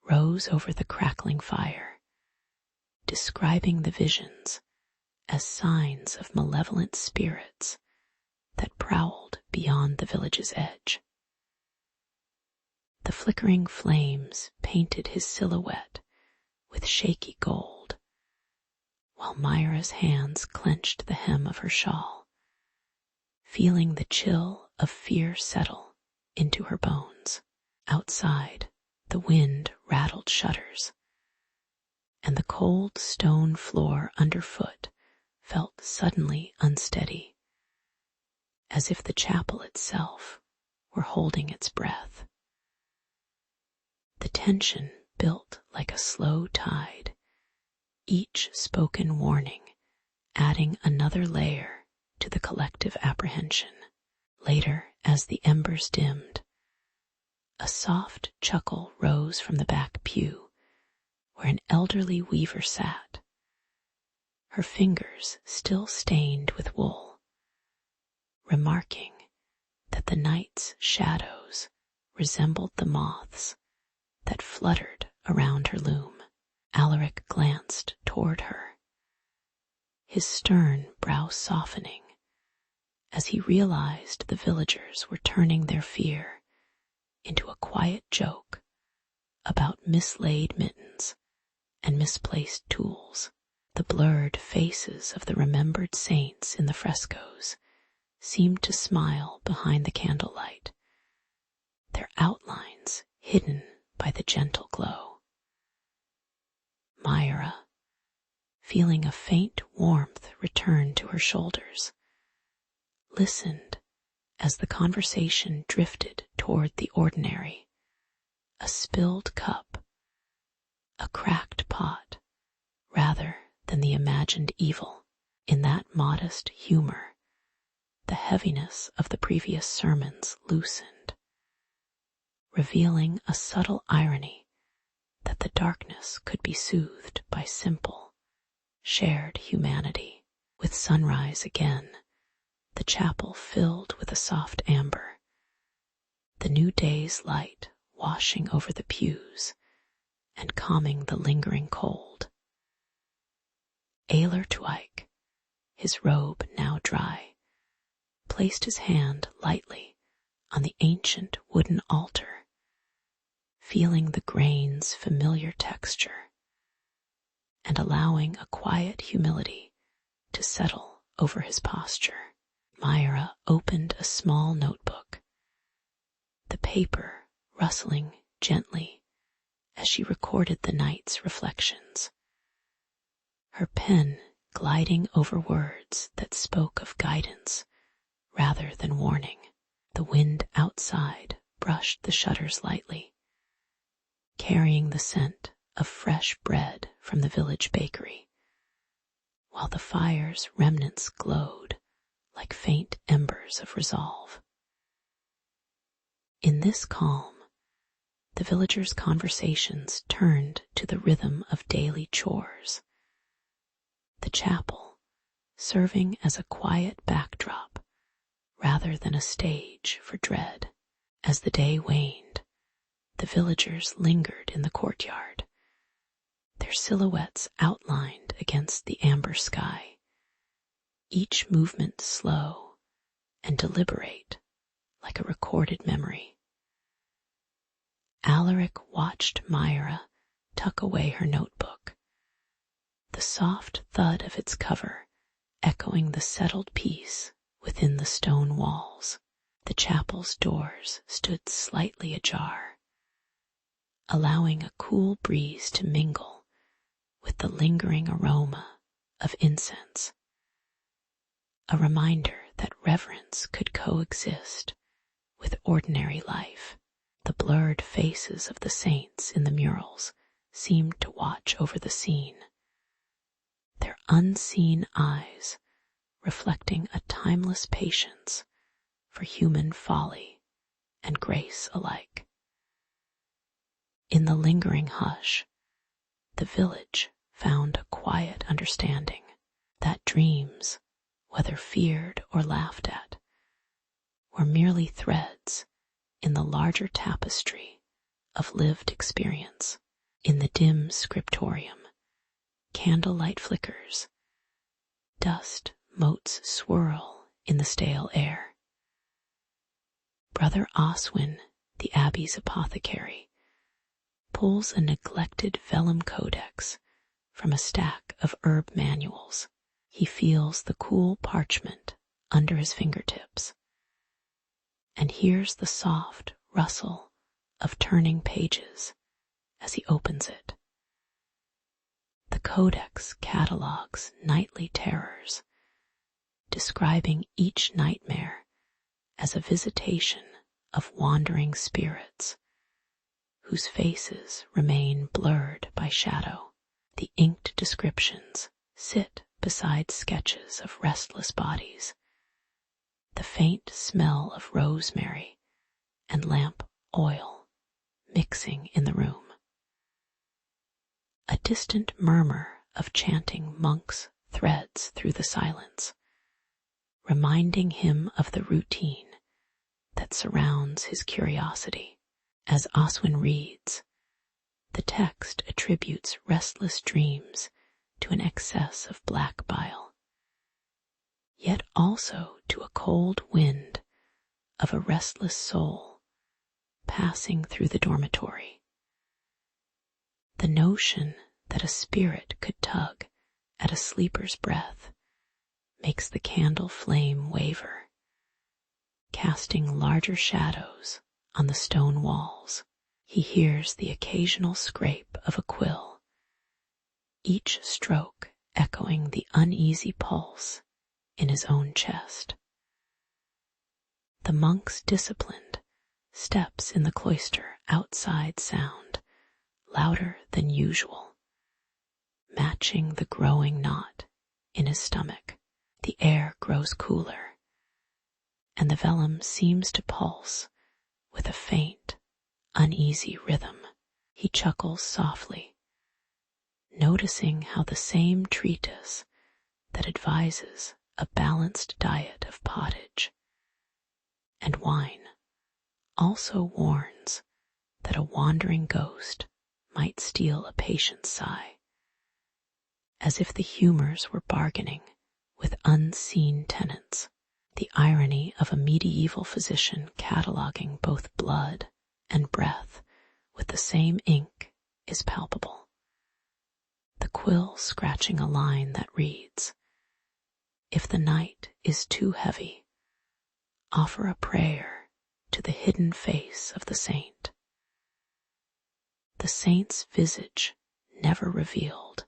[SPEAKER 1] rose over the crackling fire, describing the visions as signs of malevolent spirits that prowled beyond the village's edge. The flickering flames painted his silhouette with shaky gold, while Myra's hands clenched the hem of her shawl, feeling the chill of fear settle into her bones. Outside, the wind rattled shutters, and the cold stone floor underfoot felt suddenly unsteady, as if the chapel itself were holding its breath. The tension built like a slow tide, each spoken warning adding another layer to the collective apprehension. Later, as the embers dimmed, a soft chuckle rose from the back pew where an elderly weaver sat, her fingers still stained with wool, remarking that the night's shadows resembled the moths that fluttered around her loom. Alaric glanced toward her, his stern brow softening as he realized the villagers were turning their fear into a quiet joke about mislaid mittens and misplaced tools. The blurred faces of the remembered saints in the frescoes seemed to smile behind the candlelight, their outlines hidden by the gentle glow. Myra, feeling a faint warmth return to her shoulders, listened as the conversation drifted toward the ordinary, a spilled cup, a cracked pot, rather than the imagined evil. In that modest humor, the heaviness of the previous sermons loosened, revealing a subtle irony that the darkness could be soothed by simple, shared humanity. With sunrise again, the chapel filled with a soft amber, the new day's light washing over the pews and calming the lingering cold. Twike, his robe now dry, placed his hand lightly on the ancient wooden altar, feeling the grain's familiar texture and allowing a quiet humility to settle over his posture. Myra opened a small notebook, the paper rustling gently as she recorded the night's reflections, her pen gliding over words that spoke of guidance rather than warning. The wind outside brushed the shutters lightly, carrying the scent of fresh bread from the village bakery, while the fire's remnants glowed like faint embers of resolve. In this calm, the villagers' conversations turned to the rhythm of daily chores, the chapel serving as a quiet backdrop rather than a stage for dread. As the day waned, the villagers lingered in the courtyard, their silhouettes outlined against the amber sky, each movement slow and deliberate like a recorded memory. Alaric watched Myra tuck away her notebook, the soft thud of its cover echoing the settled peace within the stone walls. The chapel's doors stood slightly ajar, allowing a cool breeze to mingle with the lingering aroma of incense, a reminder that reverence could coexist with ordinary life. The blurred faces of the saints in the murals seemed to watch over the scene, their unseen eyes reflecting a timeless patience for human folly and grace alike. In the lingering hush, the village found a quiet understanding that dreams, whether feared or laughed at, were merely threads in the larger tapestry of lived experience. In the dim scriptorium, candlelight flickers, dust motes swirl in the stale air. Brother Oswin, the abbey's apothecary, pulls a neglected vellum codex from a stack of herb manuals. He feels the cool parchment under his fingertips and hears the soft rustle of turning pages as he opens it. The codex catalogues nightly terrors, describing each nightmare as a visitation of wandering spirits whose faces remain blurred by shadow. The inked descriptions sit beside sketches of restless bodies, the faint smell of rosemary and lamp oil mixing in the room. A distant murmur of chanting monks threads through the silence, reminding him of the routine that surrounds his curiosity. As Oswin reads, the text attributes restless dreams to an excess of black bile, yet also to a cold wind of a restless soul passing through the dormitory. The notion that a spirit could tug at a sleeper's breath makes the candle flame waver, casting larger shadows on the stone walls. He hears the occasional scrape of a quill, each stroke echoing the uneasy pulse in his own chest. The monk's disciplined steps in the cloister outside sound louder than usual, matching the growing knot in his stomach. The air grows cooler, and the vellum seems to pulse with a faint, uneasy rhythm. He chuckles softly, noticing how the same treatise that advises a balanced diet of pottage and wine also warns that a wandering ghost might steal a patient's sigh, as if the humors were bargaining with unseen tenants. The irony of a medieval physician cataloging both blood and breath with the same ink is palpable. The quill scratching a line that reads, "If the night is too heavy, offer a prayer to the hidden face of the saint." The saint's visage never revealed,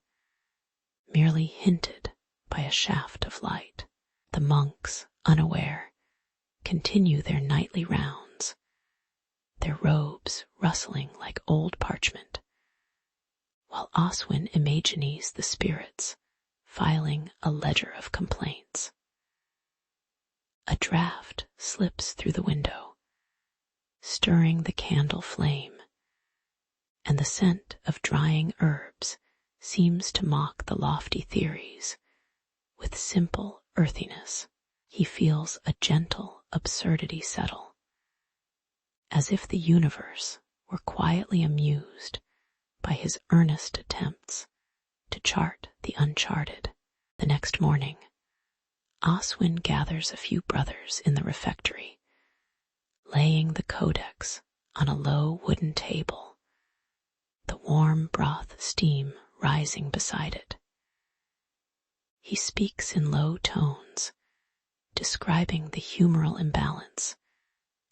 [SPEAKER 1] merely hinted by a shaft of light. The monks, unaware, continue their nightly rounds, their robes rustling like old parchment, while Oswin imagines the spirits filing a ledger of complaints. A draught slips through the window, stirring the candle flame, and the scent of drying herbs seems to mock the lofty theories with simple earthiness. He feels a gentle absurdity settle, as if the universe were quietly amused by his earnest attempts to chart the uncharted. The next morning, Oswin gathers a few brothers in the refectory, laying the codex on a low wooden table, the warm broth steam rising beside it. He speaks in low tones, describing the humoral imbalance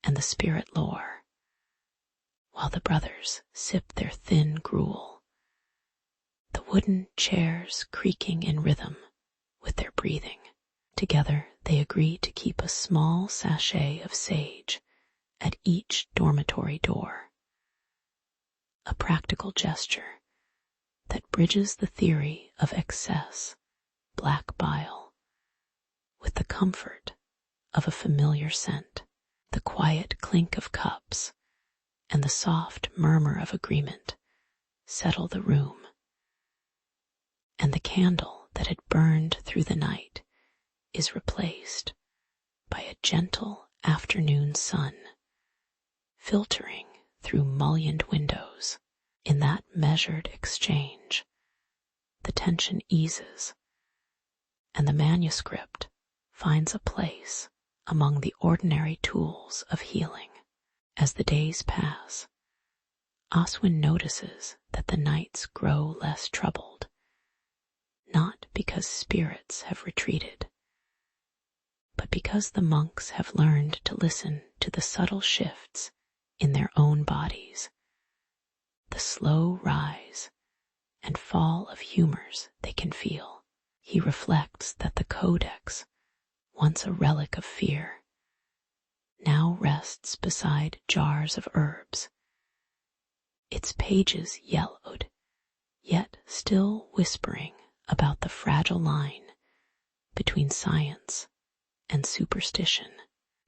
[SPEAKER 1] and the spirit lore, while the brothers sip their thin gruel, the wooden chairs creaking in rhythm with their breathing. Together they agree to keep a small sachet of sage at each dormitory door, a practical gesture that bridges the theory of excess, black bile, with the comfort of a familiar scent. The quiet clink of cups and the soft murmur of agreement settle the room, and the candle that had burned through the night is replaced by a gentle afternoon sun filtering through mullioned windows. In that measured exchange, the tension eases, and the manuscript finds a place among the ordinary tools of healing. As the days pass, Oswin notices that the nights grow less troubled, not because spirits have retreated, but because the monks have learned to listen to the subtle shifts in their own bodies, the slow rise and fall of humors they can feel. He reflects that the codex, once a relic of fear, now rests beside jars of herbs, its pages yellowed, yet still whispering about the fragile line between science and superstition.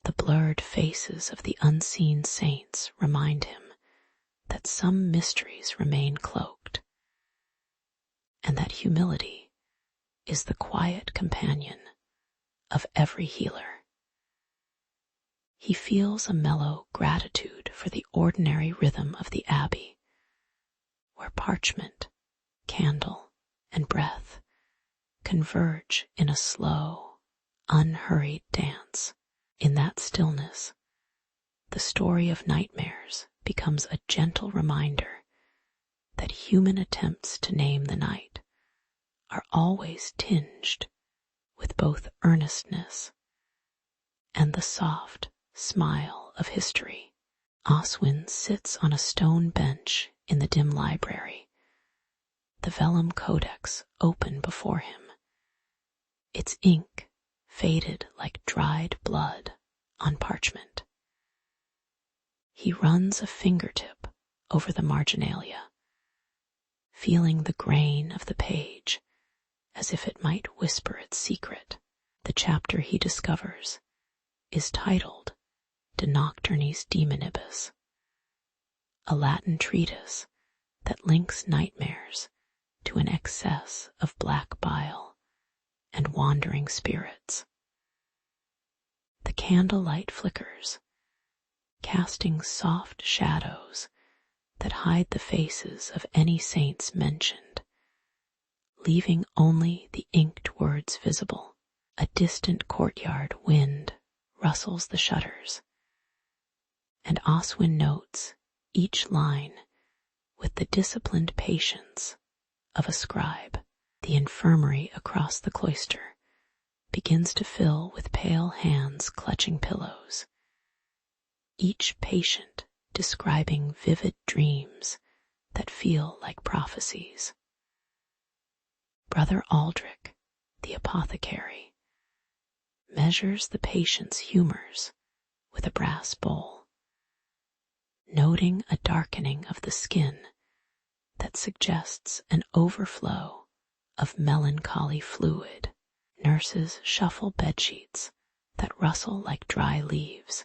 [SPEAKER 1] The blurred faces of the unseen saints remind him that some mysteries remain cloaked, and that humility is the quiet companion of every healer. He feels a mellow gratitude for the ordinary rhythm of the abbey, where parchment, candle, and breath converge in a slow, unhurried dance. In that stillness, the story of nightmares becomes a gentle reminder that human attempts to name the night are always tinged with both earnestness and the soft smile of history. Oswin sits on a stone bench in the dim library, the vellum codex open before him, its ink faded like dried blood on parchment. He runs a fingertip over the marginalia, feeling the grain of the page as if it might whisper its secret. The chapter he discovers is titled De Nocturnis Demonibus, a Latin treatise that links nightmares to an excess of black bile and wandering spirits. The candlelight flickers, casting soft shadows that hide the faces of any saints mentioned, leaving only the inked words visible. A distant courtyard wind rustles the shutters, and Oswin notes each line with the disciplined patience of a scribe. The infirmary across the cloister begins to fill with pale hands clutching pillows, each patient describing vivid dreams that feel like prophecies. Brother Aldrich, the apothecary, measures the patient's humors with a brass bowl, noting a darkening of the skin that suggests an overflow of melancholy fluid. Nurses shuffle bedsheets that rustle like dry leaves,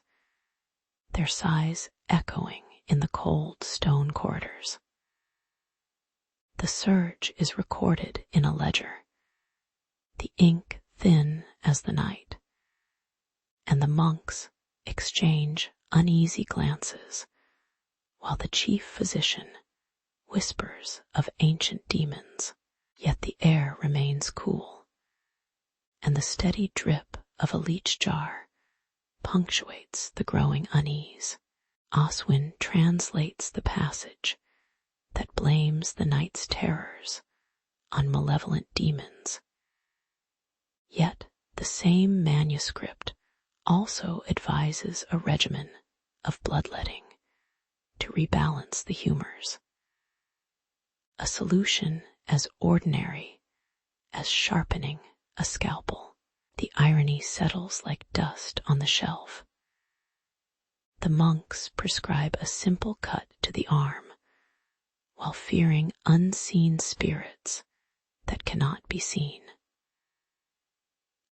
[SPEAKER 1] their sighs echoing in the cold stone corridors. The surge is recorded in a ledger, the ink thin as the night, and the monks exchange uneasy glances while the chief physician whispers of ancient demons, yet the air remains cool, and the steady drip of a leech jar punctuates the growing unease. Oswin translates the passage that blames the night's terrors on malevolent demons. Yet the same manuscript also advises a regimen of bloodletting to rebalance the humors. A solution as ordinary as sharpening a scalpel. The irony settles like dust on the shelf. The monks prescribe a simple cut to the arm, while fearing unseen spirits that cannot be seen.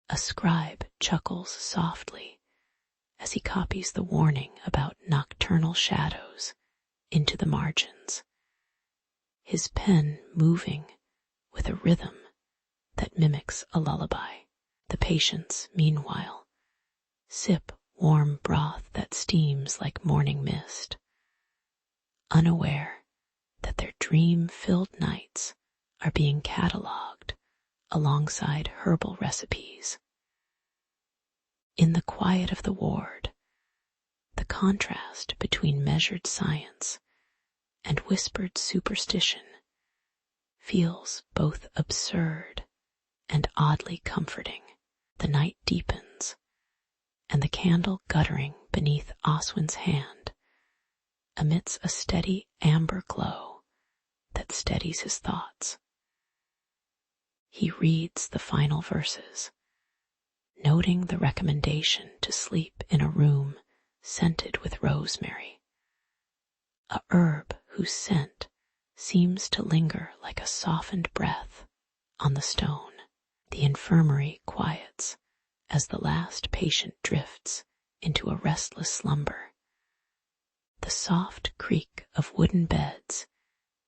[SPEAKER 1] A scribe chuckles softly as he copies the warning about nocturnal shadows into the margins, his pen moving with a rhythm that mimics a lullaby. The patients, meanwhile, sip warm broth that steams like morning mist, unaware that their dream-filled nights are being catalogued alongside herbal recipes. In the quiet of the ward, the contrast between measured science and whispered superstition feels both absurd and oddly comforting. The night deepens, and the candle guttering beneath Oswin's hand emits a steady amber glow that steadies his thoughts. He reads the final verses, noting the recommendation to sleep in a room scented with rosemary, a herb whose scent seems to linger like a softened breath on the stone. The infirmary quiets as the last patient drifts into a restless slumber, the soft creak of wooden beds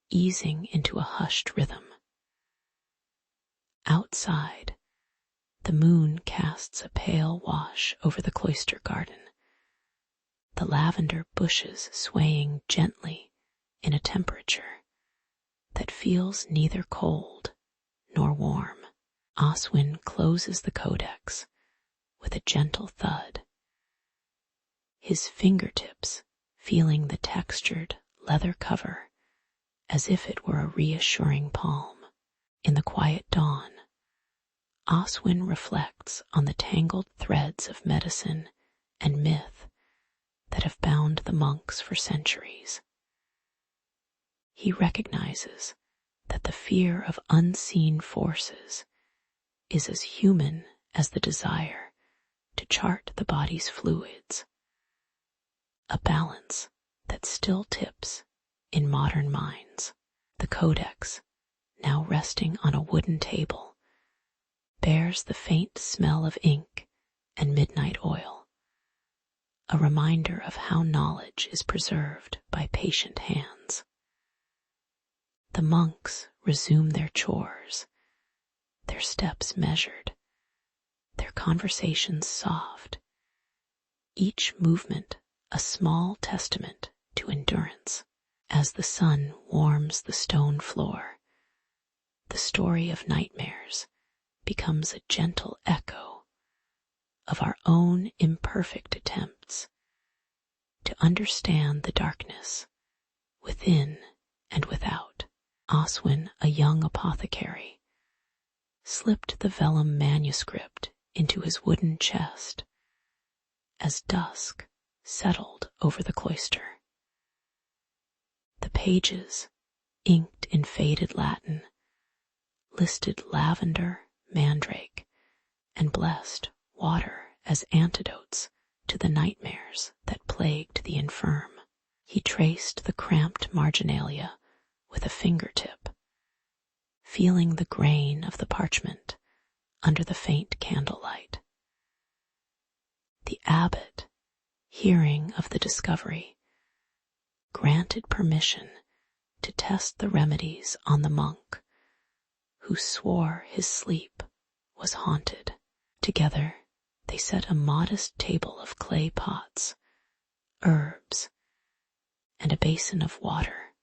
[SPEAKER 1] easing into a hushed rhythm. Outside, the moon casts a pale wash over the cloister garden, the lavender bushes swaying gently in a temperature that feels neither cold nor warm. Oswin closes the codex with a gentle thud, his fingertips feeling the textured leather cover as if it were a reassuring palm. In the quiet dawn, Oswin reflects on the tangled threads of medicine and myth that have bound the monks for centuries. He recognizes that the fear of unseen forces is as human as the desire to chart the body's fluids, a balance that still tips in modern minds. The codex, now resting on a wooden table, bears the faint smell of ink and midnight oil, a reminder of how knowledge is preserved by patient hands. The monks resume their chores, their steps measured, their conversations soft, each movement a small testament to endurance. As the sun warms the stone floor, the story of nightmares becomes a gentle echo of our own imperfect attempts to understand the darkness within and without. Oswin, a young apothecary, slipped the vellum manuscript into his wooden chest as dusk settled over the cloister. The pages, inked in faded Latin, listed lavender, mandrake, and blessed water as antidotes to the nightmares that plagued the infirm. He traced the cramped marginalia with a fingertip, feeling the grain of the parchment under the faint candlelight. The abbot, hearing of the discovery, granted permission to test the remedies on the monk, who swore his sleep was haunted. Together they set a modest table of clay pots, herbs, and a basin of water.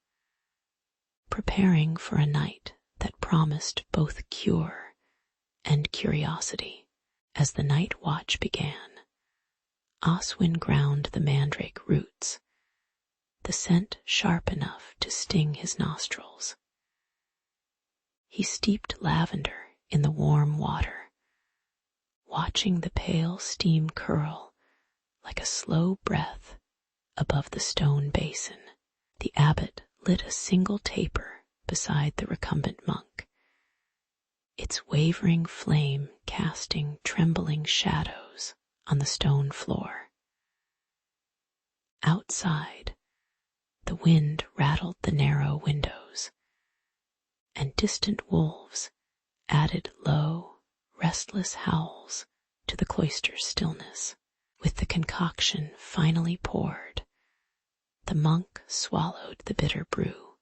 [SPEAKER 1] preparing for a night that promised both cure and curiosity. As the night watch began, Oswin ground the mandrake roots, the scent sharp enough to sting his nostrils. He steeped lavender in the warm water, watching the pale steam curl like a slow breath above the stone basin. The abbot lit a single taper beside the recumbent monk, its wavering flame casting trembling shadows on the stone floor. Outside, the wind rattled the narrow windows, and distant wolves added low, restless howls to the cloister's stillness. With the concoction finally poured, the monk swallowed the bitter brew,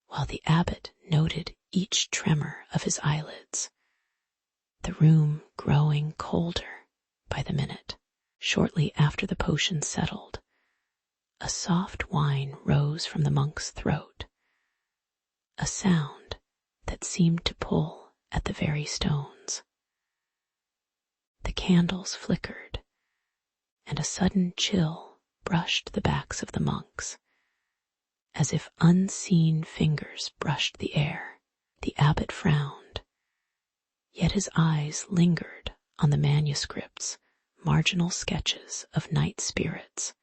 [SPEAKER 1] while the abbot noted each tremor of his eyelids, the room growing colder by the minute. Shortly after the potion settled, a soft whine rose from the monk's throat, a sound that seemed to pull at the very stones. The candles flickered, and a sudden chill brushed the backs of the monks, as if unseen fingers brushed the air. The abbot frowned, yet his eyes lingered on the manuscript's marginal sketches of night spirits,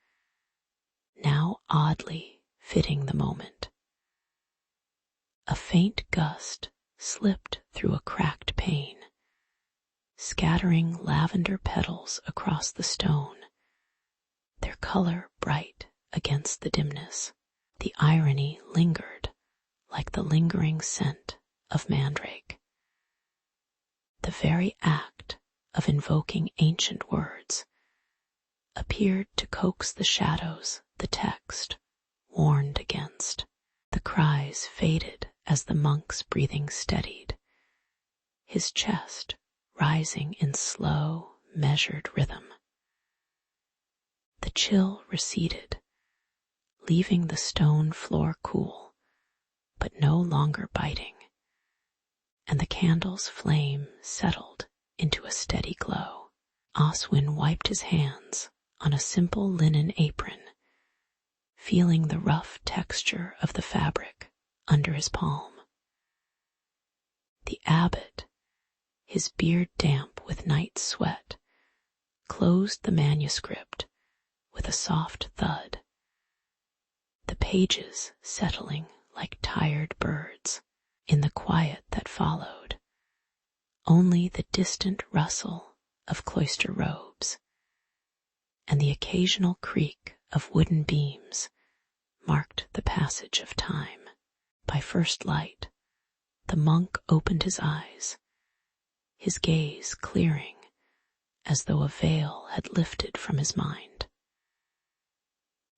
[SPEAKER 1] now oddly fitting the moment. A faint gust slipped through a cracked pane, scattering lavender petals across the stone, their color bright against the dimness. The irony lingered like the lingering scent of mandrake. The very act of invoking ancient words appeared to coax the shadows the text warned against. The cries faded as the monk's breathing steadied, his chest rising in slow, measured rhythm. The chill receded, leaving the stone floor cool, but no longer biting, and the candle's flame settled into a steady glow. Oswin wiped his hands on a simple linen apron, feeling the rough texture of the fabric under his palm. The abbot, his beard damp with night sweat, closed the manuscript with a soft thud, the pages settling like tired birds. In the quiet that followed, only the distant rustle of cloister robes and the occasional creak of wooden beams marked the passage of time. By first light, the monk opened his eyes, his gaze clearing as though a veil had lifted from his mind.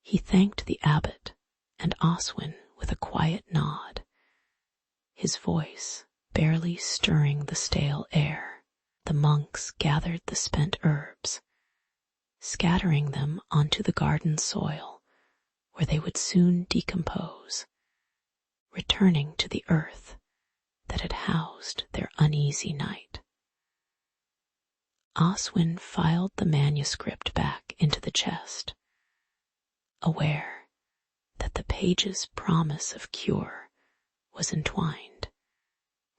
[SPEAKER 1] He thanked the abbot and Oswin with a quiet nod, his voice barely stirring the stale air. The monks gathered the spent herbs, scattering them onto the garden soil where they would soon decompose, returning to the earth that had housed their uneasy night. Oswin filed the manuscript back into the chest, aware that the page's promise of cure was entwined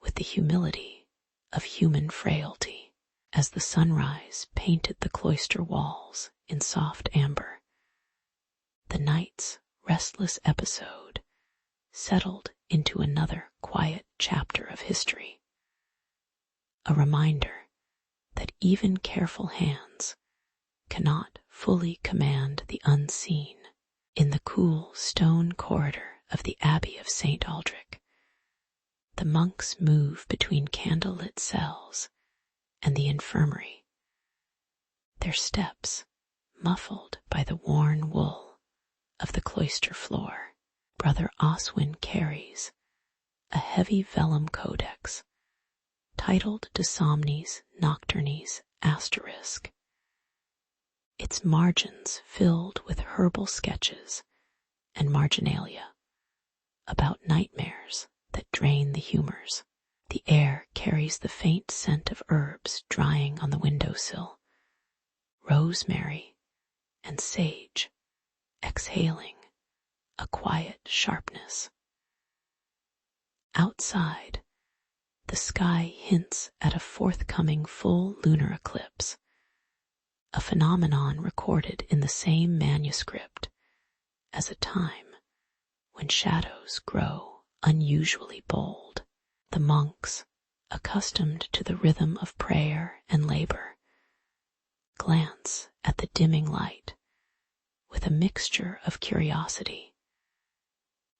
[SPEAKER 1] with the humility of human frailty. As the sunrise painted the cloister walls in soft amber, the night's restless episode settled into another quiet chapter of history, a reminder that even careful hands cannot fully command the unseen. In the cool stone corridor of the Abbey of St. Aldrich, the monks move between candlelit cells and the infirmary, their steps muffled by the worn wool of the cloister floor. Brother Oswin carries a heavy vellum codex titled De Somnis Nocturnis **, its margins filled with herbal sketches and marginalia, about nightmares that drain the humors. The air carries the faint scent of herbs drying on the windowsill, rosemary and sage, exhaling a quiet sharpness. Outside, the sky hints at a forthcoming full lunar eclipse, a phenomenon recorded in the same manuscript as a time when shadows grow unusually bold. The monks, accustomed to the rhythm of prayer and labor, glance at the dimming light with a mixture of curiosity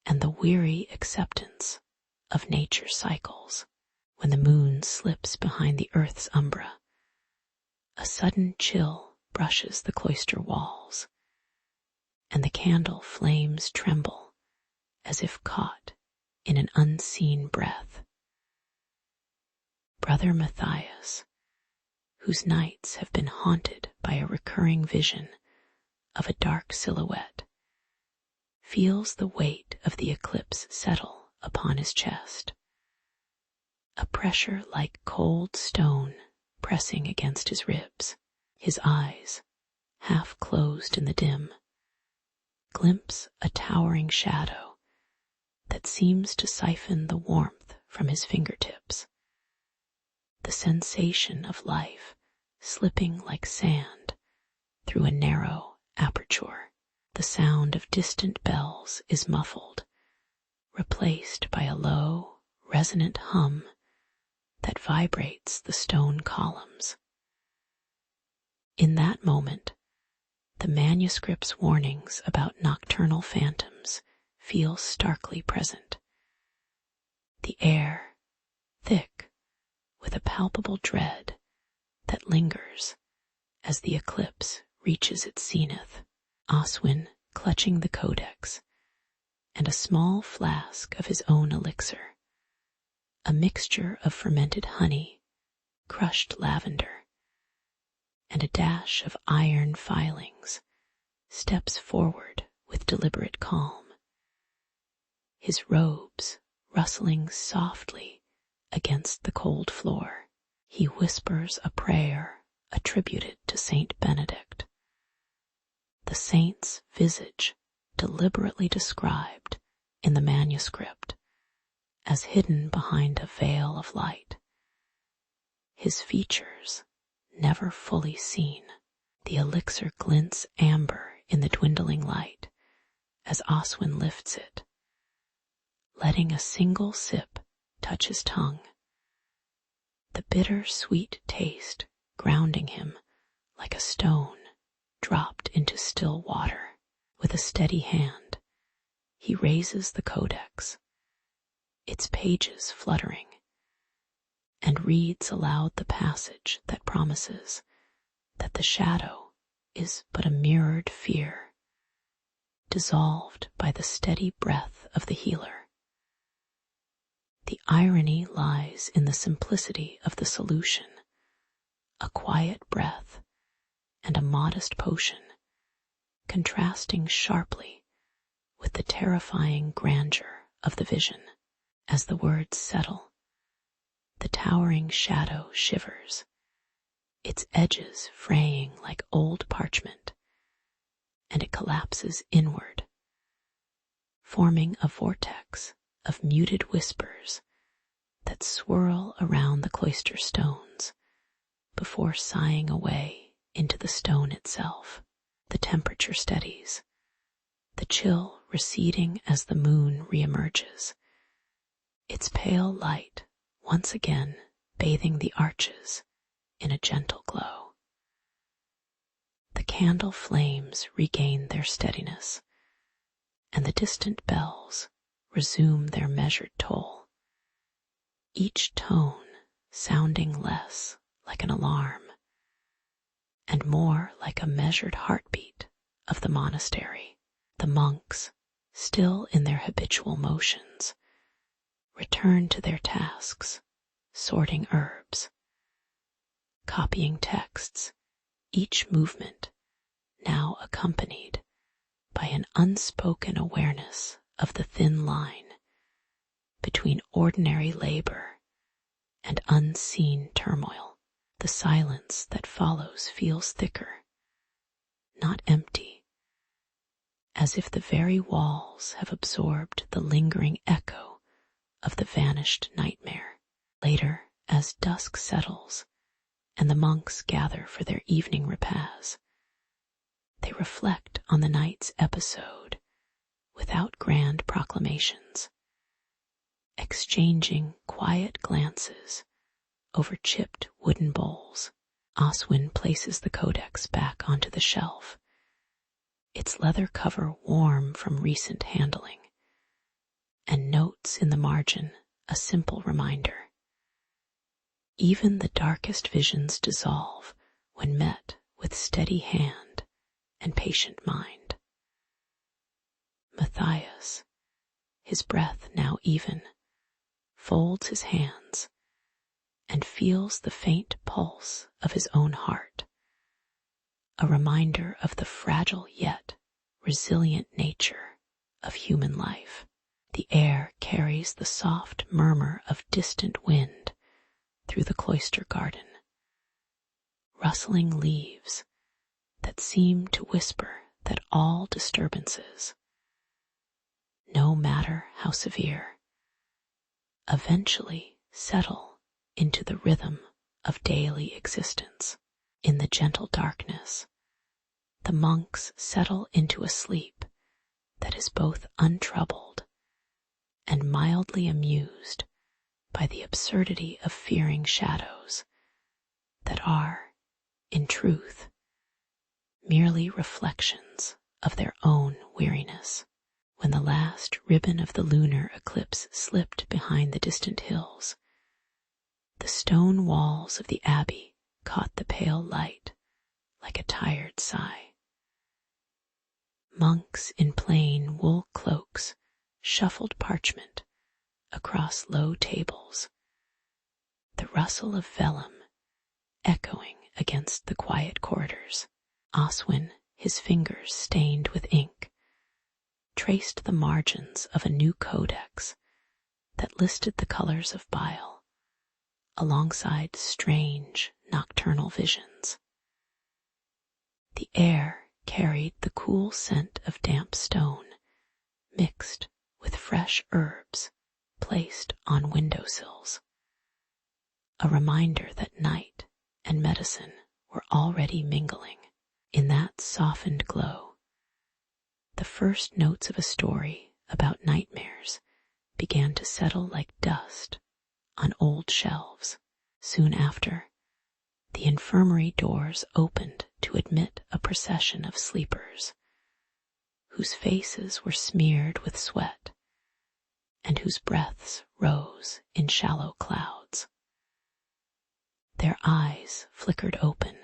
[SPEAKER 1] and the weary acceptance of nature's cycles. When the moon slips behind the earth's umbra, a sudden chill brushes the cloister walls, and the candle flames tremble as if caught in an unseen breath. Brother Matthias, whose nights have been haunted by a recurring vision of a dark silhouette, feels the weight of the eclipse settle upon his chest, a pressure like cold stone pressing against his ribs. His eyes, half closed in the dim, glimpse a towering shadow that seems to siphon the warmth from his fingertips. The sensation of life slipping like sand through a narrow aperture. The sound of distant bells is muffled, replaced by a low, resonant hum that vibrates the stone columns. In that moment, the manuscript's warnings about nocturnal phantoms feel starkly present. The air, thick with a palpable dread that lingers as the eclipse reaches its zenith. Oswin, clutching the codex and a small flask of his own elixir, a mixture of fermented honey, crushed lavender, and a dash of iron filings, steps forward with deliberate calm. His robes rustling softly against the cold floor, he whispers a prayer attributed to Saint Benedict. The saint's visage deliberately described in the manuscript as hidden behind a veil of light. His features never fully seen. The elixir glints amber in the dwindling light as Oswin lifts it, letting a single sip touch his tongue. The bitter-sweet taste grounding him like a stone dropped into still water. With a steady hand, he raises the codex, its pages fluttering, and reads aloud the passage that promises that the shadow is but a mirrored fear, dissolved by the steady breath of the healer. The irony lies in the simplicity of the solution, a quiet breath and a modest potion, contrasting sharply with the terrifying grandeur of the vision. As the words settle, the towering shadow shivers, its edges fraying like old parchment, and it collapses inward, forming a vortex of muted whispers that swirl around the cloister stones before sighing away into the stone itself. The temperature steadies, the chill receding as the moon reemerges, its pale light once again bathing the arches in a gentle glow. The candle flames regain their steadiness, and the distant bells resume their measured toll, each tone sounding less like an alarm and more like a measured heartbeat of the monastery. The monks, still in their habitual motions, return to their tasks, sorting herbs, copying texts, each movement now accompanied by an unspoken awareness of the thin line between ordinary labor and unseen turmoil. The silence that follows feels thicker, not empty, as if the very walls have absorbed the lingering echo of the vanished nightmare. Later, as dusk settles and the monks gather for their evening repast, they reflect on the night's episode without grand proclamations, exchanging quiet glances over chipped wooden bowls. Oswin places the codex back onto the shelf, its leather cover warm from recent handling, and notes in the margin a simple reminder. Even the darkest visions dissolve when met with steady hand and patient mind. Matthias, his breath now even, folds his hands and feels the faint pulse of his own heart, a reminder of the fragile yet resilient nature of human life. The air carries the soft murmur of distant wind through the cloister garden, rustling leaves that seem to whisper that all disturbances, no matter how severe, eventually settle into the rhythm of daily existence. In the gentle darkness, the monks settle into a sleep that is both untroubled and mildly amused by the absurdity of fearing shadows that are, in truth, merely reflections of their own weariness. When the last ribbon of the lunar eclipse slipped behind the distant hills, the stone walls of the abbey caught the pale light like a tired sigh. Monks in plain wool cloaks shuffled parchment across low tables, the rustle of vellum echoing against the quiet corridors. Oswin, his fingers stained with ink, traced the margins of a new codex that listed the colors of bile alongside strange nocturnal visions. The air carried the cool scent of damp stone mixed with fresh herbs placed on windowsills, a reminder that night and medicine were already mingling. In that softened glow, the first notes of a story about nightmares began to settle like dust on old shelves. Soon after, the infirmary doors opened to admit a procession of sleepers, whose faces were smeared with sweat and whose breaths rose in shallow clouds. Their eyes flickered open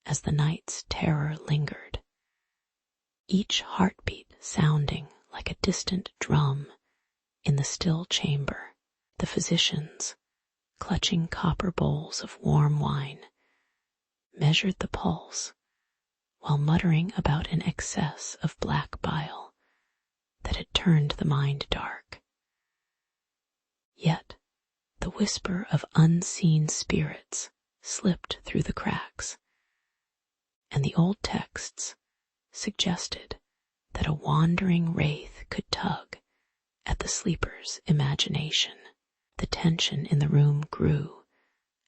[SPEAKER 1] as the night's terror lingered, each heartbeat sounding like a distant drum in the still chamber. The physicians, clutching copper bowls of warm wine, measured the pulse while muttering about an excess of black bile that had turned the mind dark. Yet the whisper of unseen spirits slipped through the cracks, and the old texts suggested that a wandering wraith could tug at the sleeper's imagination. The tension in the room grew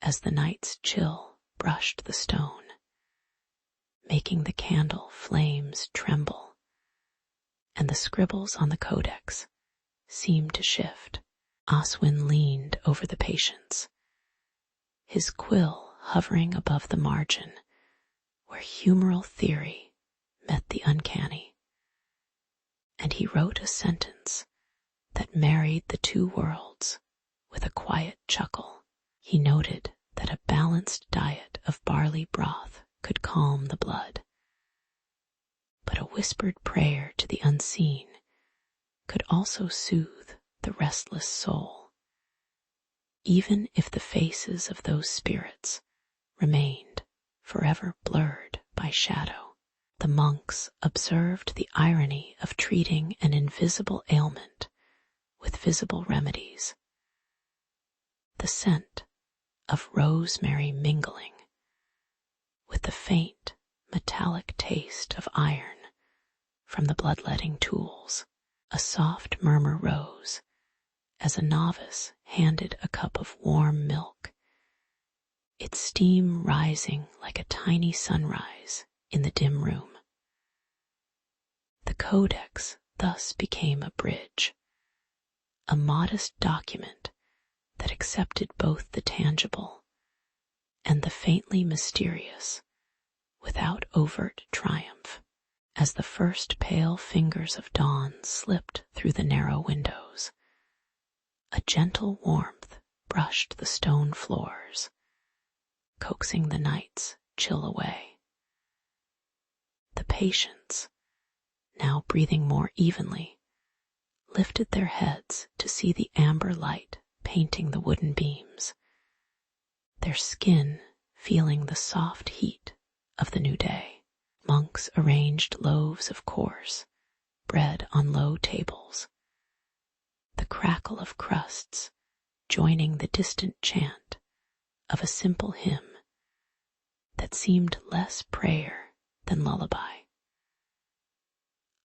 [SPEAKER 1] as the night's chill brushed the stone, making the candle flames tremble, and the scribbles on the codex seemed to shift. Oswin leaned over the patients, his quill hovering above the margin where humoral theory met the uncanny, and he wrote a sentence that married the two worlds with a quiet chuckle. He noted that a balanced diet of barley broth could calm the blood, but a whispered prayer to the unseen could also soothe the restless soul, even if the faces of those spirits remained forever blurred by shadow. The monks observed the irony of treating an invisible ailment with visible remedies. The scent of rosemary mingling with the faint metallic taste of iron from the bloodletting tools. A soft murmur rose as a novice handed a cup of warm milk, its steam rising like a tiny sunrise in the dim room. The codex thus became a bridge, a modest document that accepted both the tangible and the faintly mysterious without overt triumph. As the first pale fingers of dawn slipped through the narrow windows, a gentle warmth brushed the stone floors, coaxing the night's chill away. The patients, now breathing more evenly, lifted their heads to see the amber light painting the wooden beams, their skin feeling the soft heat of the new day. Monks arranged loaves of coarse bread on low tables, the crackle of crusts joining the distant chant of a simple hymn that seemed less prayer than lullaby.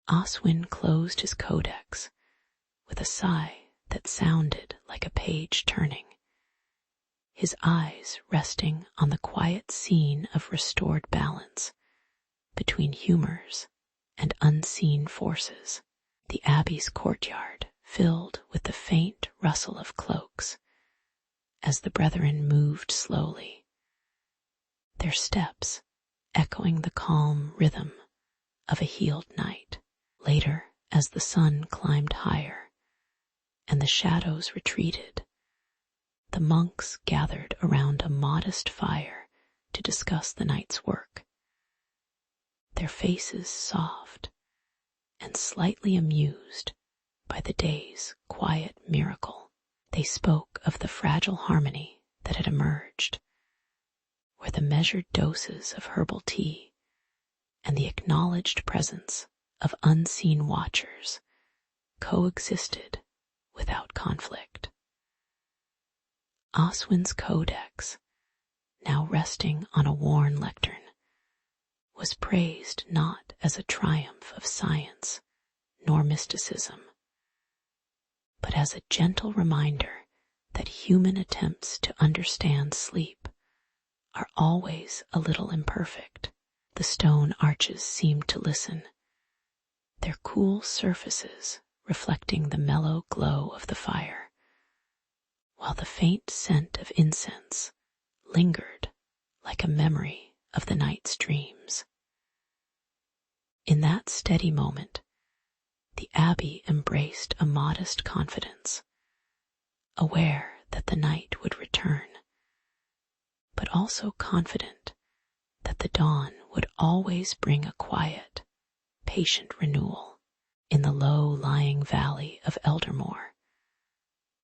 [SPEAKER 1] Oswin closed his codex with a sigh that sounded like a page turning, his eyes resting on the quiet scene of restored balance between humors and unseen forces. The abbey's courtyard filled with the faint rustle of cloaks as the brethren moved slowly, their steps echoing the calm rhythm of a healed night. Later, as the sun climbed higher and the shadows retreated, the monks gathered around a modest fire to discuss the night's work, their faces soft and slightly amused by the day's quiet miracle. They spoke of the fragile harmony that had emerged, where the measured doses of herbal tea and the acknowledged presence of unseen watchers coexisted without conflict. Oswin's codex, now resting on a worn lectern, was praised not as a triumph of science nor mysticism, but as a gentle reminder that human attempts to understand sleep are always a little imperfect. The stone arches seemed to listen, their cool surfaces reflecting the mellow glow of the fire, while the faint scent of incense lingered like a memory of the night's dreams. In that steady moment, the abbey embraced a modest confidence, aware that the night would return, but also confident that the dawn would always bring a quiet, patient renewal. In the low-lying valley of Eldermore,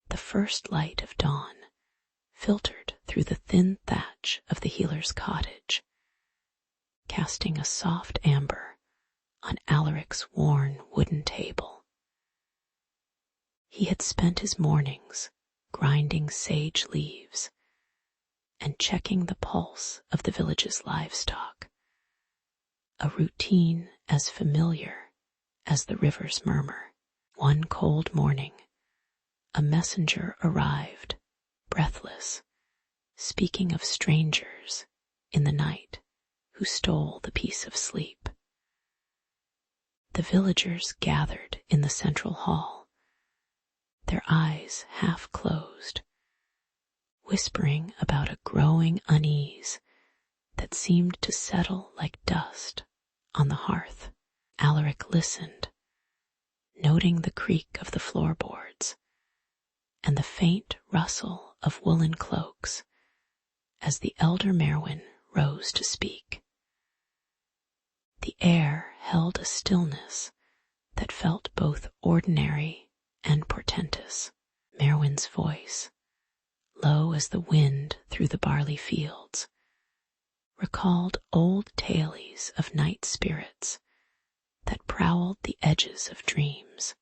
[SPEAKER 1] the first light of dawn filtered through the thin thatch of the healer's cottage, casting a soft amber on Alaric's worn wooden table. He had spent his mornings grinding sage leaves and checking the pulse of the village's livestock, a routine as familiar as the river's murmur. One cold morning, a messenger arrived, breathless, speaking of strangers in the night who stole the peace of sleep. The villagers gathered in the central hall, their eyes half closed, whispering about a growing unease that seemed to settle like dust on the hearth. Alaric listened, noting the creak of the floorboards and the faint rustle of woolen cloaks as the elder Merwin rose to speak. The air held a stillness that felt both ordinary and portentous. Merwin's voice, low as the wind through the barley fields, recalled old tales of night spirits that prowled the edges of dreams.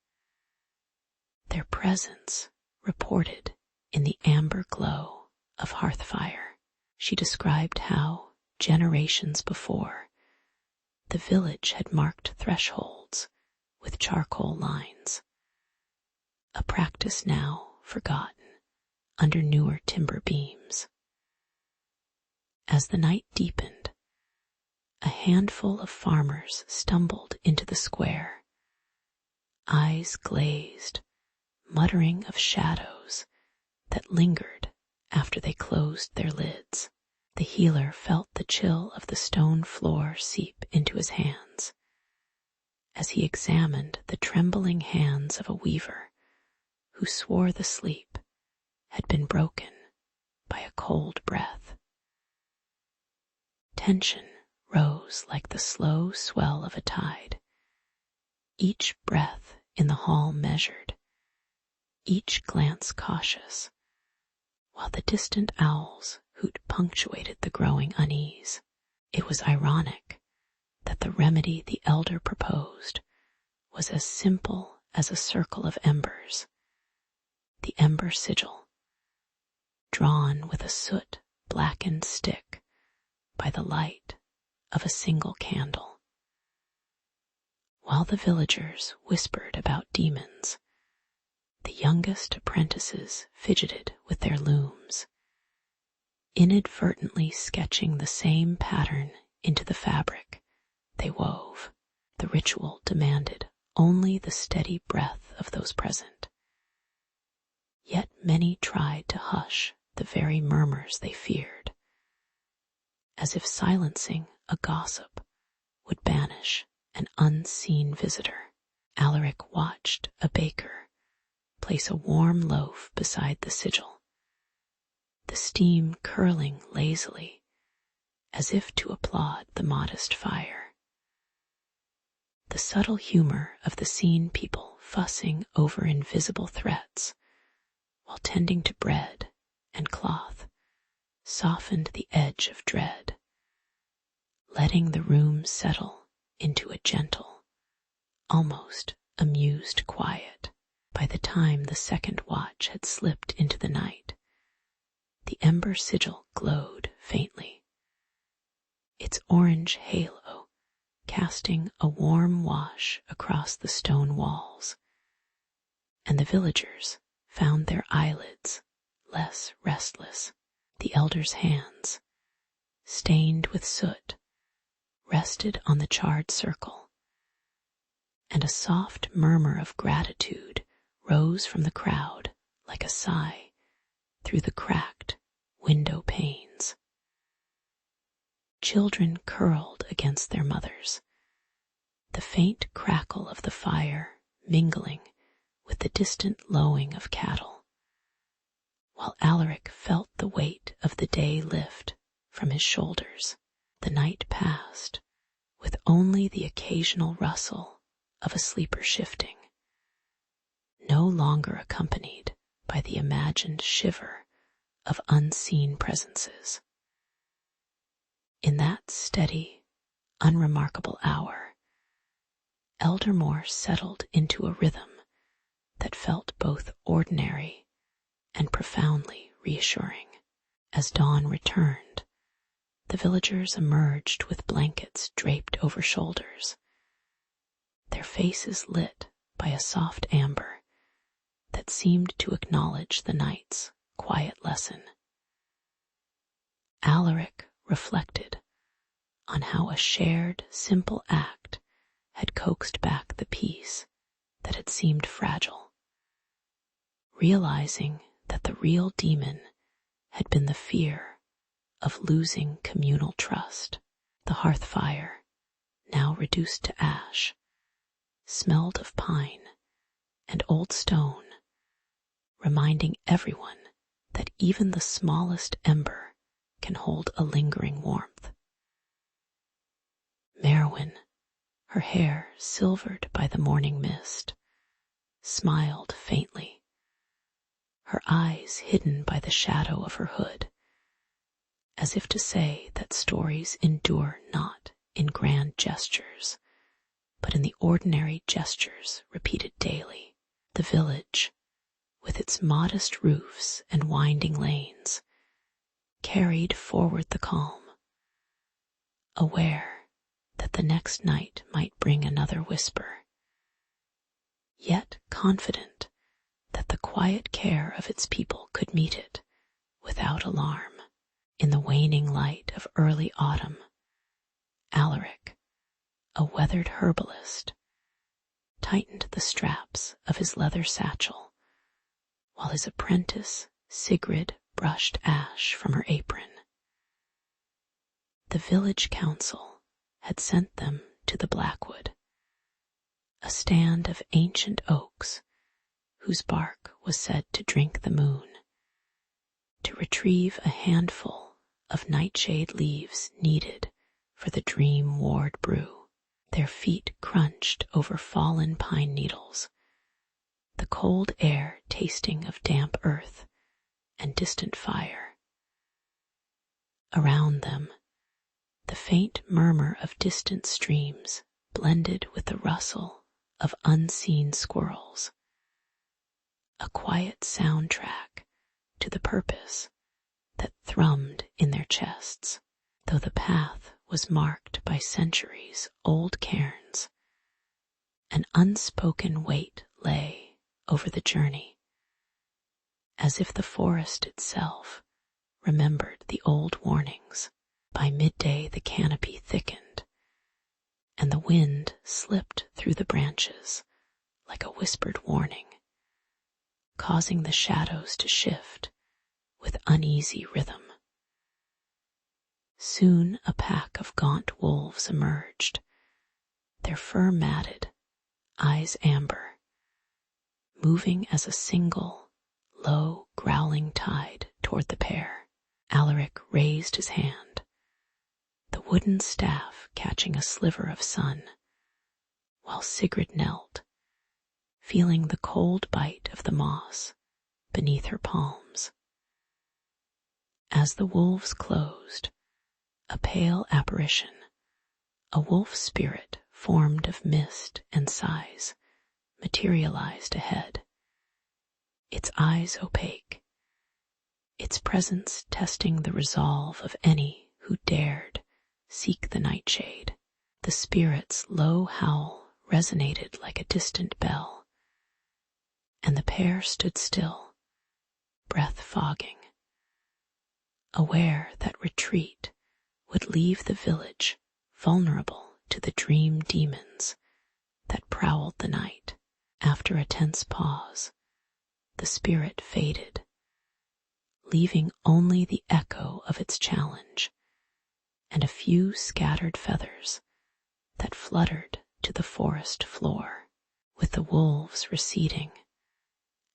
[SPEAKER 1] their presence reported in the amber glow of hearth fire. She described how, generations before, the village had marked thresholds with charcoal lines, a practice now forgotten under newer timber beams. As the night deepened, a handful of farmers stumbled into the square, eyes glazed, muttering of shadows that lingered after they closed their lids. The healer felt the chill of the stone floor seep into his hands as he examined the trembling hands of a weaver who swore the sleep had been broken by a cold breath. Tension rose like the slow swell of a tide, each breath in the hall measured, each glance cautious, while the distant owl's hoot punctuated the growing unease. It was ironic that the remedy the elder proposed was as simple as a circle of embers, the ember sigil, drawn with a soot-blackened stick by the light of a single candle. While the villagers whispered about demons, the youngest apprentices fidgeted with their looms, inadvertently sketching the same pattern into the fabric they wove. The ritual demanded only the steady breath of those present. Yet many tried to hush the very murmurs they feared, as if silencing a gossip would banish an unseen visitor. Alaric watched a baker place a warm loaf beside the sigil, the steam curling lazily as if to applaud the modest fire. The subtle humor of the scene people fussing over invisible threats while tending to bread and cloth softened the edge of dread, letting the room settle into a gentle, almost amused quiet. By the time the second watch had slipped into the night, the ember sigil glowed faintly, its orange halo casting a warm wash across the stone walls, and the villagers found their eyelids less restless. The elder's hands, stained with soot, rested on the charred circle, and a soft murmur of gratitude rose from the crowd like a sigh through the cracked window panes. Children curled against their mothers, the faint crackle of the fire mingling with the distant lowing of cattle, while Alaric felt the weight of the day lift from his shoulders. The night passed with only the occasional rustle of a sleeper shifting, no longer accompanied by the imagined shiver of unseen presences. In that steady, unremarkable hour, Eldermore settled into a rhythm that felt both ordinary and profoundly reassuring. As dawn returned, the villagers emerged with blankets draped over shoulders, their faces lit by a soft amber that seemed to acknowledge the night's quiet lesson. Alaric reflected on how a shared, simple act had coaxed back the peace that had seemed fragile, realizing that the real demon had been the fear of losing communal trust. The hearth fire, now reduced to ash, smelled of pine and old stone, reminding everyone that even the smallest ember can hold a lingering warmth. Merwin, her hair silvered by the morning mist, smiled faintly, her eyes hidden by the shadow of her hood, as if to say that stories endure not in grand gestures, but in the ordinary gestures repeated daily. The village, with its modest roofs and winding lanes, carried forward the calm, aware that the next night might bring another whisper, yet confident that the quiet care of its people could meet it without alarm. In the waning light of early autumn, Alaric, a weathered herbalist, tightened the straps of his leather satchel, while his apprentice Sigrid brushed ash from her apron. The village council had sent them to the Blackwood, a stand of ancient oaks whose bark was said to drink the moon, to retrieve a handful of nightshade leaves needed for the dream ward brew. Their feet crunched over fallen pine needles, the cold air tasting of damp earth and distant fire. Around them, the faint murmur of distant streams blended with the rustle of unseen squirrels, a quiet soundtrack to the purpose that thrummed in their chests, though the path was marked by centuries-old cairns. An unspoken weight lay over the journey, as if the forest itself remembered the old warnings. By midday the canopy thickened, and the wind slipped through the branches like a whispered warning, causing the shadows to shift with uneasy rhythm. Soon a pack of gaunt wolves emerged, their fur matted, eyes amber, moving as a single, low, growling tide toward the pair. Alaric raised his hand, the wooden staff catching a sliver of sun, while Sigrid knelt, feeling the cold bite of the moss beneath her palms. As the wolves closed, a pale apparition, a wolf spirit formed of mist and sighs, materialized ahead, its eyes opaque, its presence testing the resolve of any who dared seek the nightshade. The spirit's low howl resonated like a distant bell, and the pair stood still, breath fogging, aware that retreat would leave the village vulnerable to the dream demons that prowled the night. After a tense pause, the spirit faded, leaving only the echo of its challenge and a few scattered feathers that fluttered to the forest floor. With the wolves receding,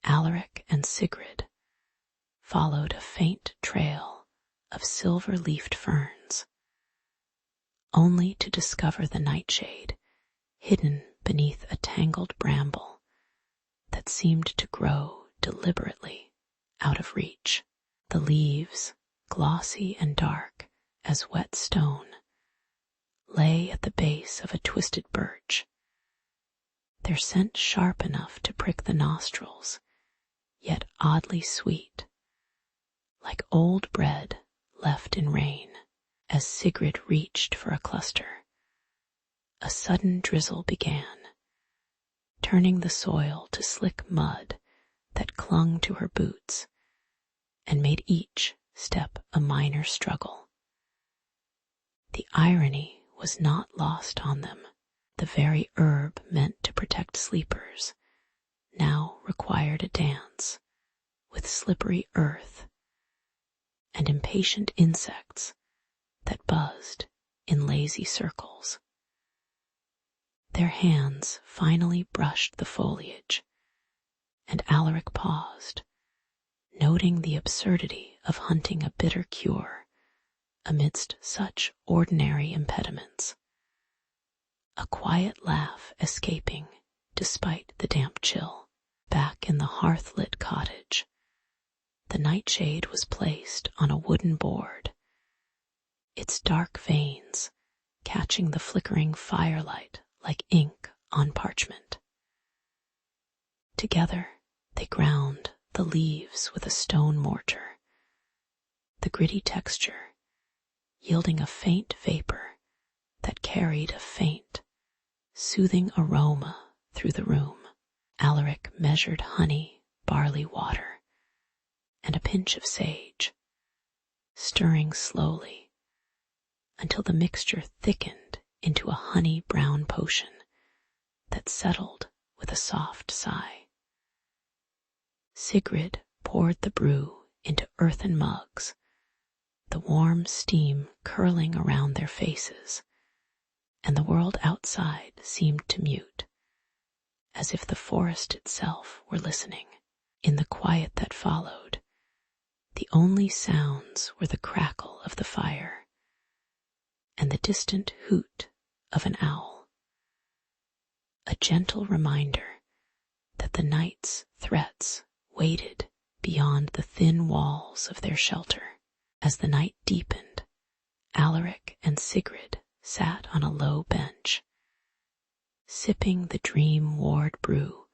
[SPEAKER 1] Alaric and Sigrid followed a faint trail of silver-leafed ferns, only to discover the nightshade hidden beneath a tangled bramble that seemed to grow deliberately out of reach. The leaves, glossy and dark as wet stone, lay at the base of a twisted birch, their scent sharp enough to prick the nostrils, yet oddly sweet, like old bread left in rain. As Sigrid reached for a cluster, a sudden drizzle began, turning the soil to slick mud that clung to her boots and made each step a minor struggle. The irony was not lost on them. The very herb meant to protect sleepers now required a dance with slippery earth and impatient insects that buzzed in lazy circles. Their hands finally brushed the foliage, and Alaric paused, noting the absurdity of hunting a bitter cure amidst such ordinary impediments. A quiet laugh escaping despite the damp chill. Back in the hearth-lit cottage, the nightshade was placed on a wooden board, its dark veins catching the flickering firelight like ink on parchment. Together they ground the leaves with a stone mortar, the gritty texture yielding a faint vapor that carried a faint, soothing aroma through the room. Alaric measured honey, barley water, and a pinch of sage, stirring slowly until the mixture thickened into a honey-brown potion that settled with a soft sigh. Sigrid poured the brew into earthen mugs, the warm steam curling around their faces, and the world outside seemed to mute, as if the forest itself were listening. In the quiet that followed, the only sounds were the crackle of the fire and the distant hoot of an owl, a gentle reminder that the night's threats waited beyond the thin walls of their shelter. As the night deepened, Alaric and Sigrid sat on a low bench, sipping the dream ward brew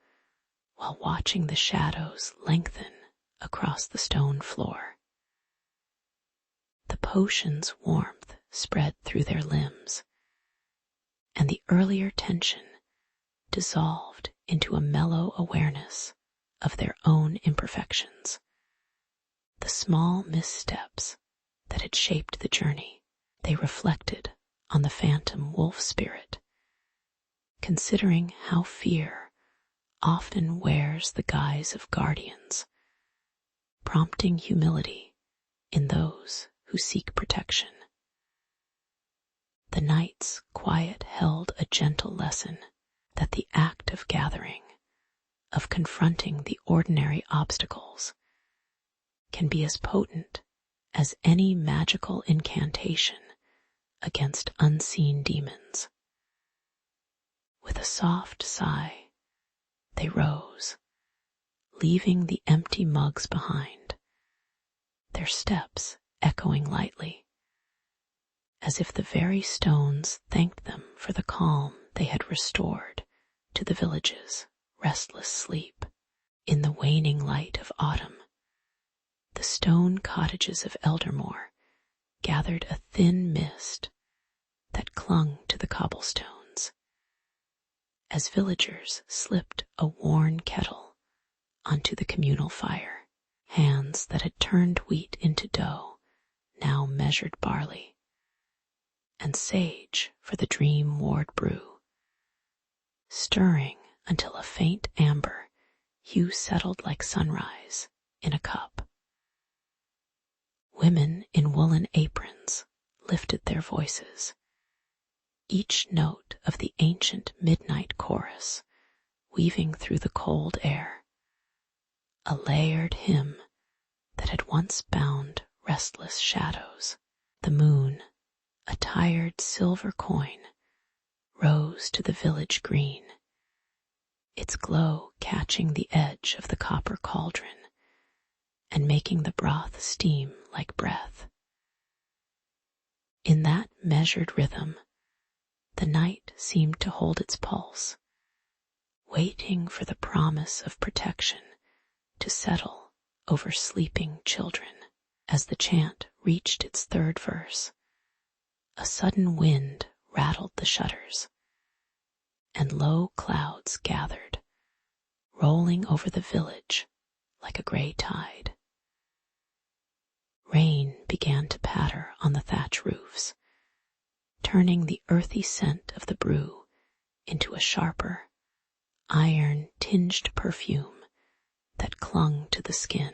[SPEAKER 1] while watching the shadows lengthen across the stone floor. The potion's warmth spread through their limbs, and the earlier tension dissolved into a mellow awareness of their own imperfections, the small missteps that had shaped the journey. They reflected on the phantom wolf spirit, considering how fear often wears the guise of guardians, prompting humility in those who seek protection. The night's quiet held a gentle lesson that the act of gathering, of confronting the ordinary obstacles, can be as potent as any magical incantation against unseen demons. With a soft sigh, they rose, leaving the empty mugs behind, their steps echoing lightly, as if the very stones thanked them for the calm they had restored to the village's restless sleep. In the waning light of autumn, the stone cottages of Eldermore gathered a thin mist that clung to the cobblestones, as villagers slipped a worn kettle onto the communal fire. Hands that had turned wheat into dough now measured barley, and sage for the dream ward brew, stirring until a faint amber hue settled like sunrise in a cup. Women in woolen aprons lifted their voices, each note of the ancient midnight chorus weaving through the cold air, a layered hymn that had once bound restless shadows. The moon, a tired silver coin, rose to the village green, its glow catching the edge of the copper cauldron and making the broth steam like breath. In that measured rhythm, the night seemed to hold its pulse, waiting for the promise of protection to settle over sleeping children. As the chant reached its third verse, a sudden wind rattled the shutters, and low clouds gathered, rolling over the village like a gray tide. Rain began to patter on the thatch roofs, turning the earthy scent of the brew into a sharper, iron-tinged perfume that clung to the skin.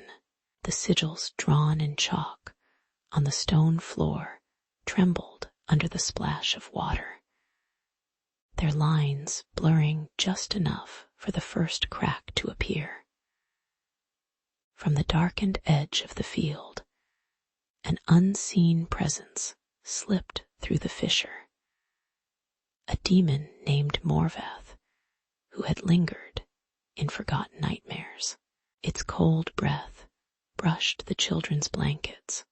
[SPEAKER 1] The sigils drawn in chalk on the stone floor trembled under the splash of water, their lines blurring just enough for the first crack to appear. From the darkened edge of the field, an unseen presence slipped through the fissure, a demon named Morvath, who had lingered in forgotten nightmares. Its cold breath brushed the children's blankets,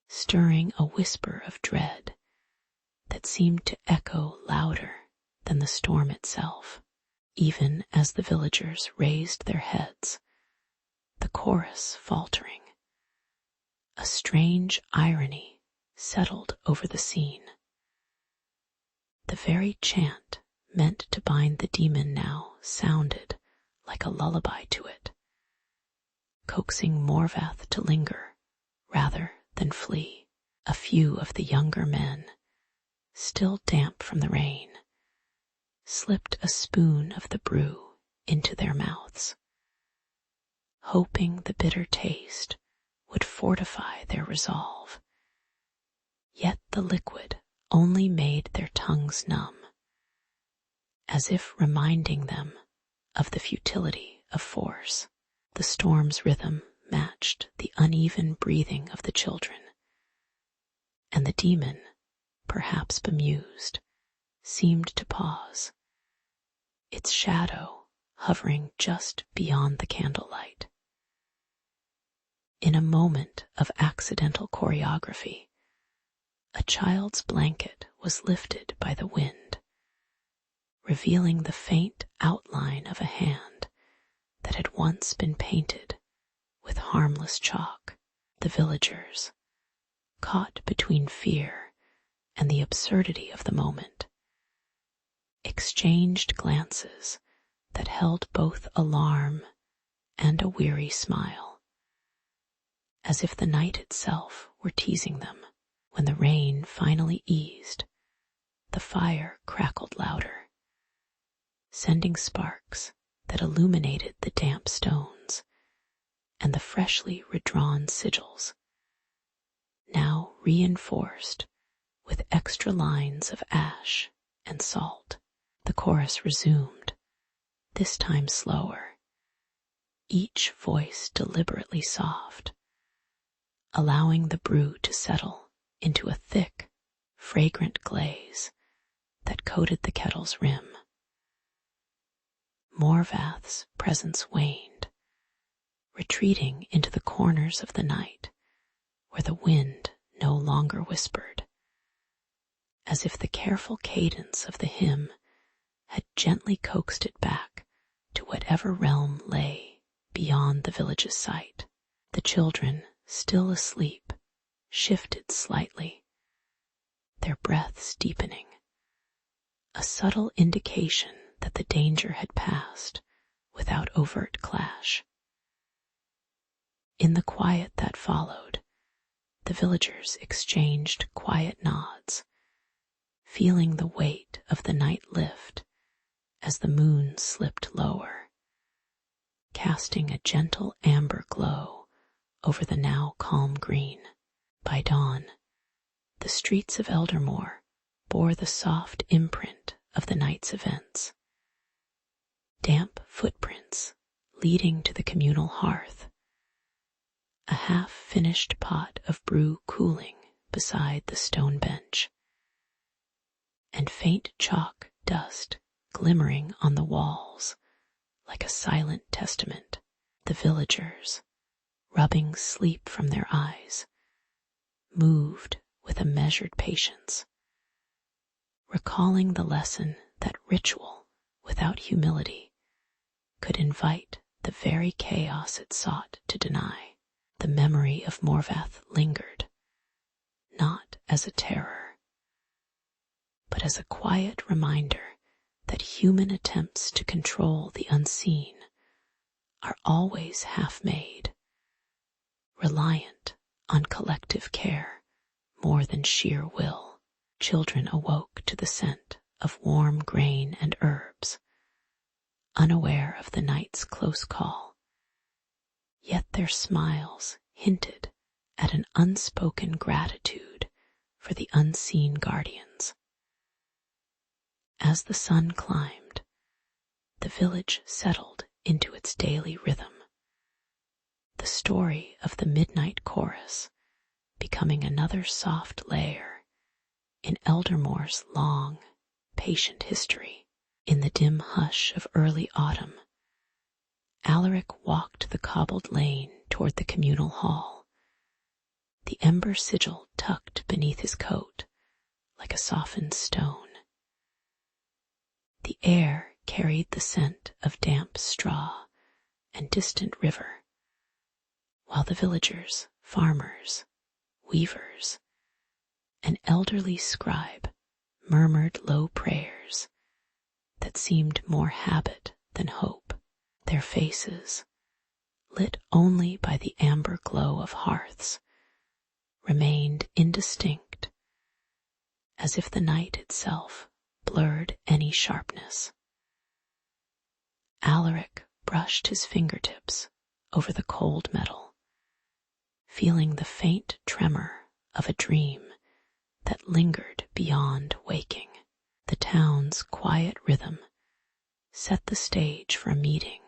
[SPEAKER 1] stirring a whisper of dread that seemed to echo louder than the storm itself. Even as the villagers raised their heads, the chorus faltering. A strange irony settled over the scene. The very chant meant to bind the demon now sounded like a lullaby to it, coaxing Morvath to linger rather than flee. A few of the younger men, still damp from the rain, slipped a spoon of the brew into their mouths, hoping the bitter taste would fortify their resolve. Yet the liquid only made their tongues numb, as if reminding them of the futility of force. The storm's rhythm matched the uneven breathing of the children, and the demon, perhaps bemused, seemed to pause, its shadow hovering just beyond the candlelight. In a moment of accidental choreography, a child's blanket was lifted by the wind, revealing the faint outline of a hand that had once been painted with harmless chalk. The villagers, caught between fear and the absurdity of the moment, exchanged glances that held both alarm and a weary smile, as if the night itself were teasing them. When the rain finally eased, the fire crackled louder, sending sparks that illuminated the damp stones and the freshly redrawn sigils, now reinforced with extra lines of ash and salt. The chorus resumed, this time slower, each voice deliberately soft, allowing the brew to settle into a thick, fragrant glaze that coated the kettle's rim. Morvath's presence waned, retreating into the corners of the night where the wind no longer whispered, as if the careful cadence of the hymn had gently coaxed it back to whatever realm lay beyond the village's sight. The children, still asleep, shifted slightly, their breaths deepening, a subtle indication that the danger had passed without overt clash. In the quiet that followed, the villagers exchanged quiet nods, feeling the weight of the night lift as the moon slipped lower, casting a gentle amber glow over the now calm green. By dawn, the streets of Eldermoor bore the soft imprint of the night's events. Damp footprints leading to the communal hearth, a half-finished pot of brew cooling beside the stone bench, and faint chalk dust glimmering on the walls like a silent testament. The villagers, rubbing sleep from their eyes, moved with a measured patience, recalling the lesson that ritual without humility could invite the very chaos it sought to deny. The memory of Morvath lingered, not as a terror, but as a quiet reminder that human attempts to control the unseen are always half-made, reliant on collective care more than sheer will. Children awoke to the scent of warm grain and herbs, unaware of the night's close call, yet their smiles hinted at an unspoken gratitude for the unseen guardians. As the sun climbed, the village settled into its daily rhythm, the story of the midnight chorus becoming another soft layer in Eldermoor's long, patient history. In the dim hush of early autumn, Alaric walked the cobbled lane toward the communal hall, the ember sigil tucked beneath his coat like a softened stone. The air carried the scent of damp straw and distant river, while the villagers, farmers, weavers, an elderly scribe murmured low prayers that seemed more habit than hope. Their faces, lit only by the amber glow of hearths, remained indistinct, as if the night itself blurred any sharpness. Alaric brushed his fingertips over the cold metal, feeling the faint tremor of a dream that lingered beyond waking. The town's quiet rhythm set the stage for a meeting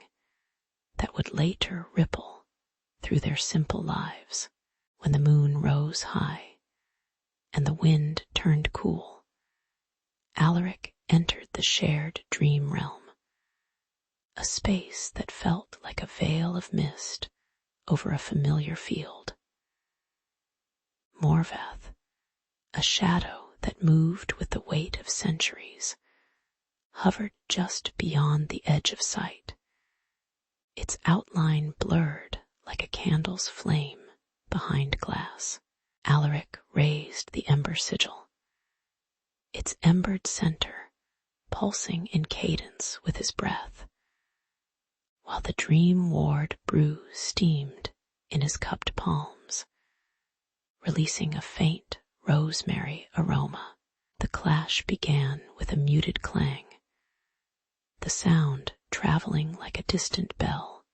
[SPEAKER 1] that would later ripple through their simple lives. When the moon rose high and the wind turned cool, Alaric entered the shared dream realm, a space that felt like a veil of mist over a familiar field. Morvath, a shadow that moved with the weight of centuries, hovered just beyond the edge of sight, its outline blurred like a candle's flame behind glass. Alaric raised the ember sigil, its embered center pulsing in cadence with his breath, while the dream-ward brew steamed in his cupped palms, releasing a faint rosemary aroma. The clash began with a muted clang, the sound traveling like a distant bell,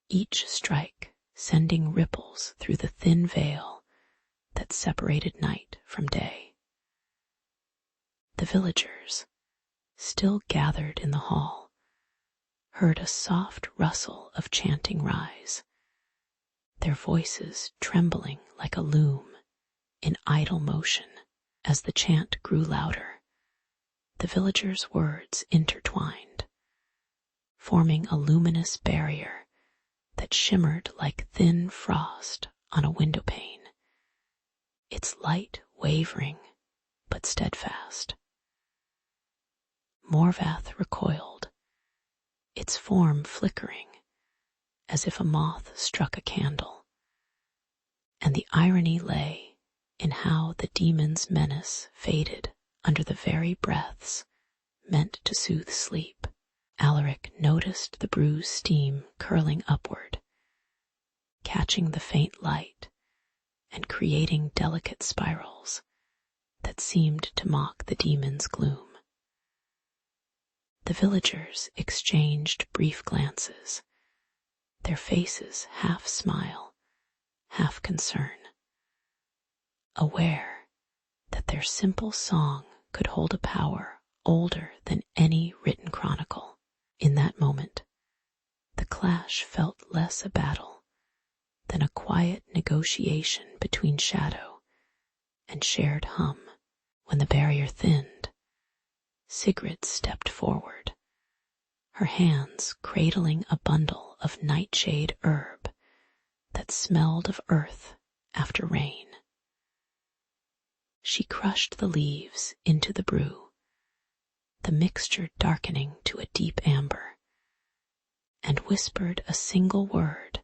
[SPEAKER 1] each strike sending ripples through the thin veil that separated night from day. The villagers, still gathered in the hall, heard a soft rustle of chanting rise, their voices trembling like a loom in idle motion. As the chant grew louder, the villagers' words intertwined, forming a luminous barrier that shimmered like thin frost on a windowpane, its light wavering but steadfast. Morvath recoiled, its form flickering as if a moth struck a candle, and the irony lay in how the demon's menace faded under the very breaths meant to soothe sleep. Alaric noticed the brew's steam curling upward, catching the faint light and creating delicate spirals that seemed to mock the demon's gloom. The villagers exchanged brief glances, their faces half smile, half concern, aware that their simple song could hold a power older than any written chronicle. In that moment, the clash felt less a battle than a quiet negotiation between shadow and shared hum. When the barrier thinned, Sigrid stepped forward, her hands cradling a bundle of nightshade herb that smelled of earth after rain. She crushed the leaves into the brew, the mixture darkening to a deep amber, and whispered a single word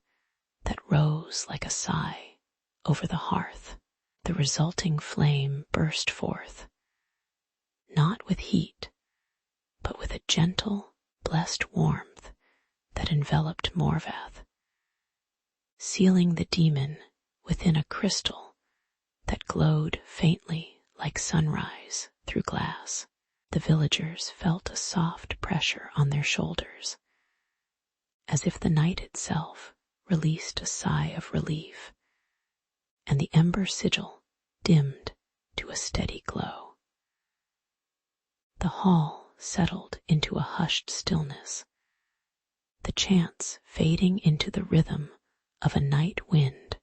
[SPEAKER 1] that rose like a sigh over the hearth. The resulting flame burst forth, not with heat, but with a gentle, blessed warmth that enveloped Morvath, sealing the demon within a crystal that glowed faintly like sunrise through glass. The villagers felt a soft pressure on their shoulders, as if the night itself released a sigh of relief, and the ember sigil dimmed to a steady glow. The hall settled into a hushed stillness, the chants fading into the rhythm of a night wind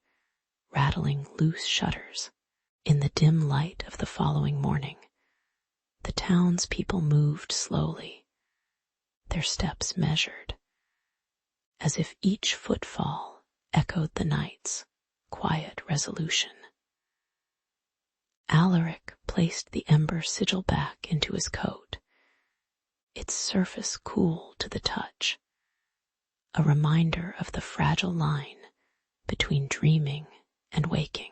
[SPEAKER 1] rattling loose shutters. In the dim light of the following morning, the townspeople moved slowly, their steps measured, as if each footfall echoed the night's quiet resolution. Alaric placed the ember sigil back into his coat, its surface cool to the touch, a reminder of the fragile line between dreaming and waking.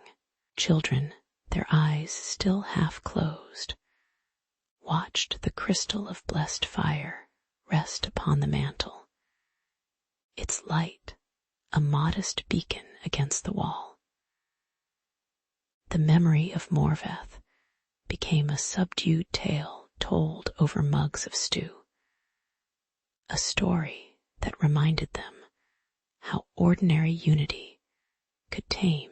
[SPEAKER 1] Children, their eyes still half closed, watched the crystal of blessed fire rest upon the mantel, its light a modest beacon against the wall. The memory of Morveth became a subdued tale told over mugs of stew, a story that reminded them how ordinary unity could tame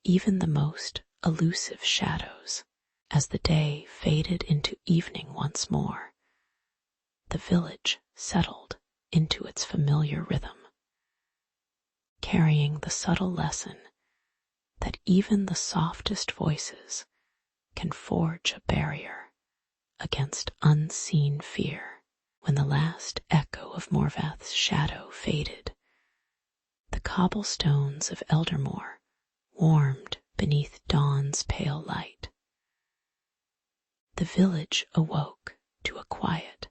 [SPEAKER 1] even the most elusive shadows. As the day faded into evening once more, the village settled into its familiar rhythm, carrying the subtle lesson that even the softest voices can forge a barrier against unseen fear. When the last echo of Morveth's shadow faded, the cobblestones of Eldermoor warmed beneath dawn's pale light. The village awoke to a quiet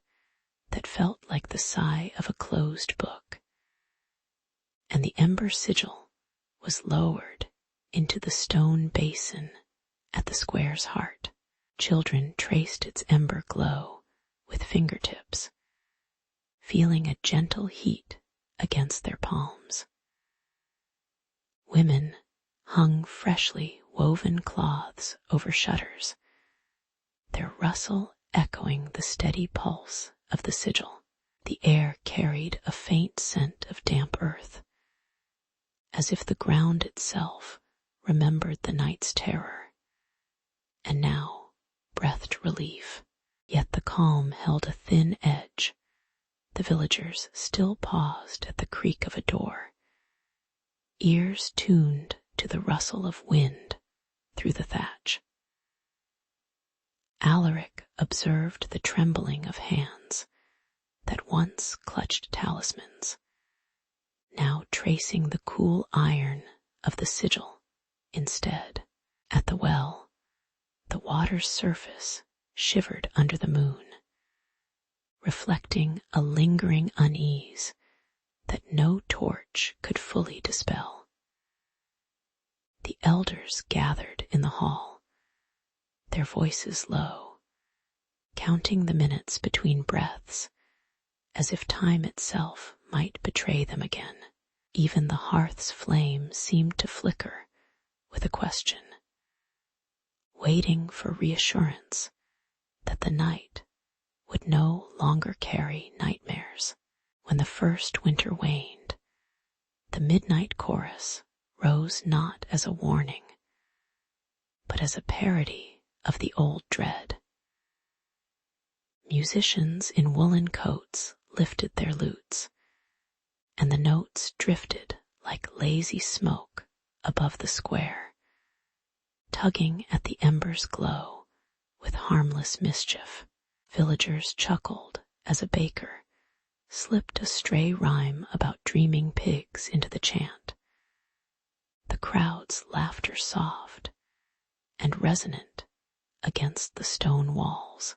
[SPEAKER 1] that felt like the sigh of a closed book, and the ember sigil was lowered into the stone basin at the square's heart. Children traced its ember glow with fingertips, feeling a gentle heat against their palms. Women hung freshly woven cloths over shutters, their rustle echoing the steady pulse of the sigil. The air carried a faint scent of damp earth, as if the ground itself remembered the night's terror, and now breathed relief. Yet the calm held a thin edge. The villagers still paused at the creak of a door, ears tuned to the rustle of wind through the thatch. Alaric observed the trembling of hands that once clutched talismans, now tracing the cool iron of the sigil instead. At the well, the water's surface shivered under the moon, reflecting a lingering unease that no torch could fully dispel. The elders gathered in the hall, their voices low, counting the minutes between breaths, as if time itself might betray them again. Even the hearth's flame seemed to flicker with a question, waiting for reassurance that the night would no longer carry nightmares. When the first winter waned, the midnight chorus rose not as a warning, but as a parody of the old dread. Musicians in woolen coats lifted their lutes, and the notes drifted like lazy smoke above the square, tugging at the ember's glow with harmless mischief. Villagers chuckled as a baker slipped a stray rhyme about dreaming pigs into the chant, the crowd's laughter soft and resonant against the stone walls.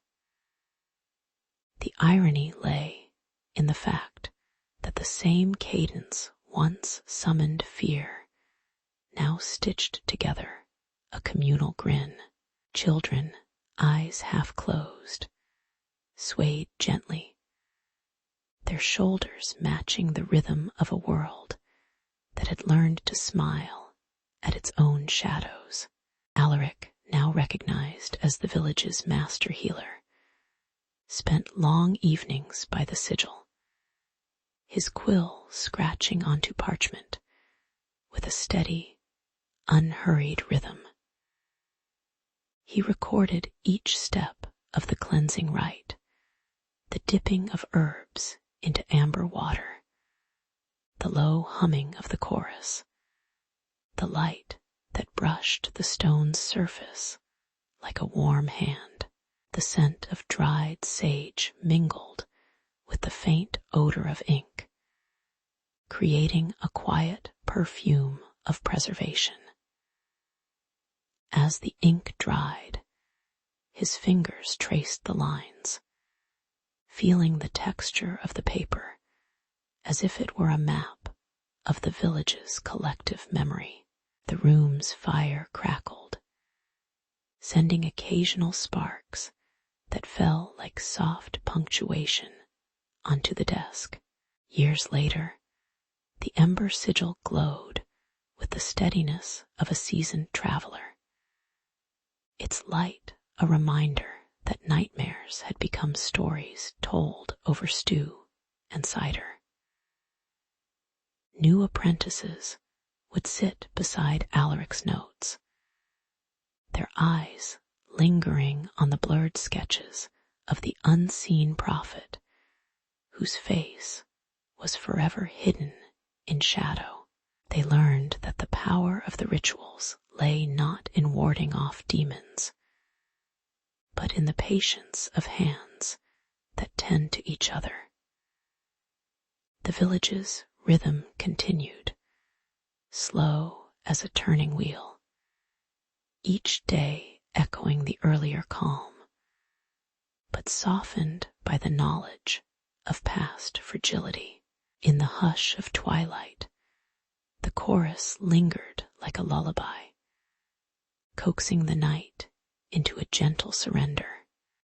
[SPEAKER 1] The irony lay in the fact that the same cadence once summoned fear now stitched together a communal grin. Children, eyes half closed, swayed gently, their shoulders matching the rhythm of a world that had learned to smile at its own shadows. Alaric, now recognized as the village's master healer, spent long evenings by the sigil, his quill scratching onto parchment with a steady, unhurried rhythm. He recorded each step of the cleansing rite, the dipping of herbs into amber water, the low humming of the chorus, the light that brushed the stone's surface like a warm hand. The scent of dried sage mingled with the faint odor of ink, creating a quiet perfume of preservation. As the ink dried, his fingers traced the lines, feeling the texture of the paper as if it were a map of the village's collective memory. The room's fire crackled, sending occasional sparks that fell like soft punctuation onto the desk. Years later, the ember sigil glowed with the steadiness of a seasoned traveler, its light a reminder that nightmares had become stories told over stew and cider. New apprentices would sit beside Alaric's notes, their eyes lingering on the blurred sketches of the unseen prophet whose face was forever hidden in shadow. They learned that the power of the rituals lay not in warding off demons, but in the patience of hands that tend to each other. The village's rhythm continued, slow as a turning wheel, each day echoing the earlier calm, but softened by the knowledge of past fragility. In the hush of twilight, the chorus lingered like a lullaby, coaxing the night into a gentle surrender.